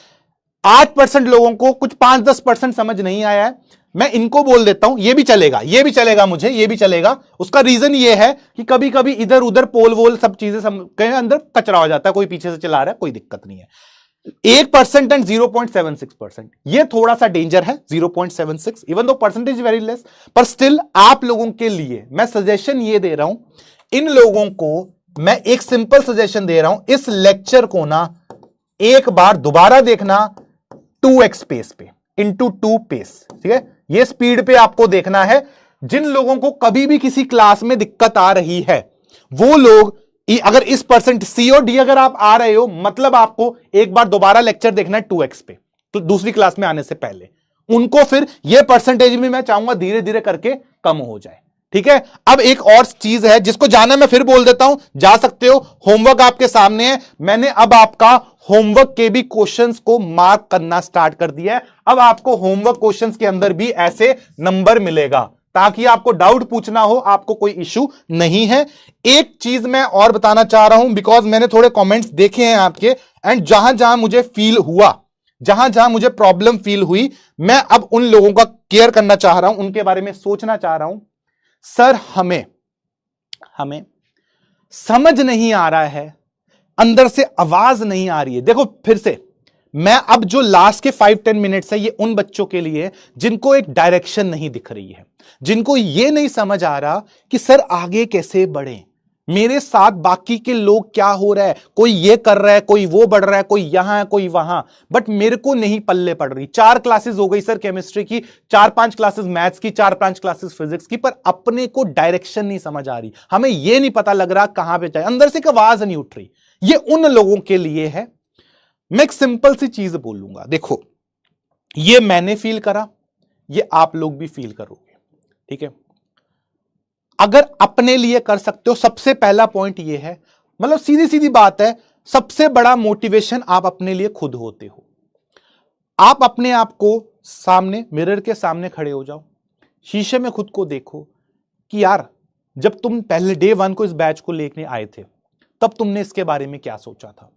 A: 8% लोगों को कुछ 5-10% समझ नहीं आया है, मैं इनको बोल देता हूं ये भी चलेगा, ये भी चलेगा, मुझे ये भी चलेगा। उसका रीजन ये है कि कभी कभी इधर उधर पोल वोल सब चीजें कहीं अंदर कचरा हो जाता है, कोई पीछे से चला रहा है, कोई दिक्कत नहीं है। 1% एंड 0.76%, ये थोड़ा सा डेंजर है, 0.76, even though percentage very less, पर स्टिल आप लोगों के लिए मैं सजेशन ये दे रहा हूं, इन लोगों को मैं एक सिंपल सजेशन दे रहा हूं, इस लेक्चर को ना एक बार दोबारा देखना 2x पेस पे, इंटू 2 पेस, ठीक है। ये स्पीड पे आपको देखना है। जिन लोगों को कभी भी किसी क्लास में दिक्कत आ रही है वो लोग, अगर इस परसेंट सी और डी अगर आप आ रहे हो, मतलब आपको एक बार दोबारा लेक्चर देखना है 2x पे, तो दूसरी क्लास में आने से पहले उनको फिर ये परसेंटेज भी मैं चाहूंगा धीरे धीरे करके कम हो जाए, ठीक है। अब एक और चीज है जिसको जाना, मैं फिर बोल देता हूं, जा सकते हो, होमवर्क आपके सामने है। मैंने अब आपका होमवर्क के भी क्वेश्चंस को मार्क करना स्टार्ट कर दिया है। अब आपको होमवर्क क्वेश्चंस के अंदर भी ऐसे नंबर मिलेगा, ताकि आपको डाउट पूछना हो, आपको कोई इश्यू नहीं है। एक चीज मैं और बताना चाह रहा हूं, बिकॉज मैंने थोड़े कमेंट्स देखे हैं आपके, एंड जहां जहां मुझे फील हुआ, जहां जहां मुझे प्रॉब्लम फील हुई, मैं अब उन लोगों का केयर करना चाह रहा हूं, उनके बारे में सोचना चाह रहा हूं। सर हमें समझ नहीं आ रहा है, अंदर से आवाज नहीं आ रही है। देखो फिर से, मैं अब जो लास्ट के 5-10 मिनट्स है, ये उन बच्चों के लिए जिनको एक डायरेक्शन नहीं दिख रही है, जिनको ये नहीं समझ आ रहा कि सर आगे कैसे बढ़े, मेरे साथ बाकी के लोग क्या हो रहा है, कोई ये कर रहा है, कोई वो बढ़ रहा है, कोई यहां है, कोई वहां, बट मेरे को नहीं पल्ले पड़ रही। 4 क्लासेस हो गई सर केमिस्ट्री की, 4-5 क्लासेस मैथ्स की, 4-5 क्लासेस फिजिक्स की, पर अपने को डायरेक्शन नहीं समझ आ रही, हमें यह नहीं पता लग रहा कहां पे जाए, अंदर से एक आवाज नहीं उठ रही। ये उन लोगों के लिए है। मैं एक सिंपल सी चीज बोलूंगा, देखो ये मैंने फील करा, ये आप लोग भी फील करोगे, ठीक है। अगर अपने लिए कर सकते हो, सबसे पहला पॉइंट ये है, मतलब सीधी सीधी बात है, सबसे बड़ा मोटिवेशन आप अपने लिए खुद होते हो। आप अपने आप को सामने मिरर के सामने खड़े हो जाओ, शीशे में खुद को देखो कि यार जब तुम पहले डे 1 को इस बैच को लेके आए थे, तब तुमने इसके बारे में क्या सोचा था?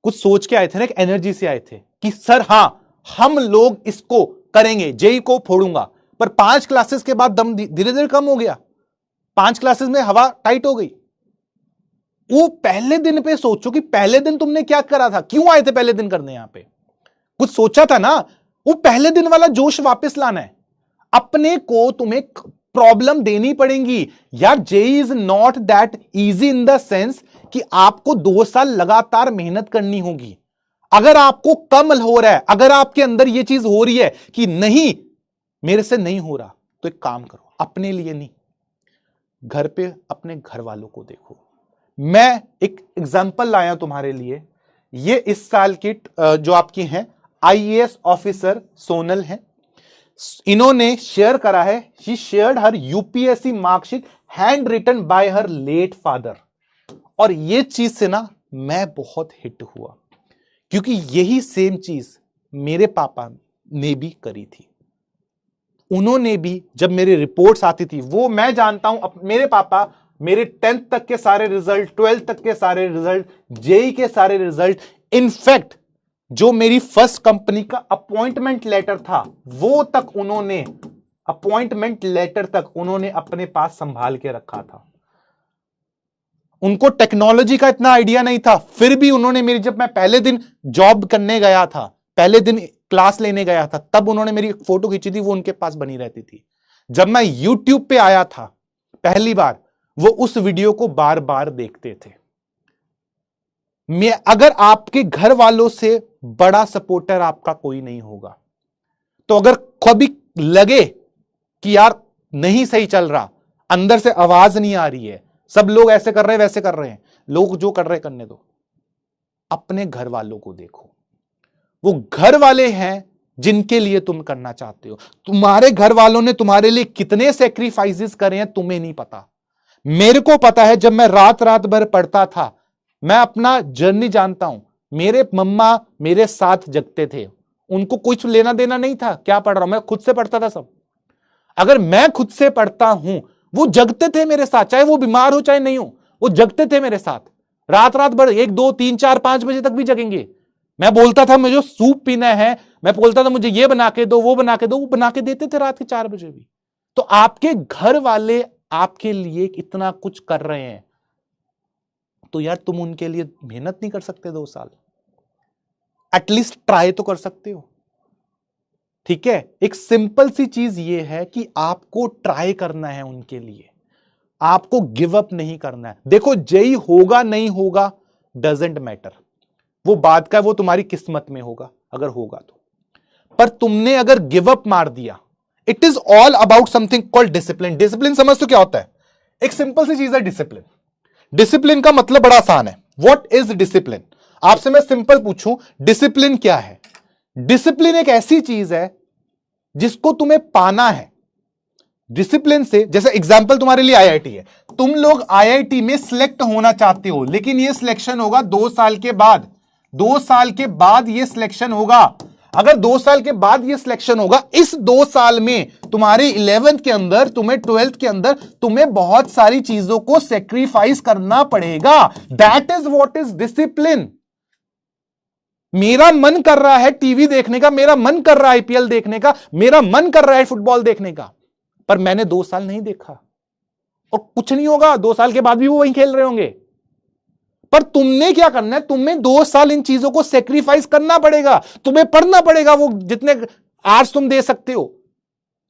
A: कुछ सोच के आए थे ना, एक एनर्जी से आए थे कि सर हां हम लोग इसको करेंगे, जेई को फोड़ूंगा। पर 5 क्लासेस के बाद दम धीरे धीरे कम हो गया, 5 क्लासेस में हवा टाइट हो गई। वो पहले दिन पे सोचो कि पहले दिन तुमने क्या करा था, क्यों आए थे पहले दिन करने, यहां पे कुछ सोचा था ना। वो पहले दिन वाला जोश वापस लाना है। अपने को तुम्हें प्रॉब्लम देनी पड़ेगी यार। JEE is not that easy in the sense कि आपको 2 साल लगातार मेहनत करनी होगी। अगर आपको कम हो रहा है, अगर आपके अंदर यह चीज हो रही है कि नहीं मेरे से नहीं हो रहा, तो एक काम करो, अपने लिए नहीं, घर पे अपने घर वालों को देखो। मैं एक एग्जांपल लाया तुम्हारे लिए। ये इस साल की जो आपकी हैं आईएएस ऑफिसर सोनल हैं, इन्होंने शेयर करा है, she shared her UPSC marksheet hand written by her late father. और ये चीज से ना मैं बहुत हिट हुआ, क्योंकि यही सेम चीज मेरे पापा ने भी करी थी। उन्होंने भी जब मेरी रिपोर्ट्स आती थी, वो मैं जानता हूं, मेरे पापा मेरे 10th तक के सारे रिजल्ट, 12th तक के सारे रिजल्ट, जेई के सारे रिजल्ट, इनफैक्ट जो मेरी फर्स्ट कंपनी का अपॉइंटमेंट लेटर था, वो तक उन्होंने, अपॉइंटमेंट लेटर तक उन्होंने अपने पास संभाल के रखा था। उनको टेक्नोलॉजी का इतना आइडिया नहीं था, फिर भी उन्होंने मेरी, जब मैं पहले दिन जॉब करने गया था, पहले दिन क्लास लेने गया था, तब उन्होंने मेरी फोटो खींची थी, वो उनके पास बनी रहती थी। जब मैं यूट्यूब पे आया था पहली बार, वो उस वीडियो को बार बार देखते थे। अगर आपके घर वालों से बड़ा सपोर्टर आपका कोई नहीं होगा, तो अगर कभी लगे कि यार नहीं सही चल रहा, अंदर से आवाज नहीं आ रही है, सब लोग ऐसे कर रहे हैं वैसे कर रहे हैं, लोग जो कर रहे हैं करने दो, अपने घर वालों को देखो। वो घर वाले हैं जिनके लिए तुम करना चाहते हो। तुम्हारे घर वालों ने तुम्हारे लिए कितने सेक्रीफाइसेस करे हैं तुम्हें नहीं पता, मेरे को पता है। जब मैं रात रात भर पढ़ता था, मैं अपना जर्नी जानता हूं। मेरे मम्मा मेरे साथ जगते थे, उनको कुछ लेना देना नहीं था क्या पढ़ रहा हूं, मैं खुद से पढ़ता था सब। अगर मैं खुद से पढ़ता हूं, वो जगते थे मेरे साथ, चाहे वो बीमार हो चाहे नहीं हो, वो जगते थे मेरे साथ रात रात भर, 1, 2, 3, 4, 5 बजे तक भी जगेंगे। मैं बोलता था मुझे सूप पीना है, मैं बोलता था मुझे ये बना के दो, वो बना के दो, वो बना के देते थे रात के 4 बजे भी। तो आपके घर वाले आपके लिए इतना कुछ कर रहे हैं, तो यार तुम उनके लिए मेहनत नहीं कर सकते 2 साल? एटलीस्ट ट्राई तो कर सकते हो, ठीक है। एक सिंपल सी चीज ये है कि आपको ट्राई करना है उनके लिए, आपको गिव अप नहीं करना है। देखो जेई होगा नहीं होगा डजेंट मैटर, वो बात का, वो तुम्हारी किस्मत में होगा अगर होगा तो। पर तुमने अगर गिव अप मार दिया, it is all about something called discipline. Discipline समझ तो क्या होता है? एक सिंपल सी चीज है डिसिप्लिन। डिसिप्लिन का मतलब बड़ा आसान है। What is discipline? आपसे मैं सिंपल पूछूं, डिसिप्लिन क्या है? डिसिप्लिन एक ऐसी चीज है जिसको तुम्हें पाना है। डिसिप्लिन से, जैसे एग्जांपल तुम्हारे लिए आईआईटी है, तुम लोग आईआईटी में सिलेक्ट होना चाहते हो, लेकिन यह सिलेक्शन होगा 2 साल के बाद। 2 साल के बाद यह सिलेक्शन होगा। अगर 2 साल के बाद यह सिलेक्शन होगा, इस 2 साल में तुम्हारे 11th के अंदर, तुम्हें 12th के अंदर, तुम्हें बहुत सारी चीजों को सेक्रीफाइस करना पड़ेगा। That is what is discipline. मेरा मन कर रहा है टीवी देखने का, मेरा मन कर रहा है आईपीएल देखने का, मेरा मन कर रहा है फुटबॉल देखने का, पर मैंने 2 साल नहीं देखा, और कुछ नहीं होगा, 2 साल के बाद भी वो वहीं खेल रहे होंगे। पर तुमने क्या करना है? तुम्हें 2 साल इन चीजों को सेक्रीफाइस करना पड़ेगा। तुम्हें पढ़ना पड़ेगा वो जितने आवर्स तुम दे सकते हो।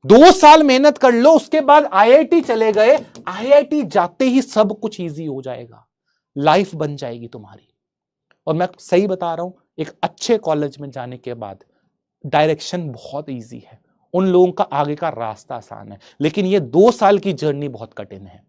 A: 2 साल मेहनत कर लो, उसके बाद आईआईटी चले गए, आईआईटी जाते ही सब कुछ इजी हो जाएगा, लाइफ बन जाएगी तुम्हारी। और मैं सही बता रहा हूं, एक अच्छे कॉलेज में जाने के बाद डायरेक्शन बहुत इजी है, उन लोगों का आगे का रास्ता आसान है। लेकिन ये 2 साल की जर्नी बहुत कठिन है,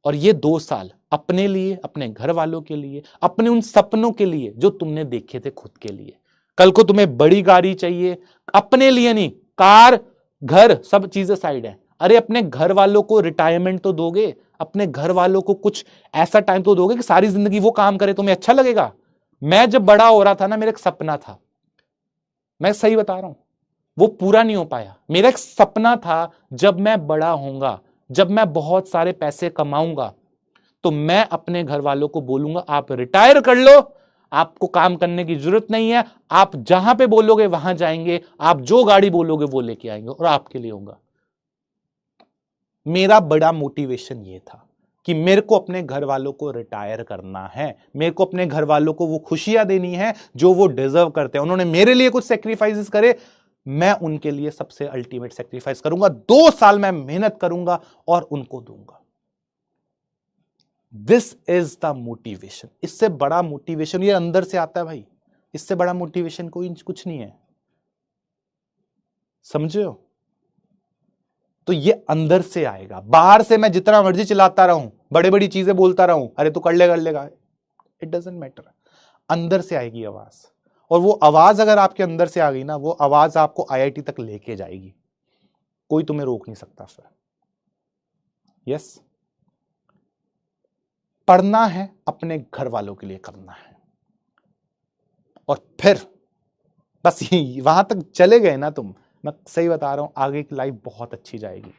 A: और ये 2 साल अपने लिए, अपने घर वालों के लिए, अपने उन सपनों के लिए जो तुमने देखे थे खुद के लिए। कल को तुम्हें बड़ी गाड़ी चाहिए, अपने लिए नहीं, कार, घर, सब चीजें साइड है, अरे अपने घर वालों को रिटायरमेंट तो दोगे, अपने घर वालों को कुछ ऐसा टाइम तो दोगे कि सारी जिंदगी वो काम करे, तुम्हें अच्छा लगेगा। मैं जब बड़ा हो रहा था ना, मेरा एक सपना था, मैं सही बता रहा हूं, वो पूरा नहीं हो पाया। मेरा एक सपना था, जब मैं बड़ा होऊंगा, जब मैं बहुत सारे पैसे कमाऊंगा, तो मैं अपने घर वालों को बोलूंगा आप रिटायर कर लो, आपको काम करने की जरूरत नहीं है, आप जहां पे बोलोगे वहां जाएंगे, आप जो गाड़ी बोलोगे वो लेके आएंगे और आपके लिए होगा। मेरा बड़ा मोटिवेशन ये था कि मेरे को अपने घर वालों को रिटायर करना है, मेरे को अपने घर वालों को वो खुशियां देनी है जो वो डिजर्व करते हैं। उन्होंने मेरे लिए कुछ सेक्रीफाइसेस करे, मैं उनके लिए सबसे अल्टीमेट सेक्रीफाइस करूंगा। 2 साल मैं मेहनत करूंगा और उनको दूंगा। This is the motivation. इससे बड़ा मोटिवेशन ये अंदर से आता है भाई, इससे बड़ा मोटिवेशन कोई कुछ नहीं है, समझे हो? तो ये अंदर से आएगा, बाहर से मैं जितना मर्जी चिल्लाता रहूं, बड़े बड़ी चीजें बोलता रहूं, अरे तू कर लेगा, इट डजंट मैटर। अंदर से आएगी आवाज, और वो आवाज अगर आपके अंदर से आ गई ना, वो आवाज आपको आईआईटी तक लेके जाएगी, कोई तुम्हें रोक नहीं सकता फिर। यस, पढ़ना है, अपने घर वालों के लिए करना है, और फिर बस वहां तक चले गए ना तुम, मैं सही बता रहा हूं, आगे की लाइफ बहुत अच्छी जाएगी।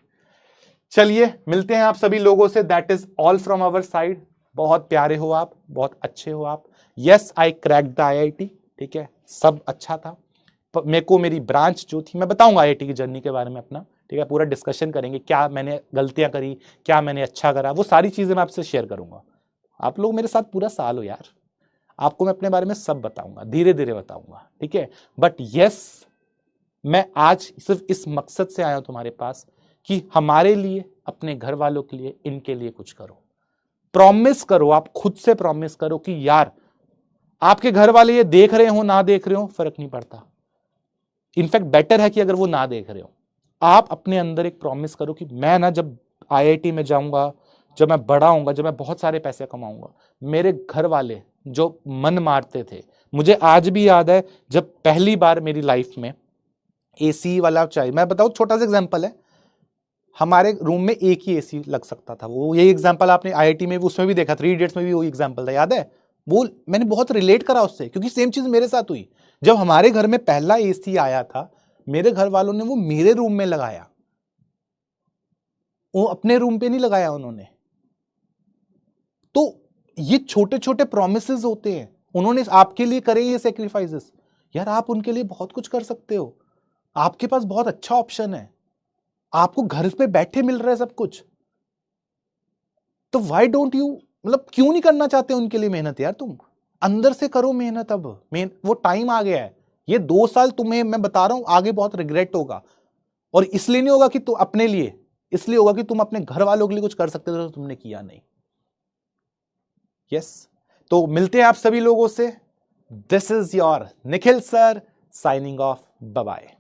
A: चलिए मिलते हैं आप सभी लोगों से। That is all from our side. बहुत प्यारे हो आप, बहुत अच्छे हो आप। Yes, I cracked the IIT, ठीक है, सब अच्छा था। मेरे को मेरी ब्रांच जो थी, मैं बताऊंगा आईआईटी की जर्नी के बारे में अपना, ठीक है, पूरा डिस्कशन करेंगे, क्या मैंने गलतियां करी, क्या मैंने अच्छा करा, वो सारी चीजें मैं आपसे शेयर करूंगा। आप लोग मेरे साथ पूरा साल हो यार, आपको मैं अपने बारे में सब बताऊंगा, धीरे धीरे बताऊंगा, ठीक है। बट यस, मैं आज सिर्फ इस मकसद से आया हूं तुम्हारे पास कि हमारे लिए, अपने घर वालों के लिए, इनके लिए कुछ करो। प्रॉमिस करो, आप खुद से प्रॉमिस करो कि यार आपके घर वाले ये देख रहे हो ना देख रहे हो फर्क नहीं पड़ता, इनफैक्ट बेटर है कि अगर वो ना देख रहे हो, आप अपने अंदर एक प्रॉमिस करो कि मैं ना जब आईआईटी में जाऊंगा, जब मैं बड़ा होऊंगा, जब मैं बहुत सारे पैसे कमाऊंगा, मेरे घर वाले जो मन मारते थे, मुझे आज भी याद है जब पहली बार मेरी लाइफ में एसी वाला चाहिए। मैं बताऊं, छोटा सा एग्जांपल है, हमारे रूम में एक ही एसी लग सकता था, वो यही एग्जांपल आपने आईआईटी में भी, उसमें भी देखा, 3 इडियट्स में भी वही एग्जांपल था, याद है? वो मैंने बहुत रिलेट करा उससे, क्योंकि सेम चीज मेरे साथ हुई। जब हमारे घर में पहला एसी आया था, मेरे घर वालों ने वो मेरे रूम में लगाया, वो अपने रूम पे नहीं लगाया उन्होंने। तो ये छोटे छोटे प्रोमिसेस होते हैं, उन्होंने आपके लिए करे ये सेक्रीफाइसेस, यार आप उनके लिए बहुत कुछ कर सकते हो, आपके पास बहुत अच्छा ऑप्शन है, आपको घर पे बैठे मिल रहा है सब कुछ, तो व्हाई डोंट यू, मतलब क्यों नहीं करना चाहते उनके लिए मेहनत यार? तुम अंदर से करो मेहनत, अब वो टाइम आ गया है। ये 2 साल तुम्हें मैं बता रहा हूं आगे बहुत रिग्रेट होगा, और इसलिए नहीं होगा कि तुम अपने लिए, इसलिए होगा कि तुम अपने घर वालों के लिए कुछ कर सकते थे तो तुमने किया नहीं। यस, तो मिलते हैं आप सभी लोगों से। This is your Nikhil sir signing off, bye bye.